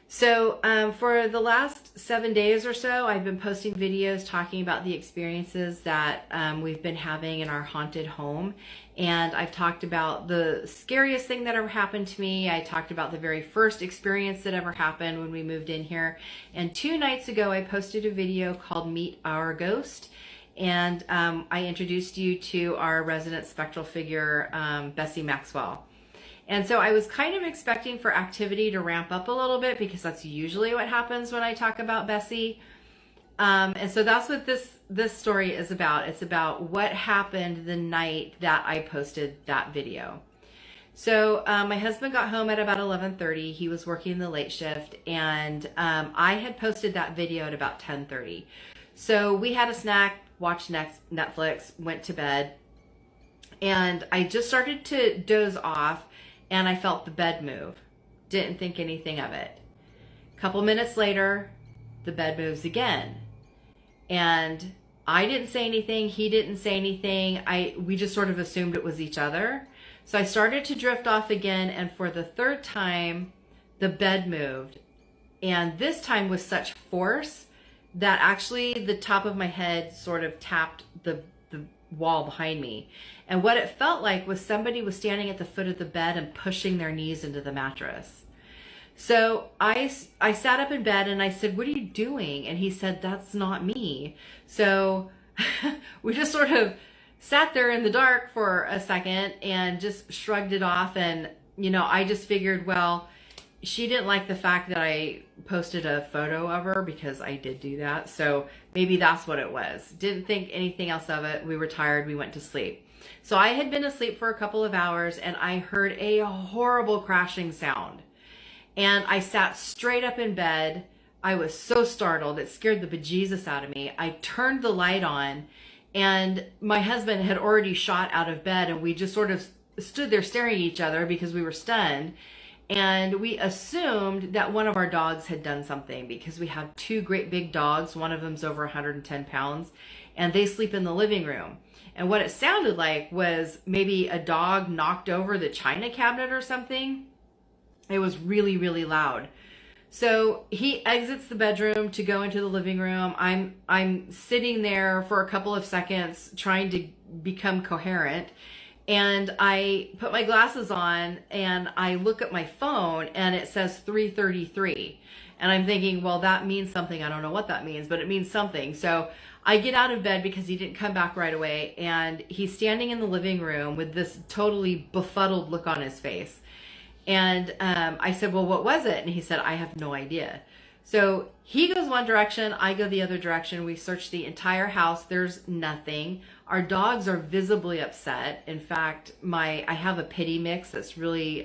Speaker 13: So for the last 7 days or so, I've been posting videos talking about the experiences that we've been having in our haunted home. And I've talked about the scariest thing that ever happened to me. I talked about the very first experience that ever happened when we moved in here. And 2 nights ago, I posted a video called Meet Our Ghost. And I introduced you to our resident spectral figure, Bessie Maxwell. And so I was kind of expecting for activity to ramp up a little bit because that's usually what happens when I talk about Bessie. And so that's what this story is about. It's about what happened the night that I posted that video. So my husband got home at about 11:30. He was working the late shift, and I had posted that video at about 10:30. So we had a snack, watched Netflix, went to bed, and I just started to doze off, and I felt the bed move. Didn't think anything of it. A couple minutes later, the bed moves again. And I didn't say anything, he didn't say anything. We just sort of assumed it was each other. So I started to drift off again, and for the 3rd time, the bed moved. And this time with such force that actually the top of my head sort of tapped the wall behind me. And what it felt like was somebody was standing at the foot of the bed and pushing their knees into the mattress. So I sat up in bed and I said, "What are you doing?" And he said, "That's not me." So we just sort of sat there in the dark for a second and just shrugged it off. And, you know, I just figured, well, she didn't like the fact that I posted a photo of her because I did do that. So maybe that's what it was. Didn't think anything else of it. We were tired. We went to sleep. So I had been asleep for a couple of hours and I heard a horrible crashing sound. And I sat straight up in bed. I was so startled. It scared the bejesus out of me. I turned the light on and my husband had already shot out of bed, and we just sort of stood there staring at each other because we were stunned. And we assumed that one of our dogs had done something because we have 2 great big dogs. One of them's over 110 pounds and they sleep in the living room. And what it sounded like was maybe a dog knocked over the china cabinet or something. It was really, really loud. So he exits the bedroom to go into the living room. I'm sitting there for a couple of seconds trying to become coherent. And I put my glasses on and I look at my phone and it says 3:33. And I'm thinking, well, that means something. I don't know what that means, but it means something. So I get out of bed because he didn't come back right away. And he's standing in the living room with this totally befuddled look on his face. And I said, well, what was it? And he said, I have no idea. So he goes one direction, I go the other direction. We search the entire house. There's nothing. Our dogs are visibly upset. In fact, I have a pity mix that's really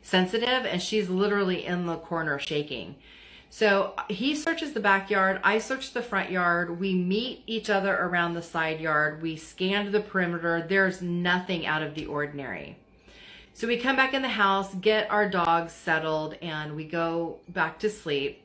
Speaker 13: sensitive, and she's literally in the corner shaking. So he searches the backyard. I search the front yard. We meet each other around the side yard. We scanned the perimeter. There's nothing out of the ordinary. So we come back in the house, get our dogs settled, and we go back to sleep.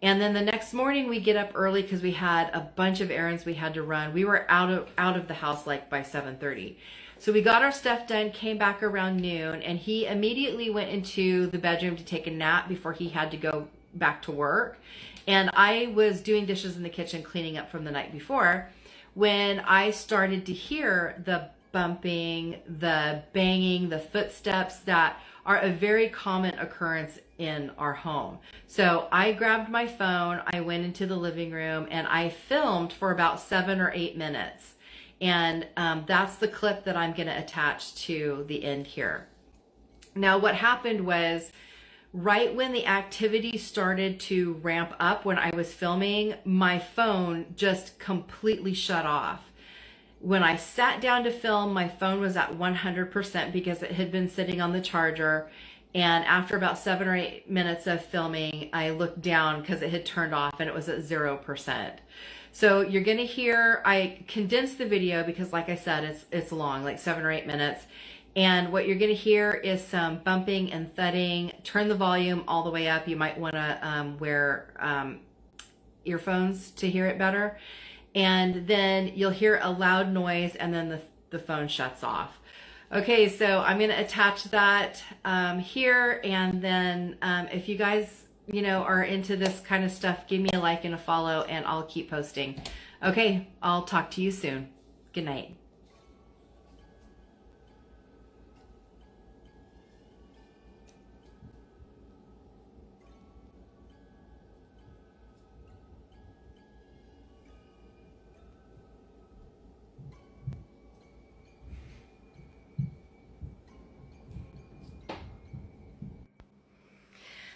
Speaker 13: And then the next morning we get up early because we had a bunch of errands we had to run. We were out of the house like by 7:30. So we got our stuff done, came back around noon, and he immediately went into the bedroom to take a nap before he had to go back to work. And I was doing dishes in the kitchen, cleaning up from the night before, when I started to hear the bumping, the banging, the footsteps that are a very common occurrence in our home. So I grabbed my phone, I went into the living room, and I filmed for about 7 or 8 minutes. And that's the clip that I'm going to attach to the end here. Now, what happened was, right when the activity started to ramp up when I was filming, my phone just completely shut off. When I sat down to film, my phone was at 100% because it had been sitting on the charger. And after about 7 or 8 minutes of filming, I looked down because it had turned off and it was at 0%. So you're going to hear, I condensed the video because like I said, it's long, like 7 or 8 minutes. And what you're going to hear is some bumping and thudding. Turn the volume all the way up. You might want to wear earphones to hear it better. And then you'll hear a loud noise and then the phone shuts off. Okay, so I'm going to attach that here. And then if you guys are into this kind of stuff, give me a like and a follow and I'll keep posting. Okay, I'll talk to you soon. Good night.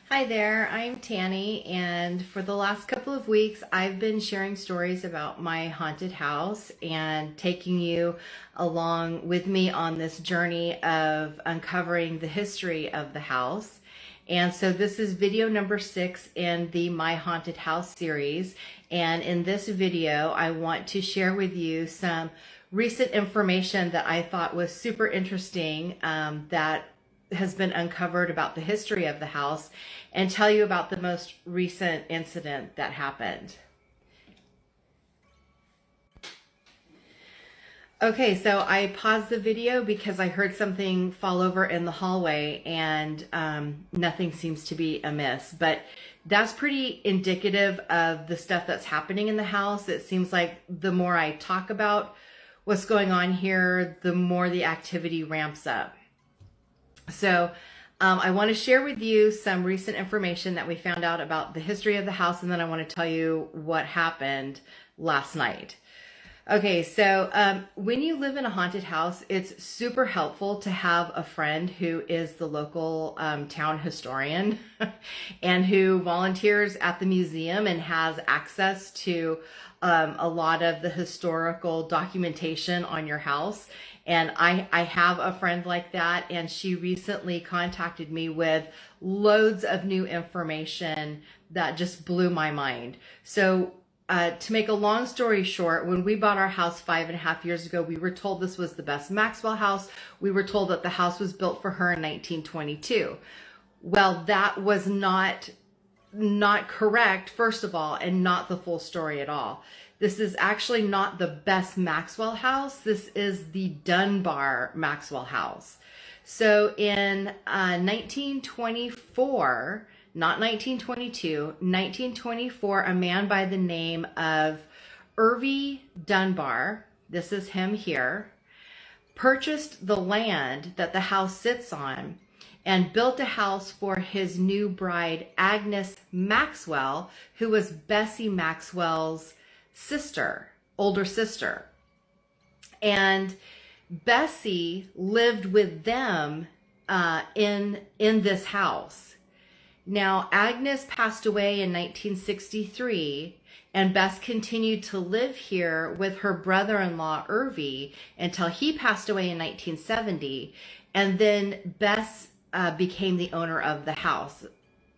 Speaker 13: Hi there, I'm Tanny, and for the last couple of weeks I've been sharing stories about my haunted house and taking you along with me on this journey of uncovering the history of the house. And so this is video number 6 in the My Haunted House series, and in this video I want to share with you some recent information that I thought was super interesting that has been uncovered about the history of the house, and tell you about the most recent incident that happened. Okay, so I paused the video because I heard something fall over in the hallway and nothing seems to be amiss, but that's pretty indicative of the stuff that's happening in the house. It seems like the more I talk about what's going on here, the more the activity ramps up. So I want to share with you some recent information that we found out about the history of the house, and then I want to tell you what happened last night. Okay, so when you live in a haunted house, it's super helpful to have a friend who is the local town historian and who volunteers at the museum and has access to a lot of the historical documentation on your house. And I have a friend like that, and she recently contacted me with loads of new information that just blew my mind. So to make a long story short, when we bought our house 5.5 years ago, we were told this was the best Maxwell house. We were told that the house was built for her in 1922. Well, that was not correct, first of all, and not the full story at all. This is actually not the best Maxwell house. This is the Dunbar Maxwell house. So in 1924, not 1922, 1924, a man by the name of Irving Dunbar, this is him here, purchased the land that the house sits on and built a house for his new bride, Agnes Maxwell, who was Bessie Maxwell's older sister. And Bessie lived with them in this house. Now, Agnes passed away in 1963, and Bess continued to live here with her brother-in-law, Irving, until he passed away in 1970. And then Bess became the owner of the house.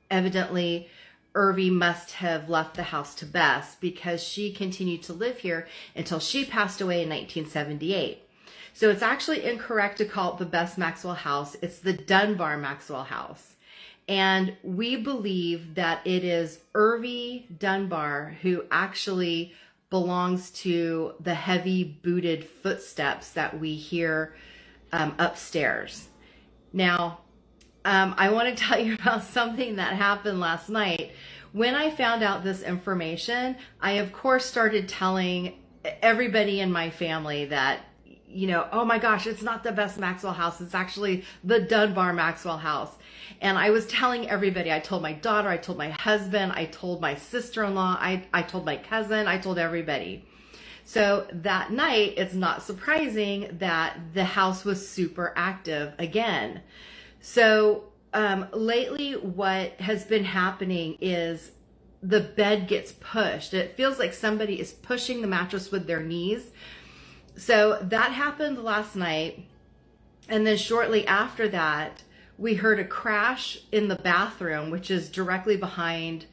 Speaker 13: Evidently, Irving must have left the house to Bess because she continued to live here until she passed away in 1978. So it's actually incorrect to call it the Bess Maxwell house. It's the Dunbar Maxwell house. And we believe that it is Irvy Dunbar who actually belongs to the heavy booted footsteps that we hear upstairs. Now, I want to tell you about something that happened last night. When I found out this information, I of course started telling everybody in my family that, you know, oh my gosh, it's not the best Maxwell house. It's actually the Dunbar Maxwell house. And I was telling everybody. I told my daughter, I told my husband, I told my sister-in-law, I told my cousin, I told everybody. So that night, it's not surprising that the house was super active again. So lately what has been happening is the bed gets pushed. It feels like somebody is pushing the mattress with their knees. So that happened last night. And then shortly after that, we heard a crash in the bathroom, which is directly behind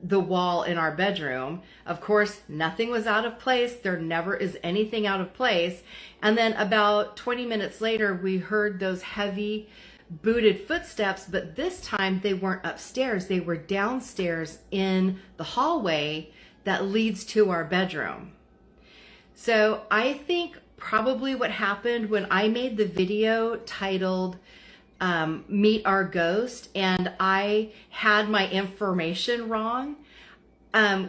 Speaker 13: the wall in our bedroom. Of course, nothing was out of place. There never is anything out of place. And then about 20 minutes later, we heard those heavy booted footsteps, but this time they weren't upstairs. They were downstairs in the hallway that leads to our bedroom. So I think probably what happened when I made the video titled Meet Our Ghost and I had my information wrong,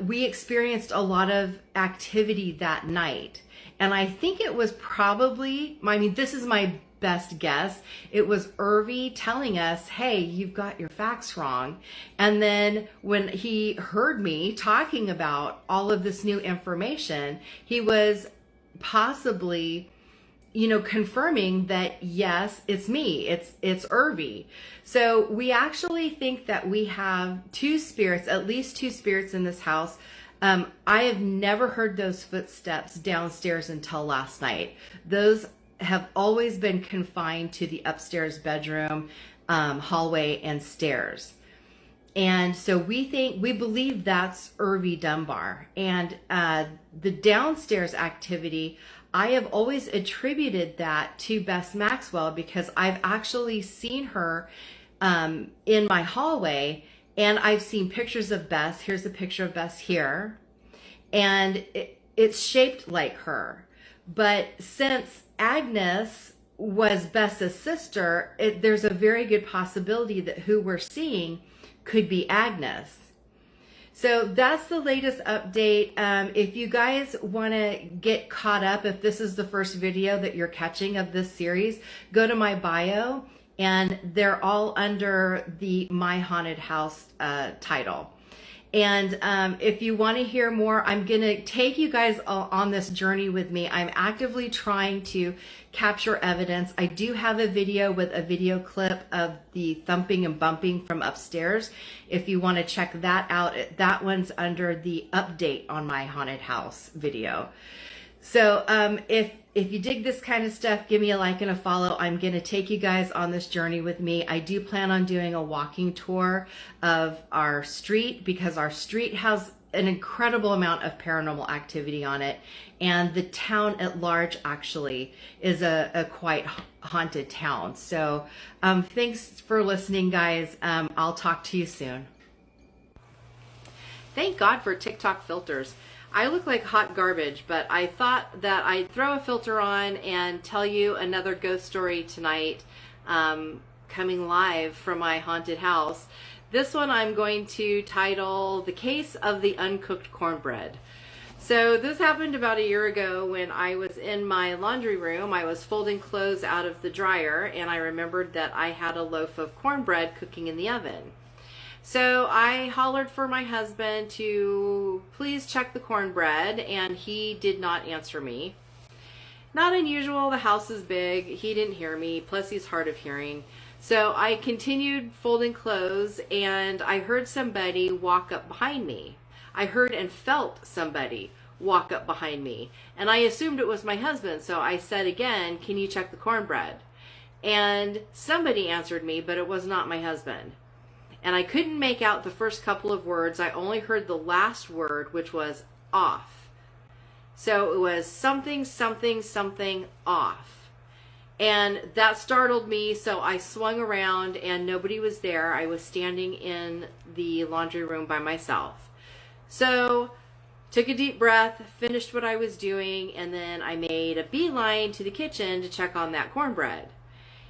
Speaker 13: we experienced a lot of activity that night. And I think it was probably, I mean, this is my best guess, it was Irvy telling us, hey, you've got your facts wrong. And then when he heard me talking about all of this new information, he was possibly, you know, confirming that yes, it's me, it's Irvy. So we actually think that we have two spirits, at least two spirits in this house. I have never heard those footsteps downstairs until last night. Those have always been confined to the upstairs bedroom, hallway, and stairs. And so we believe that's Irvy Dunbar. And the downstairs activity, I have always attributed that to Bess Maxwell because I've actually seen her in my hallway, and I've seen pictures of Bess. Here's a picture of Bess here. And it's shaped like her. But since Agnes was Bess's sister, there's a very good possibility that who we're seeing could be Agnes. So that's the latest update. If you guys want to get caught up, if this is the first video that you're catching of this series, go to my bio and they're all under the My Haunted House title. And if you want to hear more, I'm going to take you guys on this journey with me. I'm actively trying to capture evidence. I do have a video with a video clip of the thumping and bumping from upstairs. If you want to check that out, that one's under the update on My Haunted House video. So if you dig this kind of stuff, give me a like and a follow. I'm going to take you guys on this journey with me. I do plan on doing a walking tour of our street because our street has an incredible amount of paranormal activity on it. And the town at large actually is a quite haunted town. So thanks for listening, guys. I'll talk to you soon. Thank God for TikTok filters. I look like hot garbage, but I thought that I'd throw a filter on and tell you another ghost story tonight, coming live from my haunted house. This one I'm going to title The Case of the Uncooked Cornbread. So this happened about a year ago when I was in my laundry room. I was folding clothes out of the dryer and I remembered that I had a loaf of cornbread cooking in the oven. So I hollered for my husband to please check the cornbread, and he did not answer me. Not unusual, the house is big, he didn't hear me, plus he's hard of hearing. So I continued folding clothes, and I heard somebody walk up behind me. I heard and felt somebody walk up behind me, and I assumed it was my husband, so I said again, can you check the cornbread? And somebody answered me, but it was not my husband. And I couldn't make out the first couple of words. I only heard the last word, which was off. So it was something, something, something off. And that startled me, so I swung around and nobody was there. I was standing in the laundry room by myself. So took a deep breath, finished what I was doing, and then I made a beeline to the kitchen to check on that cornbread.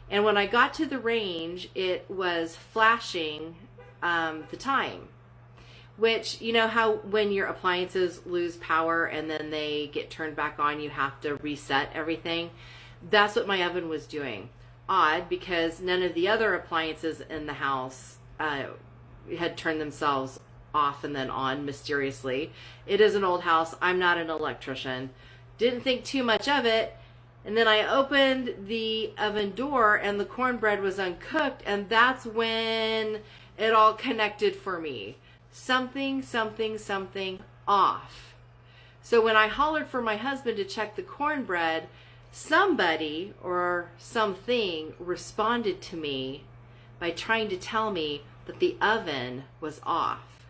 Speaker 13: And when I got to the range, it was flashing the time. Which, you know how when your appliances lose power and then they get turned back on, you have to reset everything? That's what my oven was doing. Odd, because none of the other appliances in the house had turned themselves off and then on mysteriously. It is an old house. I'm not an electrician. Didn't think too much of it. And then I opened the oven door and the cornbread was uncooked, and that's when it all connected for me. Something off. So when I hollered for my husband to check the cornbread, somebody or something responded to me by trying to tell me that the oven was off.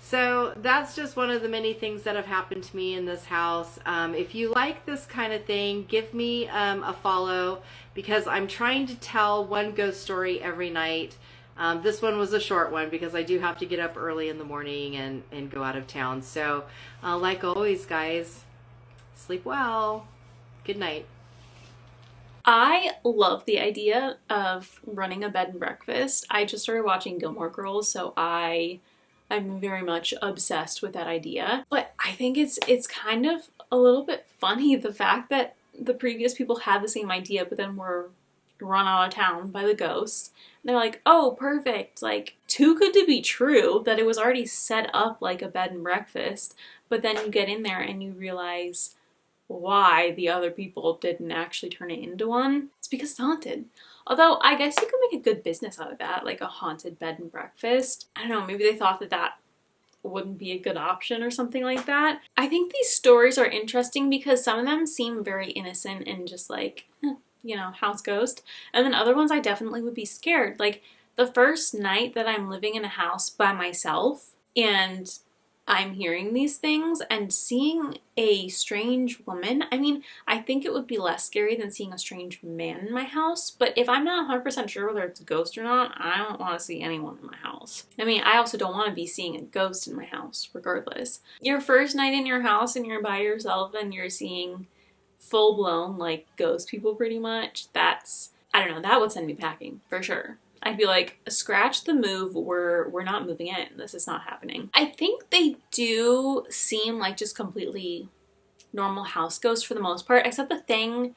Speaker 13: So that's just one of the many things that have happened to me in this house. If you like this kind of thing, give me a follow, because I'm trying to tell one ghost story every night. This one was a short one because I do have to get up early in the morning and go out of town. So like always, guys, sleep well. Good night.
Speaker 1: I love the idea of running a bed and breakfast. I just started watching Gilmore Girls, so I'm very much obsessed with that idea. But I think it's kind of a little bit funny, the fact that the previous people had the same idea but then were run out of town by the ghosts. And they're like, oh, perfect. Like, too good to be true that it was already set up like a bed and breakfast. But then you get in there and you realize why the other people didn't actually turn it into one. It's because it's haunted. Although I guess you could make a good business out of that, like a haunted bed and breakfast. I don't know, maybe they thought that wouldn't be a good option or something like that. I think these stories are interesting because some of them seem very innocent and just like, you know, house ghost. And then other ones I definitely would be scared. Like the first night that I'm living in a house by myself and I'm hearing these things and seeing a strange woman. I mean, I think it would be less scary than seeing a strange man in my house, but if I'm not 100% sure whether it's a ghost or not, I don't want to see anyone in my house. I mean, I also don't want to be seeing a ghost in my house, regardless. Your first night in your house and you're by yourself and you're seeing full-blown, like, ghost people pretty much, that's, I don't know, that would send me packing, for sure. I'd be like, scratch the move, we're not moving in. This is not happening. I think they do seem like just completely normal house ghosts for the most part, except the thing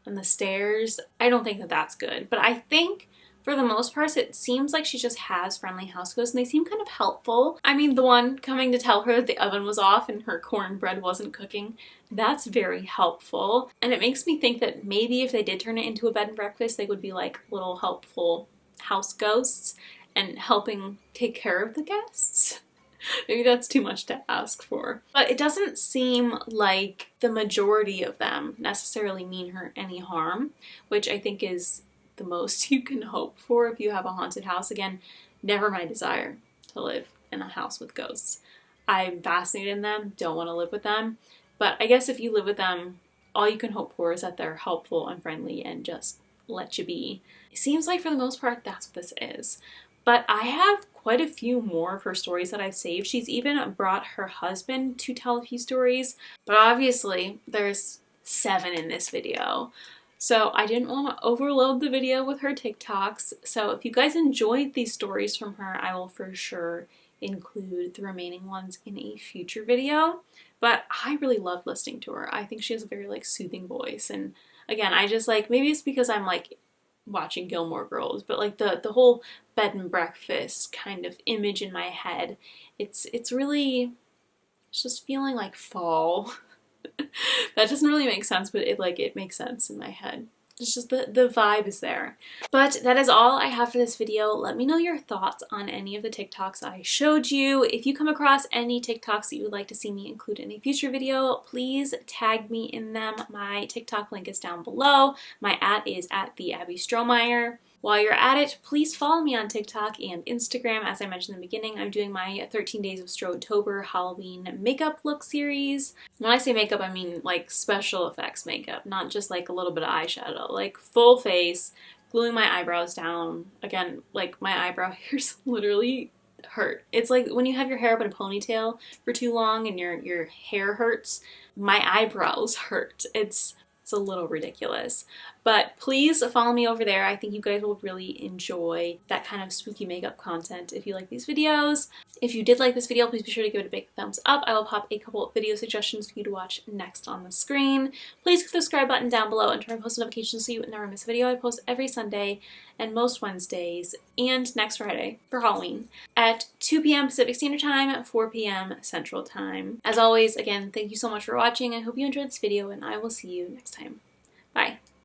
Speaker 1: on the stairs. I don't think that that's good. But I think for the most part, it seems like she just has friendly house ghosts and they seem kind of helpful. I mean, the one coming to tell her that the oven was off and her cornbread wasn't cooking, that's very helpful. And it makes me think that maybe if they did turn it into a bed and breakfast, they would be like little helpful house ghosts and helping take care of the guests. Maybe that's too much to ask for. But it doesn't seem like the majority of them necessarily mean her any harm, which I think is the most you can hope for if you have a haunted house. Again, never my desire to live in a house with ghosts. I'm fascinated in them, don't want to live with them. But I guess if you live with them, all you can hope for is that they're helpful and friendly and just let you be. It seems like for the most part that's what this is. But I have quite a few more of her stories that I've saved. She's even brought her husband to tell a few stories, but obviously there's 7 in this video. So I didn't want to overload the video with her TikToks. So if you guys enjoyed these stories from her, I will for sure include the remaining ones in a future video. But I really love listening to her. I think she has a very like soothing voice. And again, I just like, maybe it's because I'm like watching Gilmore Girls, but like the whole bed and breakfast kind of image in my head, it's just feeling like fall. That doesn't really make sense, but it makes sense in my head. It's just the vibe is there. But that is all I have for this video. Let me know your thoughts on any of the TikToks I showed you. If you come across any TikToks that you would like to see me include in a future video, please tag me in them. My TikTok link is down below. My @ is @theAbbeyStromeyer. While you're at it, please follow me on TikTok and Instagram. As I mentioned in the beginning, I'm doing my 13 Days of Strotober Halloween makeup look series. When I say makeup, I mean like special effects makeup, not just like a little bit of eyeshadow, like full face, gluing my eyebrows down. Again, like my eyebrow hairs literally hurt. It's like when you have your hair up in a ponytail for too long and your hair hurts, my eyebrows hurt. It's a little ridiculous. But please follow me over there. I think you guys will really enjoy that kind of spooky makeup content if you like these videos. If you did like this video, please be sure to give it a big thumbs up. I will pop a couple of video suggestions for you to watch next on the screen. Please click the subscribe button down below and turn on post notifications so you never miss a video. I post every Sunday and most Wednesdays and next Friday for Halloween at 2 p.m. Pacific Standard Time, 4 p.m. Central Time. As always, again, thank you so much for watching. I hope you enjoyed this video and I will see you next time. Bye.